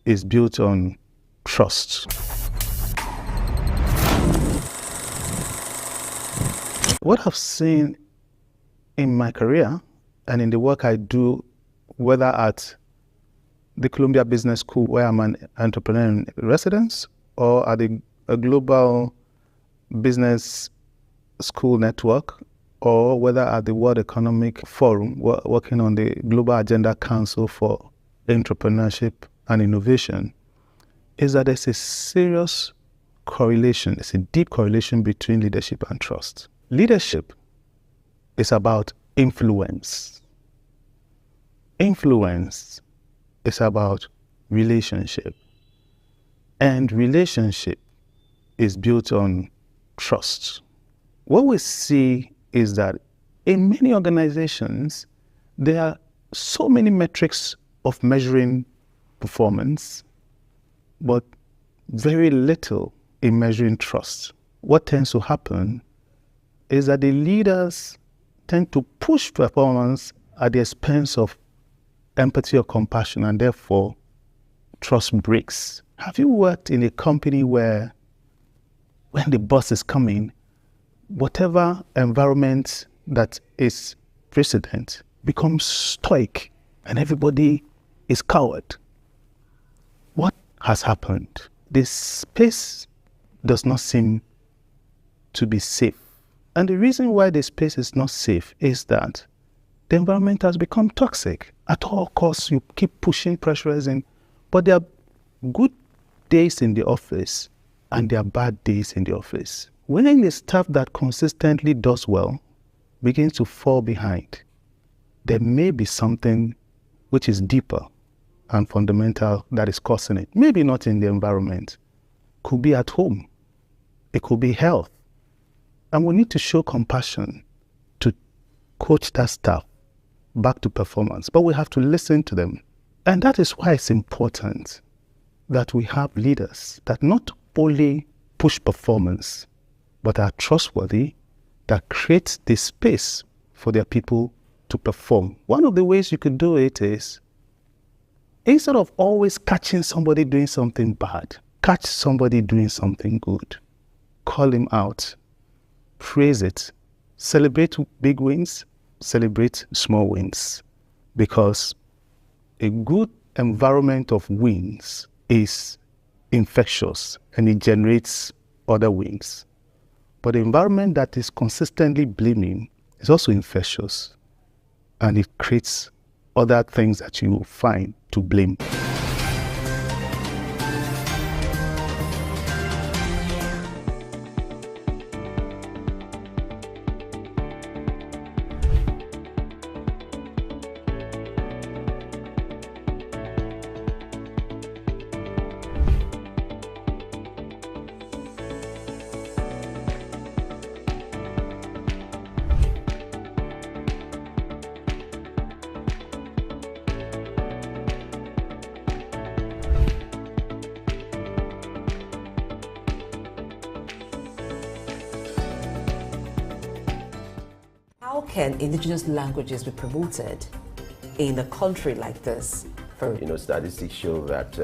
is built on trust. What I've seen in my career and in the work I do, whether at the Columbia Business School, where I'm an entrepreneur in residence, or at a global business school network, or whether at the World Economic Forum, working on the Global Agenda Council for Entrepreneurship and Innovation, is that there's a serious correlation, it's a deep correlation between leadership and trust. Leadership is about influence. Influence is about relationship. And relationship is built on trust. What we see is that in many organizations, there are so many metrics of measuring performance, but very little in measuring trust. What tends to happen is that the leaders tend to push performance at the expense of empathy or compassion, and therefore trust breaks. Have you worked in a company where when the boss is coming, whatever environment that is precedent becomes stoic and everybody is cowed? What has happened? This space does not seem to be safe. And the reason why the space is not safe is that the environment has become toxic. At all costs, you keep pushing, pressurizing, but there are good days in the office and there are bad days in the office. When the staff that consistently does well begins to fall behind, there may be something which is deeper and fundamental that is causing it. Maybe not in the environment. Could be at home. It could be health. And we need to show compassion to coach that staff back to performance, but we have to listen to them. And that is why it's important that we have leaders that not only push performance, but are trustworthy, that create the space for their people to perform. One of the ways you could do it is, instead of always catching somebody doing something bad, catch somebody doing something good. Call him out, praise it, celebrate big wins, celebrate small wins, because a good environment of wins is infectious and it generates other wins. But the environment that is consistently blaming is also infectious and it creates other things that you find to blame. How can indigenous languages be promoted in a country like this? Statistics show that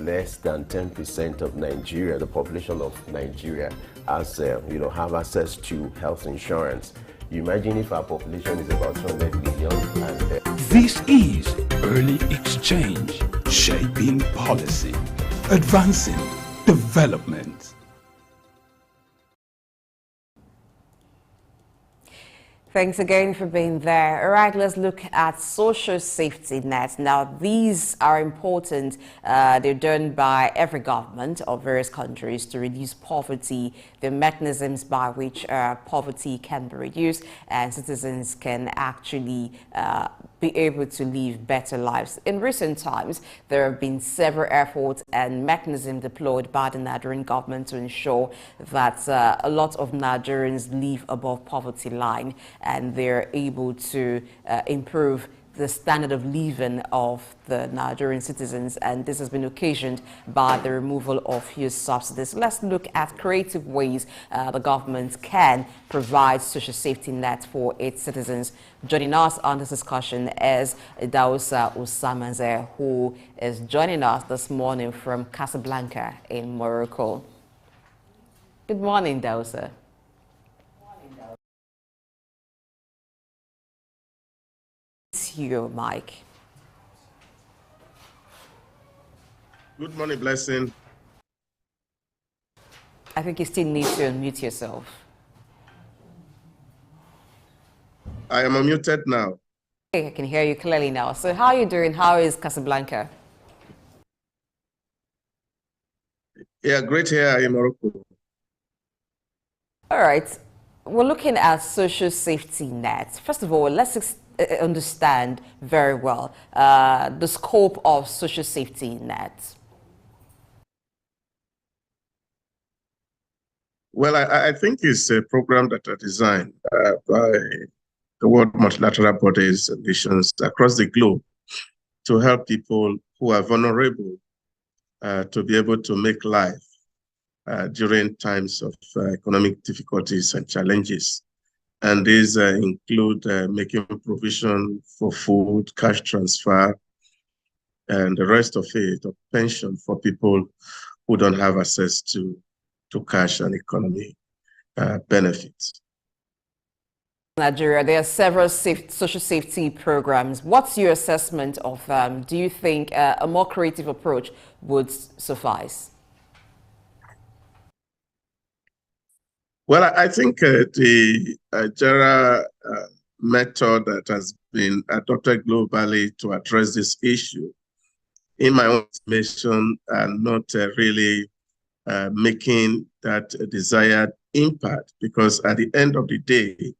less than 10% of Nigeria, the population of Nigeria, has, have access to health insurance. You imagine if our population is about 200 million. And, This is Early Exchange, shaping policy, advancing development. Thanks again for being there. All right, let's look at social safety nets. Now, these are important. They're done by every government of various countries to reduce poverty, the mechanisms by which poverty can be reduced and citizens can actually be able to live better lives. In recent times, there have been several efforts and mechanisms deployed by the Nigerian government to ensure that a lot of Nigerians live above poverty line and they're able to improve the standard of living of the Nigerian citizens, and this has been occasioned by the removal of huge subsidies. Let's look at creative ways the government can provide social safety nets for its citizens. Joining us on this discussion is Dausa Usamaze, who is joining us this morning from Casablanca in Morocco. Good morning, Dausa. Your mic. Good morning, Blessing. I think you still need to unmute yourself. I am unmuted now. Okay, I can hear you clearly now. So how are you doing? How is Casablanca? Yeah, great here in Morocco. All right. We're looking at social safety nets. First of all, let's understand very well the scope of social safety nets. Well, I think it's a program that are designed by the world multilateral bodies and nations across the globe to help people who are vulnerable to be able to make life during times of economic difficulties and challenges. And these include making provision for food, cash transfer, and the rest of it, of pension for people who don't have access to cash and economy benefits. Nigeria, there are several social safety programs. What's your assessment of them? Do you think a more creative approach would suffice? Well, I think the general method that has been adopted globally to address this issue, in my own estimation, are not really making that desired impact, because at the end of the day,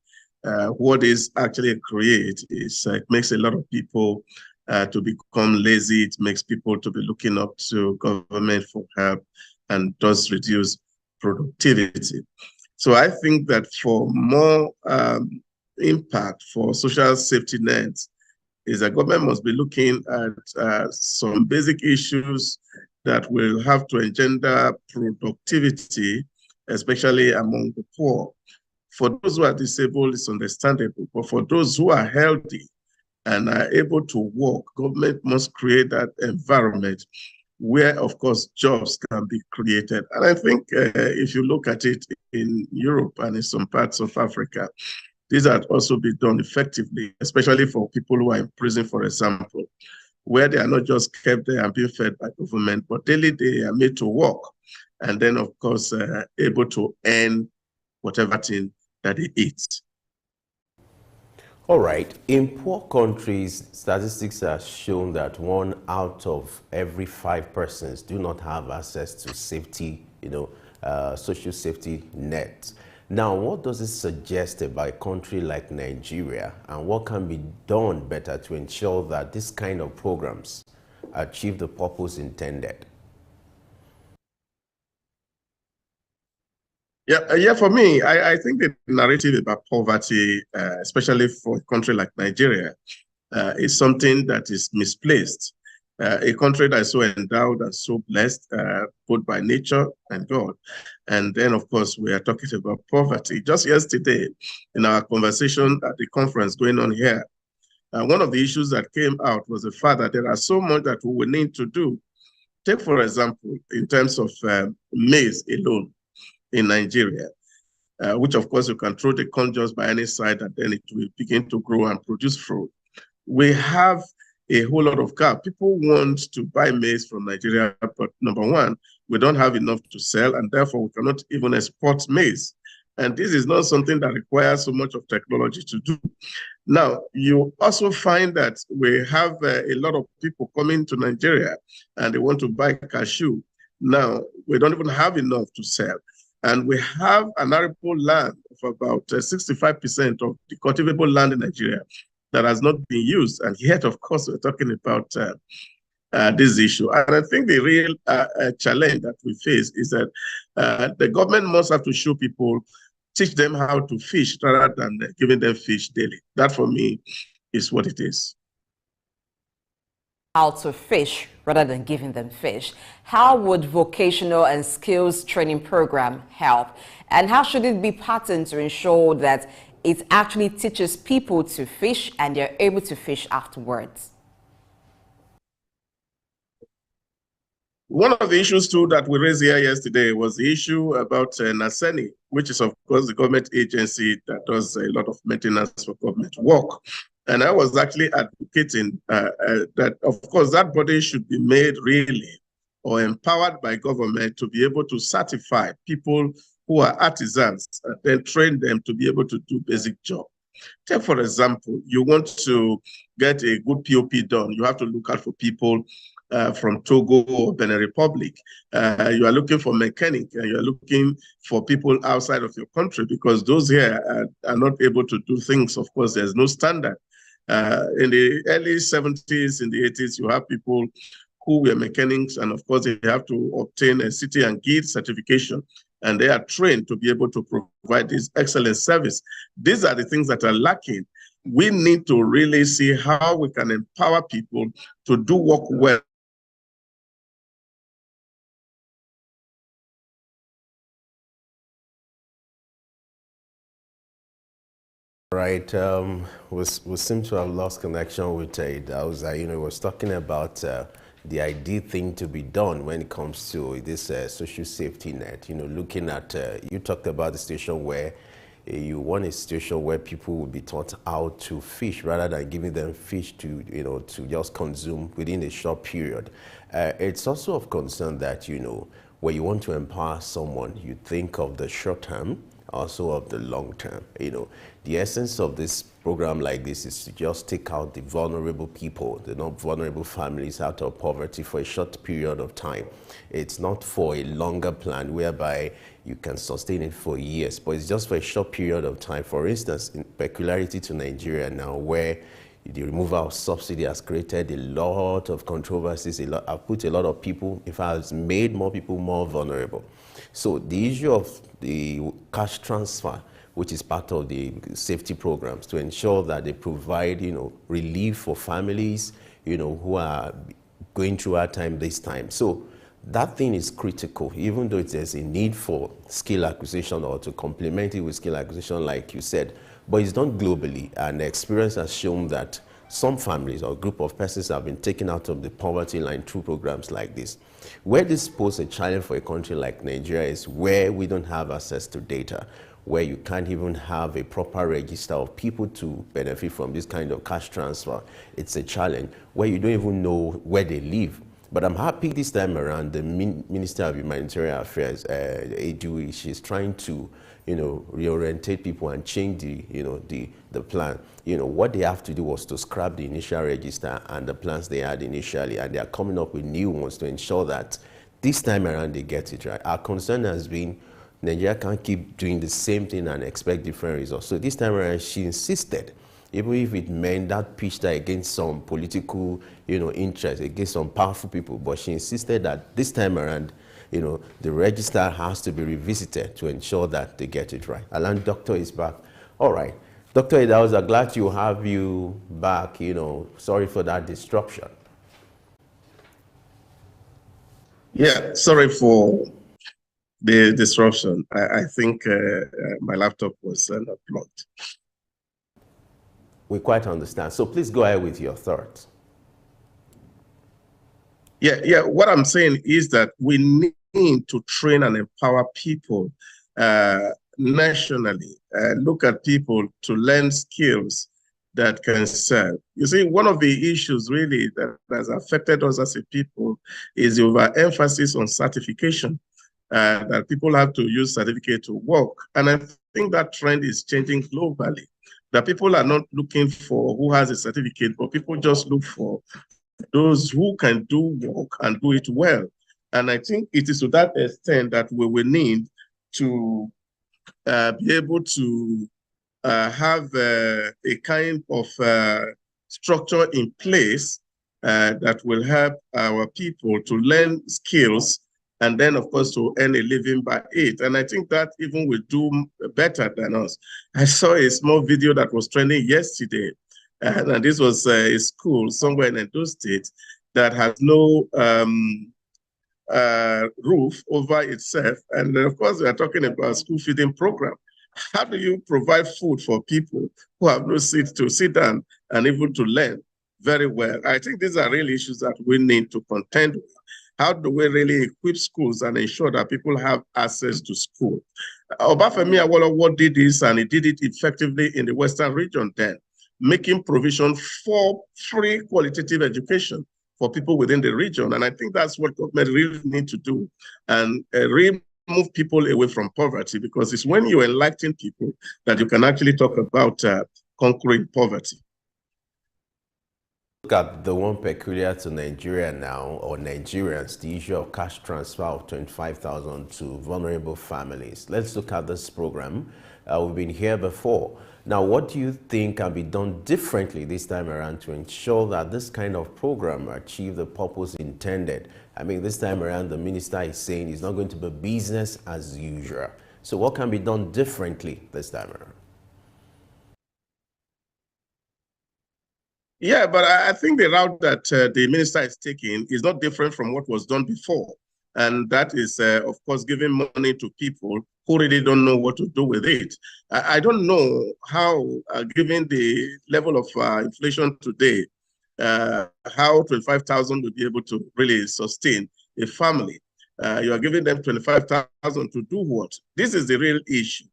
what is actually create is it makes a lot of people to become lazy. It makes people to be looking up to government for help, and does reduce productivity. So I think that for more impact for social safety nets, is that government must be looking at some basic issues that will have to engender productivity, especially among the poor. For those who are disabled, it's understandable, but for those who are healthy and are able to work, government must create that environment where, of course, jobs can be created. And I think if you look at it in Europe and in some parts of Africa, these have also been done effectively, especially for people who are in prison, for example, where they are not just kept there and being fed by government, but daily they are made to work, and then, of course, able to earn whatever thing that they eat. All right. In poor countries, statistics have shown that 1 out of every 5 persons do not have access to safety, social safety nets. Now, what does it suggest about a country like Nigeria, and what can be done better to ensure that this kind of programs achieve the purpose intended? Yeah, for me, I think the narrative about poverty, especially for a country like Nigeria, is something that is misplaced. A country that is so endowed and so blessed, both by nature and God. And then, of course, we are talking about poverty. Just yesterday, in our conversation at the conference going on here, one of the issues that came out was the fact that there are so much that we will need to do. Take, for example, in terms of maize alone in Nigeria, which, of course, you can throw the corn just by any side, and then it will begin to grow and produce fruit. We have a whole lot of gap. People want to buy maize from Nigeria, but number one, we don't have enough to sell, and therefore we cannot even export maize. And this is not something that requires so much of technology to do. Now, you also find that we have a lot of people coming to Nigeria and they want to buy cashew. Now, we don't even have enough to sell. And we have an arable land of about 65% of the cultivable land in Nigeria that has not been used. And yet, of course, we're talking about this issue. And I think the real challenge that we face is that the government must have to show people, teach them how to fish rather than giving them fish daily. That, for me, is what it is. How to fish rather than giving them fish. How would vocational and skills training program help? And how should it be patterned to ensure that it actually teaches people to fish and they're able to fish afterwards? One of the issues, too, that we raised here yesterday was the issue about NASENI, which is, of course, the government agency that does a lot of maintenance for government work. And I was actually advocating that, of course, that body should be made really or empowered by government to be able to certify people who are artisans and then train them to be able to do basic job. Take, for example, you want to get a good POP done, you have to look out for people from Togo or Benin Republic. You are looking for mechanic, and you are looking for people outside of your country, because those here are not able to do things. Of course, there's no standard. In the early 70s, in the 80s, you have people who were mechanics, and of course, they have to obtain a City and Guild certification, and they are trained to be able to provide this excellent service. These are the things that are lacking. We need to really see how we can empower people to do work well. Right, we seem to have lost connection with it. I was, was talking about the ideal thing to be done when it comes to this social safety net. Looking at, you talked about the situation where you want a situation where people will be taught how to fish rather than giving them fish to, to just consume within a short period. It's also of concern that, when you want to empower someone, you think of the short term, also of the long term. The essence of this program like this is to just take out the vulnerable people, the not vulnerable families out of poverty for a short period of time. It's not for a longer plan whereby you can sustain it for years, but it's just for a short period of time. For instance, in peculiarity to Nigeria now, where the removal of subsidy has created a lot of controversies, have put a lot of people, in fact, has made more people more vulnerable. So the issue of the cash transfer, which is part of the safety programs, to ensure that they provide, relief for families, who are going through our time this time. So that thing is critical, even though there's a need for skill acquisition or to complement it with skill acquisition, like you said, but it's done globally, and the experience has shown that some families or group of persons have been taken out of the poverty line through programs like this. Where this poses a challenge for a country like Nigeria is where we don't have access to data, where you can't even have a proper register of people to benefit from this kind of cash transfer. It's a challenge where you don't even know where they live. But I'm happy this time around the Minister of Humanitarian Affairs, Edu, she's trying to, reorientate people and change the plan. What they have to do was to scrap the initial register and the plans they had initially, and they are coming up with new ones to ensure that this time around they get it right. Our concern has been Nigeria can't keep doing the same thing and expect different results. So this time around, she insisted, even if it meant that pitched her against some political, interest, against some powerful people, but she insisted that this time around, the register has to be revisited to ensure that they get it right. Alan, Doctor is back. All right. Dr. Idauza, glad to have you back. Sorry for that disruption. Yeah, sorry for the disruption. I think my laptop was not plugged. We quite understand. So please go ahead with your thoughts. Yeah. What I'm saying is that we need to train and empower people nationally. Look at people to learn skills that can serve. You see, one of the issues really that has affected us as a people is the overemphasis on certification. That people have to use certificate to work. And I think that trend is changing globally. That people are not looking for who has a certificate, but people just look for those who can do work and do it well. And I think it is to that extent that we will need to be able to have a kind of structure in place that will help our people to learn skills and then, of course, to earn a living by it. And I think that even will do better than us. I saw a small video that was trending yesterday, and this was a school somewhere in Edo State that has no roof over itself. And of course, we are talking about school feeding program. How do you provide food for people who have no seat to sit down and even to learn very well? I think these are really issues that we need to contend with. How do we really equip schools and ensure that people have access to school? Obafemi Awolowo did this, and he did it effectively in the Western region then, making provision for free qualitative education for people within the region. And I think that's what government really need to do, and remove people away from poverty, because it's when you enlighten people that you can actually talk about conquering poverty. Look at the one peculiar to Nigeria now, or Nigerians, the issue of cash transfer of 25,000 to vulnerable families. Let's look at this program. We've been here before. Now, what do you think can be done differently this time around to ensure that this kind of program achieve the purpose intended? I mean, this time around, the minister is saying it's not going to be business as usual. So what can be done differently this time around? Yeah, but I think the route that the minister is taking is not different from what was done before. And that is, of course, giving money to people who really don't know what to do with it. I don't know how, given the level of inflation today, how 25,000 will be able to really sustain a family. You are giving them 25,000 to do what? This is the real issue.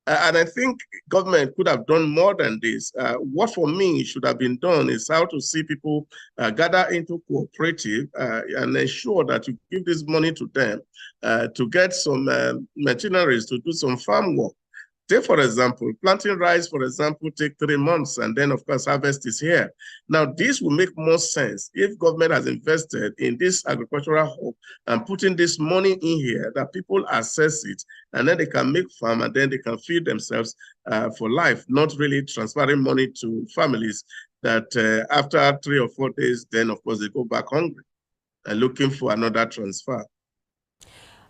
And I think government could have done more than this. What for me should have been done is how to see people gather into cooperative and ensure that you give this money to them to get some machineries to do some farm work. Take, for example, planting rice, for example, take 3 months, and then, of course, harvest is here. Now, this will make more sense if government has invested in this agricultural hub and putting this money in here, that people access it, and then they can make farm, and then they can feed themselves for life, not really transferring money to families that after 3 or 4 days, then, of course, they go back hungry and looking for another transfer.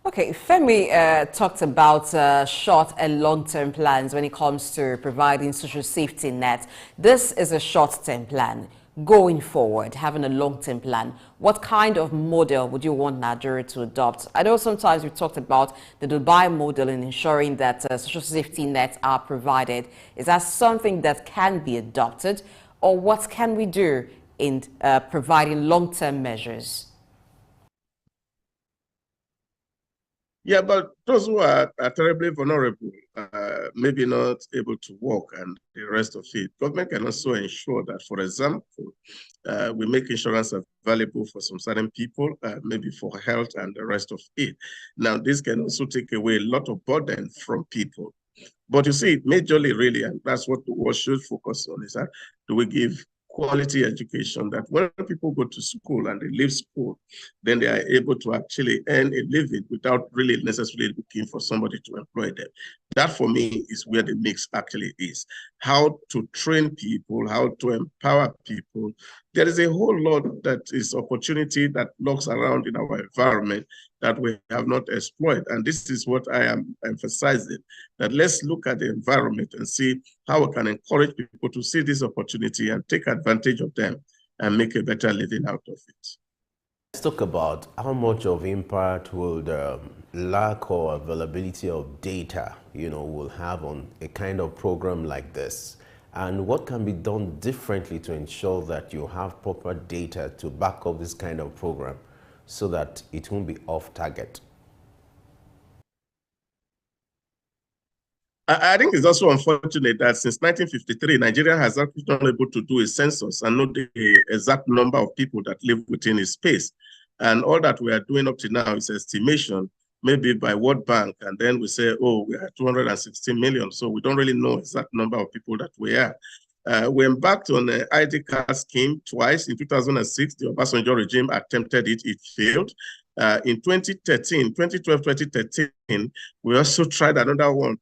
Okay, Femi talked about short and long-term plans when it comes to providing social safety net. This is a short-term plan. Going forward, having a long-term plan, what kind of model would you want Nigeria to adopt? I know sometimes we talked about the Dubai model in ensuring that social safety nets are provided. Is that something that can be adopted, or what can we do in providing long-term measures? Yeah, but those who are terribly vulnerable, maybe not able to work and the rest of it, government can also ensure that, for example, we make insurance available for some certain people, maybe for health and the rest of it. Now, this can also take away a lot of burden from people. But you see, majorly really, and that's what the world should focus on, is that do we give quality education, that when people go to school and they leave school, then they are able to actually earn a living without really necessarily looking for somebody to employ them. That for me is where the mix actually is. How to train people, how to empower people. There is a whole lot that is opportunity that lurks around in our environment that we have not explored. And this is what I am emphasizing, that let's look at the environment and see how we can encourage people to see this opportunity and take advantage of them and make a better living out of it. Let's talk about how much of impact will the lack or availability of data, will have on a kind of program like this, and what can be done differently to ensure that you have proper data to back up this kind of program so that it won't be off target. I think it's also unfortunate that since 1953, Nigeria has actually not been able to do a census and know the exact number of people that live within a space. And all that we are doing up to now is estimation, maybe by World Bank, and then we say, oh, we are 216 million. So we don't really know exact number of people that we are. We embarked on an ID card scheme twice. In 2006, the Obasanjo regime attempted it, it failed. In 2013, 2012, 2013, we also tried another one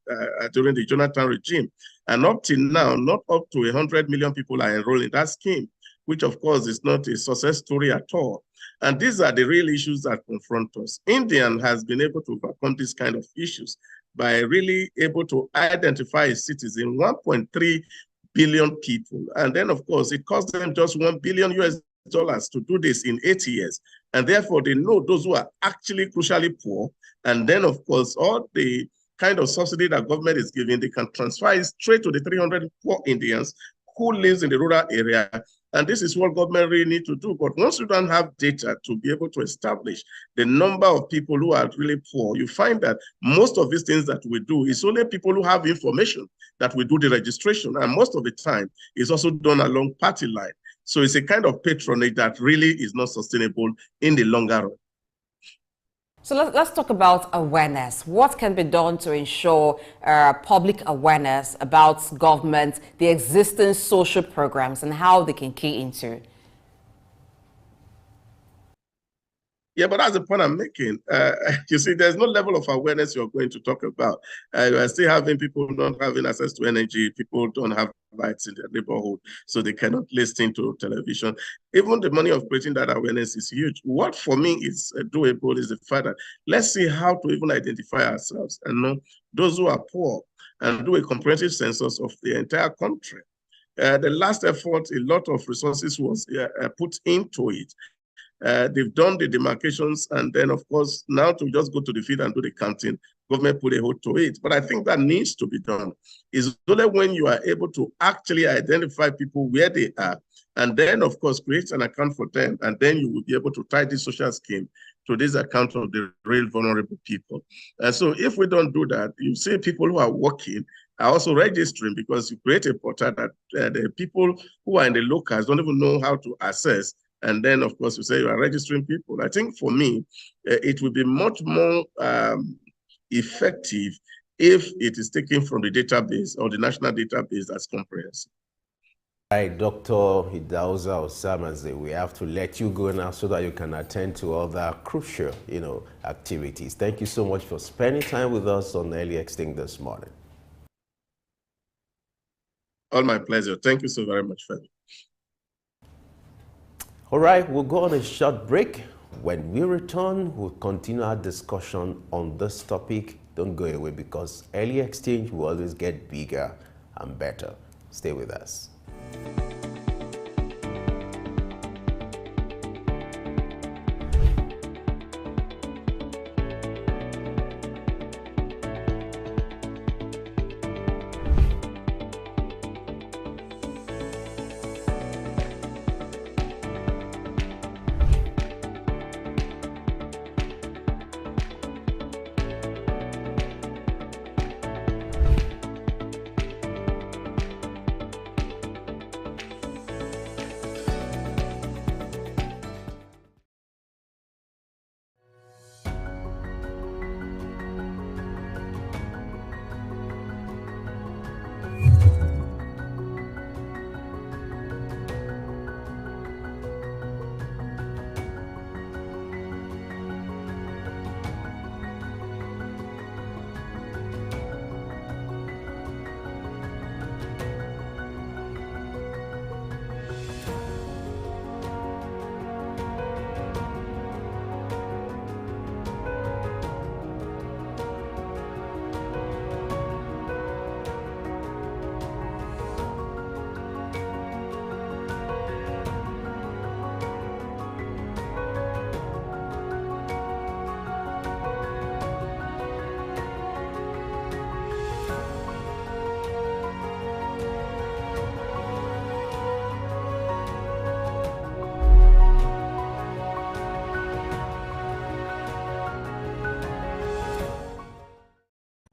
during the Jonathan regime. And up till now, not up to 100 million people are enrolled in that scheme, which of course is not a success story at all. And these are the real issues that confront us. India has been able to overcome these kind of issues by really able to identify a citizen, 1.3 billion people. And then, of course, it cost them just $1 billion to do this in 8 years. And therefore, they know those who are actually crucially poor. And then, of course, all the kind of subsidy that government is giving, they can transfer it straight to the 300 poor Indians who lives in the rural area. And this is what government really need to do. But once you don't have data to be able to establish the number of people who are really poor, you find that most of these things that we do is only people who have information that we do the registration. And most of the time, it's also done along party line. So it's a kind of patronage that really is not sustainable in the longer run. So let's talk about awareness. What can be done to ensure public awareness about government, the existing social programs, and how they can key into? Yeah, but that's the point I'm making. You see, there's no level of awareness you're going to talk about. You are still having people not having access to energy. People don't have lights in their neighborhood, so they cannot listen to television. Even the money of creating that awareness is huge. What for me is doable is the fact that let's see how to even identify ourselves and know those who are poor and do a comprehensive census of the entire country. The last effort, a lot of resources was put into it. They've done the demarcations, and then, of course, now to just go to the field and do the counting, government put a hold to it. But I think that needs to be done. It's only when you are able to actually identify people where they are, and then, of course, create an account for them, and then you will be able to tie this social scheme to this account of the real vulnerable people. And so if we don't do that, you see people who are working are also registering, because you create a portal that the people who are in the locals don't even know how to access. And then, of course, you say you are registering people. I think for me, it will be much more effective if it is taken from the database or the national database that's comprehensive. Right, Dr. Idauza Osamaze, we have to let you go now so that you can attend to other crucial, activities. Thank you so much for spending time with us on Early Extinct this morning. All my pleasure. Thank you so very much, Femi. All right, we'll go on a short break. When we return, we'll continue our discussion on this topic. Don't go away, because Early Exchange will always get bigger and better. Stay with us.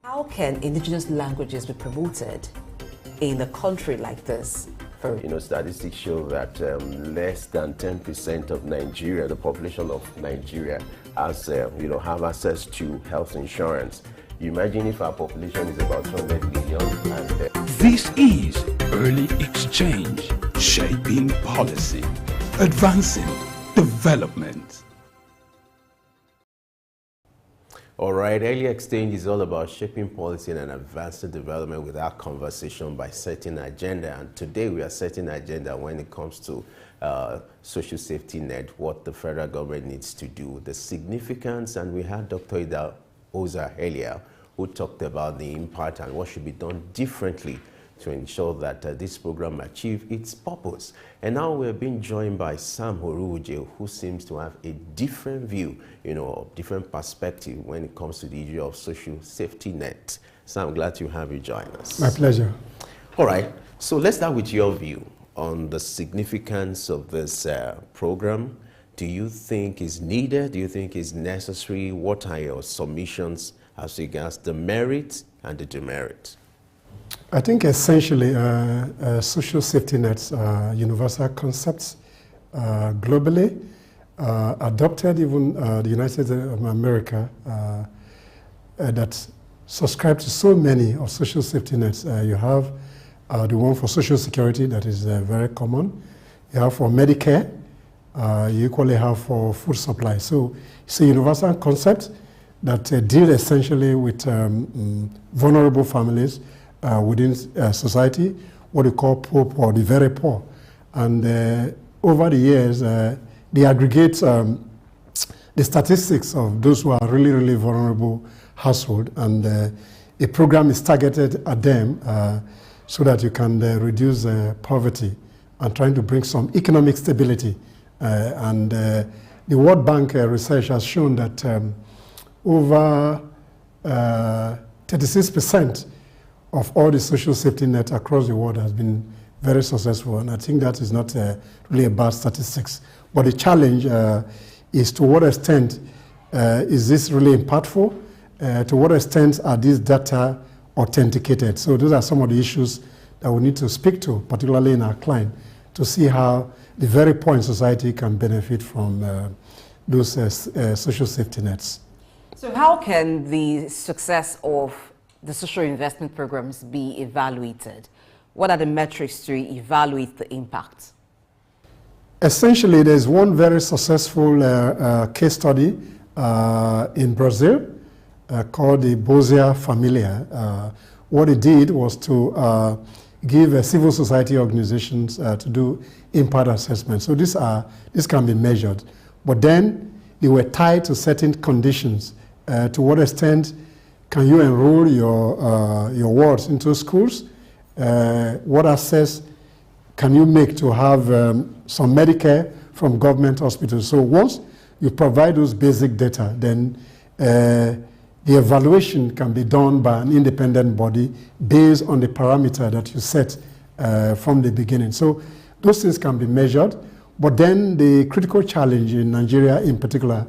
How can indigenous languages be promoted in a country like this? Statistics show that less than 10% of Nigeria, the population of Nigeria, has, have access to health insurance. You imagine if our population is about 200 million. This is Early Exchange, shaping policy, advancing development. All right, Early Exchange is all about shaping policy and advancing development with our conversation by setting agenda. And today we are setting agenda when it comes to social safety net, what the federal government needs to do, the significance. And we had Dr. Idauza earlier, who talked about the impact and what should be done differently to ensure that this program achieve its purpose. And now we're being joined by Sam Horuje, who seems to have a different view, different perspective when it comes to the issue of social safety net. Sam, I'm glad to have you join us. My pleasure. All right, so let's start with your view on the significance of this program. Do you think is needed? Do you think is necessary? What are your submissions as regards the merits and the demerits? I think essentially social safety nets are universal concepts globally, adopted even the United States of America that subscribe to so many of social safety nets. You have the one for social security that is very common. You have for Medicare. You equally have for food supply. So it's a universal concept that deal essentially with vulnerable families within society, what we call poor, the very poor. And over the years, they aggregate the statistics of those who are really, really vulnerable household, and a program is targeted at them so that you can reduce poverty and trying to bring some economic stability and the World Bank research has shown that over 36% of all the social safety net across the world has been very successful, and I think that is not really a bad statistics. But the challenge is to what extent is this really impactful? To what extent are these data authenticated? So those are some of the issues that we need to speak to, particularly in our client, to see how the very poor in society can benefit from those social safety nets. So how can the success of the social investment programs be evaluated? What are the metrics to evaluate the impact? Essentially, there's one very successful case study in Brazil called the Bolsa Familia. What it did was to give civil society organizations to do impact assessment. So this can be measured. But then they were tied to certain conditions. To what extent can you enroll your wards into schools? What access can you make to have some Medicare from government hospitals? So once you provide those basic data, then the evaluation can be done by an independent body based on the parameter that you set from the beginning. So those things can be measured, but then the critical challenge in Nigeria in particular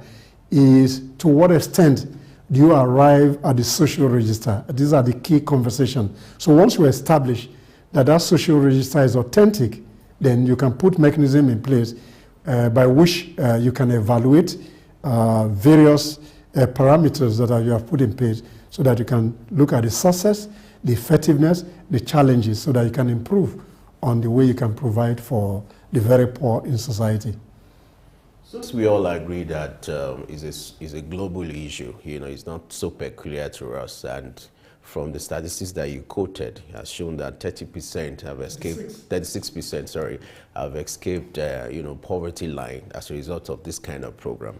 is to what extent do you arrive at the social register? These are the key conversations. So once you establish that that social register is authentic, then you can put mechanism in place by which you can evaluate various parameters that you have put in place so that you can look at the success, the effectiveness, the challenges, so that you can improve on the way you can provide for the very poor in society. Since we all agree that is a global issue, it's not so peculiar to us, and from the statistics that you quoted, has shown that 30% have escaped, 36%, sorry, have escaped, poverty line as a result of this kind of program.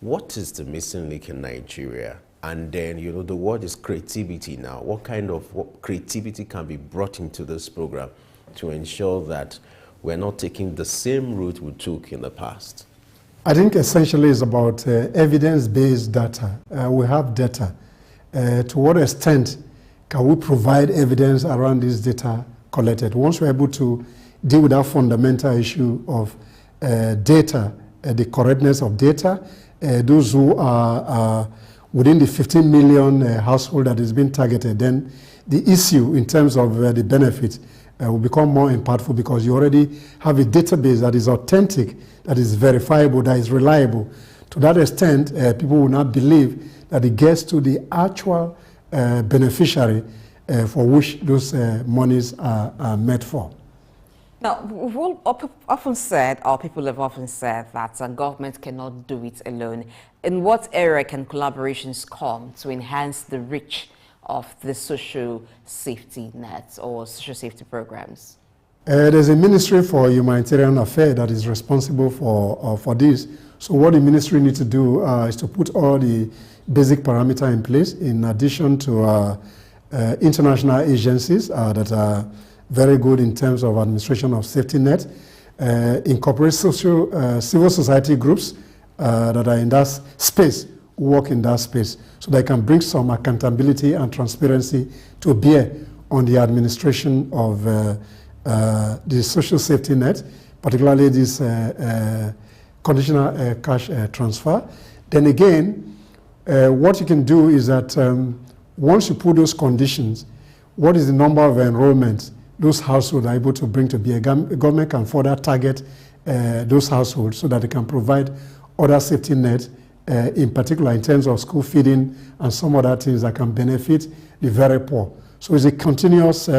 What is the missing link in Nigeria? And then, the word is creativity now. What kind of creativity can be brought into this program to ensure that we're not taking the same route we took in the past? I think essentially it's about evidence-based data. We have data. To what extent can we provide evidence around this data collected? Once we're able to deal with that fundamental issue of data, the correctness of data, those who are within the 15 million household that is being targeted, then the issue in terms of the benefit will become more impactful because you already have a database that is authentic, that is verifiable, that is reliable. To that extent, people will not believe that it gets to the actual beneficiary for which those monies are meant for. Now, we've often said, or people have often said, that government cannot do it alone. In what area can collaborations come to enhance the reach of the social safety nets or social safety programs? There's a Ministry for Humanitarian Affairs that is responsible for this. So what the ministry needs to do is to put all the basic parameters in place, in addition to international agencies that are very good in terms of administration of safety net, incorporate civil society groups that are in that space, work in that space, so they can bring some accountability and transparency to bear on the administration of the social safety net, particularly this conditional cash transfer. Then again, what you can do is that once you put those conditions, what is the number of enrollments those households are able to bring to bear? Government can further target those households so that they can provide other safety nets, in particular in terms of school feeding and some other things that can benefit the very poor. So it's a continuous,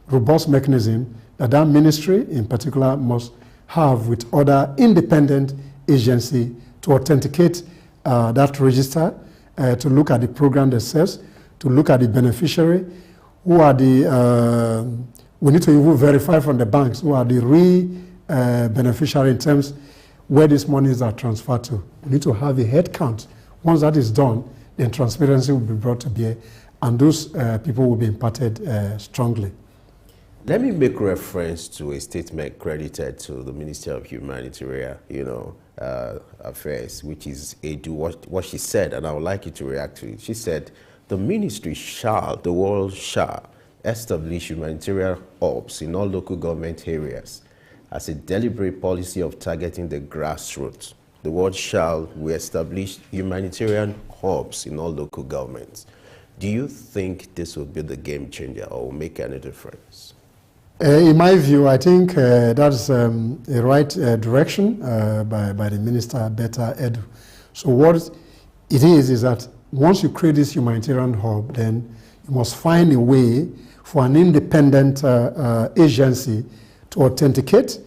robust mechanism that ministry in particular must have with other independent agencies to authenticate that register, to look at the program themselves, to look at the beneficiary, who are the, we need to even verify from the banks who are the real beneficiary in terms where these monies are transferred to. We need to have a head count. Once that is done, then transparency will be brought to bear, and those people will be impacted strongly. Let me make reference to a statement credited to the Minister of Humanitarian, Affairs, which is what she said, and I would like you to react to it. She said, the ministry the world shall establish humanitarian hubs in all local government areas as a deliberate policy of targeting the grassroots. The word shall we establish humanitarian hubs in all local governments. Do you think this will be the game changer or will make any difference? In my view, I think that's a right direction by the Minister, Betta Edu. So what it is that once you create this humanitarian hub, then you must find a way for an independent agency to authenticate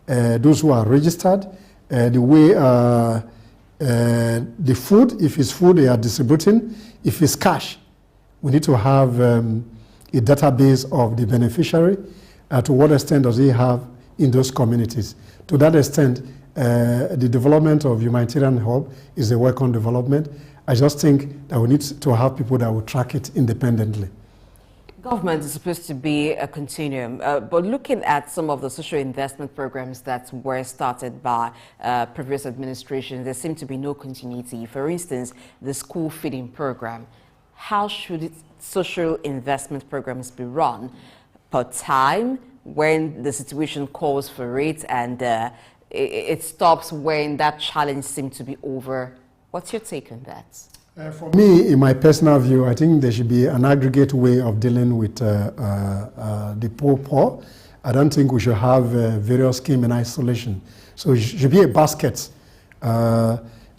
those who are registered, the way the food, if it's food they are distributing, if it's cash, we need to have a database of the beneficiary. To what extent does he have in those communities? To that extent, the development of humanitarian hub is a welcome development. I just think that we need to have people that will track it independently. Government is supposed to be a continuum, but looking at some of the social investment programs that were started by previous administrations, there seemed to be no continuity. For instance, the school feeding program. How should social investment programs be run? Per time, when the situation calls for it, and it stops when that challenge seems to be over. What's your take on that? For me, in my personal view, I think there should be an aggregate way of dealing with the poor. I don't think we should have various schemes in isolation. So it should be a basket.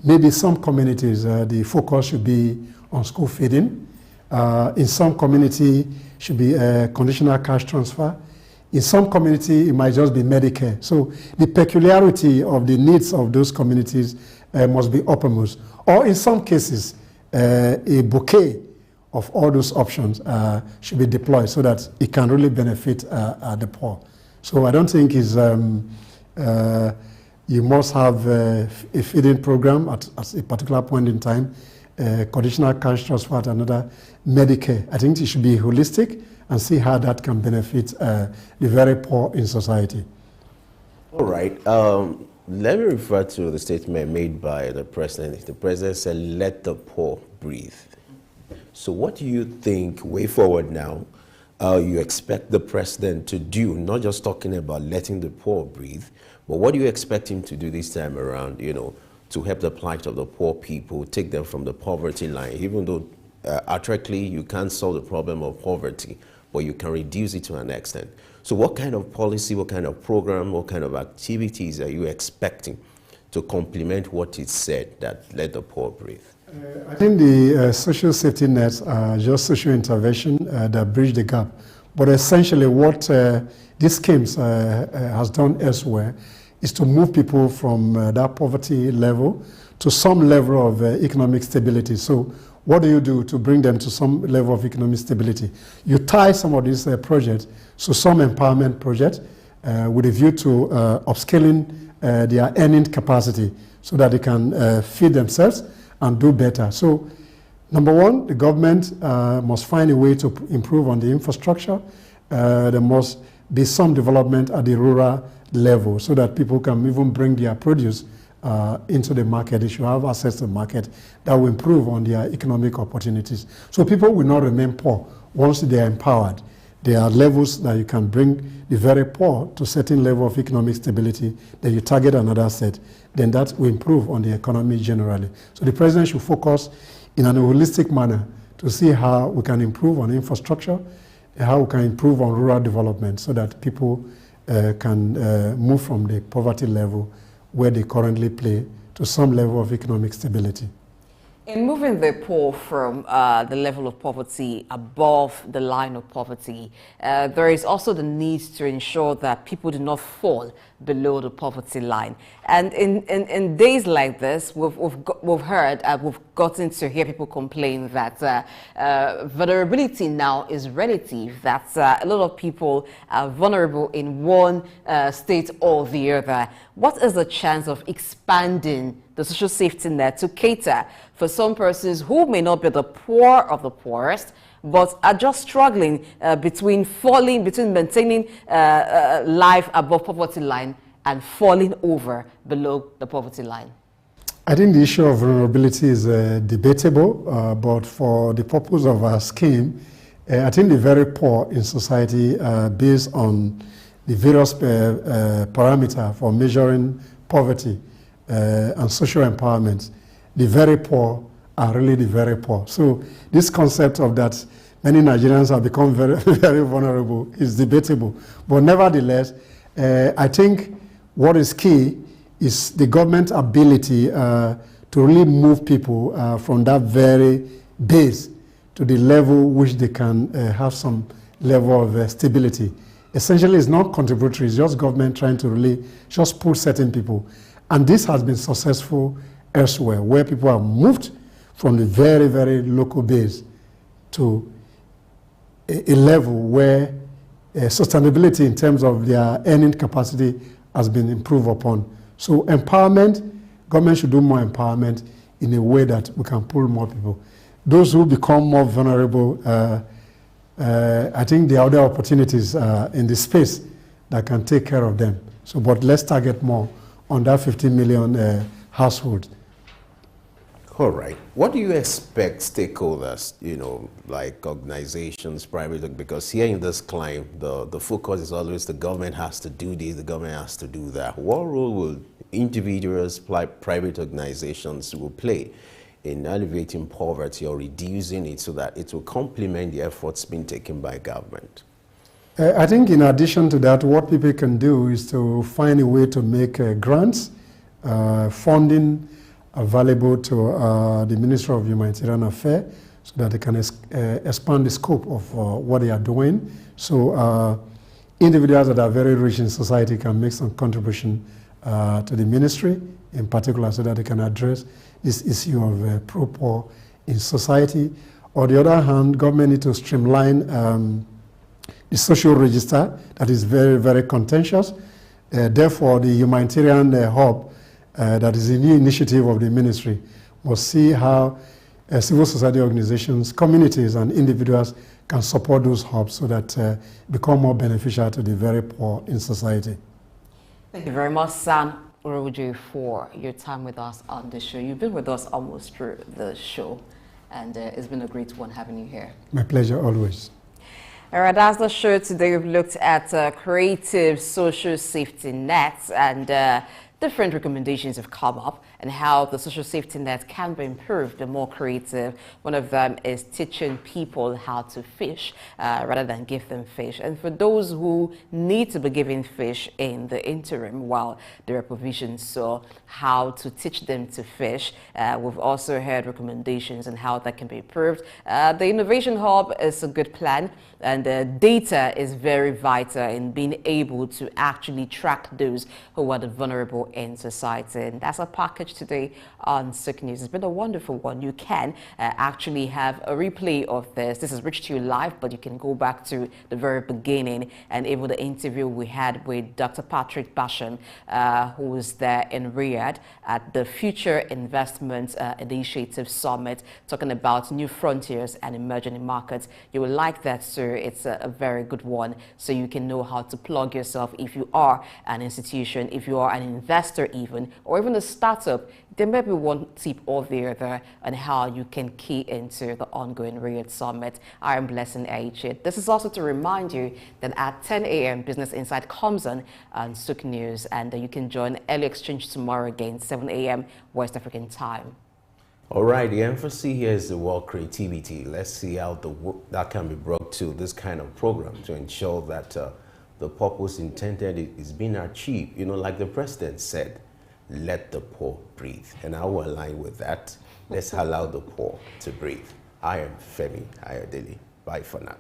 Maybe some communities, the focus should be on school feeding. In some community, should be a conditional cash transfer. In some community, it might just be Medicare. So the peculiarity of the needs of those communities must be uppermost. Or in some cases, a bouquet of all those options should be deployed so that it can really benefit the poor. So I don't think it's, you must have a feeding program at a particular point in time, conditional cash transfer at another, Medicare. I think it should be holistic and see how that can benefit the very poor in society. All right. Let me refer to the statement made by the president. The president said, let the poor breathe. So what do you think, way forward now, you expect the president to do, not just talking about letting the poor breathe, but what do you expect him to do this time around, to help the plight of the poor people, take them from the poverty line, even though accurately you can't solve the problem of poverty, but you can reduce it to an extent. So what kind of policy, what kind of program, what kind of activities are you expecting to complement what is said, that let the poor breathe? I think the social safety nets are just social intervention that bridge the gap. But essentially what these schemes has done elsewhere is to move people from that poverty level to some level of economic stability. So what do you do to bring them to some level of economic stability? You tie some of these projects to some empowerment project with a view to upscaling their earning capacity so that they can feed themselves and do better. So number one, the government must find a way to improve on the infrastructure. There must be some development at the rural level so that people can even bring their produce into the market. They should have access to the market that will improve on their economic opportunities. So people will not remain poor once they are empowered. There are levels that you can bring the very poor to a certain level of economic stability, then you target another set, then that will improve on the economy generally. So the president should focus in an holistic manner to see how we can improve on infrastructure, how we can improve on rural development so that people can move from the poverty level where they currently play to some level of economic stability. In moving the poor from the level of poverty above the line of poverty, there is also the need to ensure that people do not fall below the poverty line. And in days like this, we've heard, we've gotten to hear people complain that vulnerability now is relative, that a lot of people are vulnerable in one state or the other. What is the chance of expanding the social safety net to cater for some persons who may not be the poor of the poorest, but are just struggling between maintaining life above poverty line and falling over below the poverty line? I think the issue of vulnerability is debatable, but for the purpose of our scheme, I think the very poor in society, based on the various parameters for measuring poverty and social empowerment, the very poor are really the very poor. So this concept of that many Nigerians have become very, very vulnerable is debatable. But nevertheless, I think what is key is the government ability to really move people from that very base to the level which they can have some level of stability. Essentially, it's not contributory, it's just government trying to really just pull certain people. And this has been successful elsewhere, where people have moved from the very, very local base to a level where sustainability in terms of their earning capacity has been improved upon. So empowerment, government should do more empowerment in a way that we can pull more people. Those who become more vulnerable, I think there are other opportunities in the space that can take care of them. So, but let's target more on that 15 million households. All right. What do you expect stakeholders, like organizations, private, because here in this climb, the focus is always the government has to do this, the government has to do that. What role will individuals, private organizations will play in alleviating poverty or reducing it so that it will complement the efforts being taken by government? I think in addition to that, what people can do is to find a way to make grants, funding available to the Ministry of Humanitarian Affairs so that they can expand the scope of what they are doing. So individuals that are very rich in society can make some contribution to the ministry in particular so that they can address this issue of poor in society. On the other hand, government needs to streamline the social register that is very, very contentious. Therefore, the humanitarian hub that is a new initiative of the ministry must see how civil society organizations, communities, and individuals can support those hubs so that become more beneficial to the very poor in society. Thank you very much, Sam Oroju, for your time with us on the show. You've been with us almost through the show, and it's been a great one having you here. My pleasure, always. All right, that's the show today. We've looked at creative social safety nets and different recommendations have come up and how the social safety net can be improved and more creative. One of them is teaching people how to fish rather than give them fish. And for those who need to be given fish in the interim while there are provisions, so how to teach them to fish. We've also heard recommendations on how that can be improved. The Innovation Hub is a good plan, and data is very vital in being able to actually track those who are the vulnerable in society. And that's a package today on Sick News. It's been a wonderful one. You can actually have a replay of this. This is reached you live, but you can go back to the very beginning and even the interview we had with Dr. Patrick Basham, who was there in Riyadh at the Future Investment Initiative Summit, talking about new frontiers and emerging markets. You will like that, sir. It's a very good one, so you can know how to plug yourself if you are an institution, if you are an investor even, or even a startup. There may be one tip or the other on how you can key into the ongoing Riyadh Summit. I am Blessing Aichid. This is also to remind you that at 10 a.m. Business Insight comes on Sook News, and you can join Early Exchange tomorrow again, 7 a.m. West African time. All right, the emphasis here is the word creativity. Let's see how that can be brought to this kind of program to ensure that the purpose intended is being achieved. Like the president said, let the poor breathe. And I will align with that. Let's allow the poor to breathe. I am Femi Ayodele. Bye for now.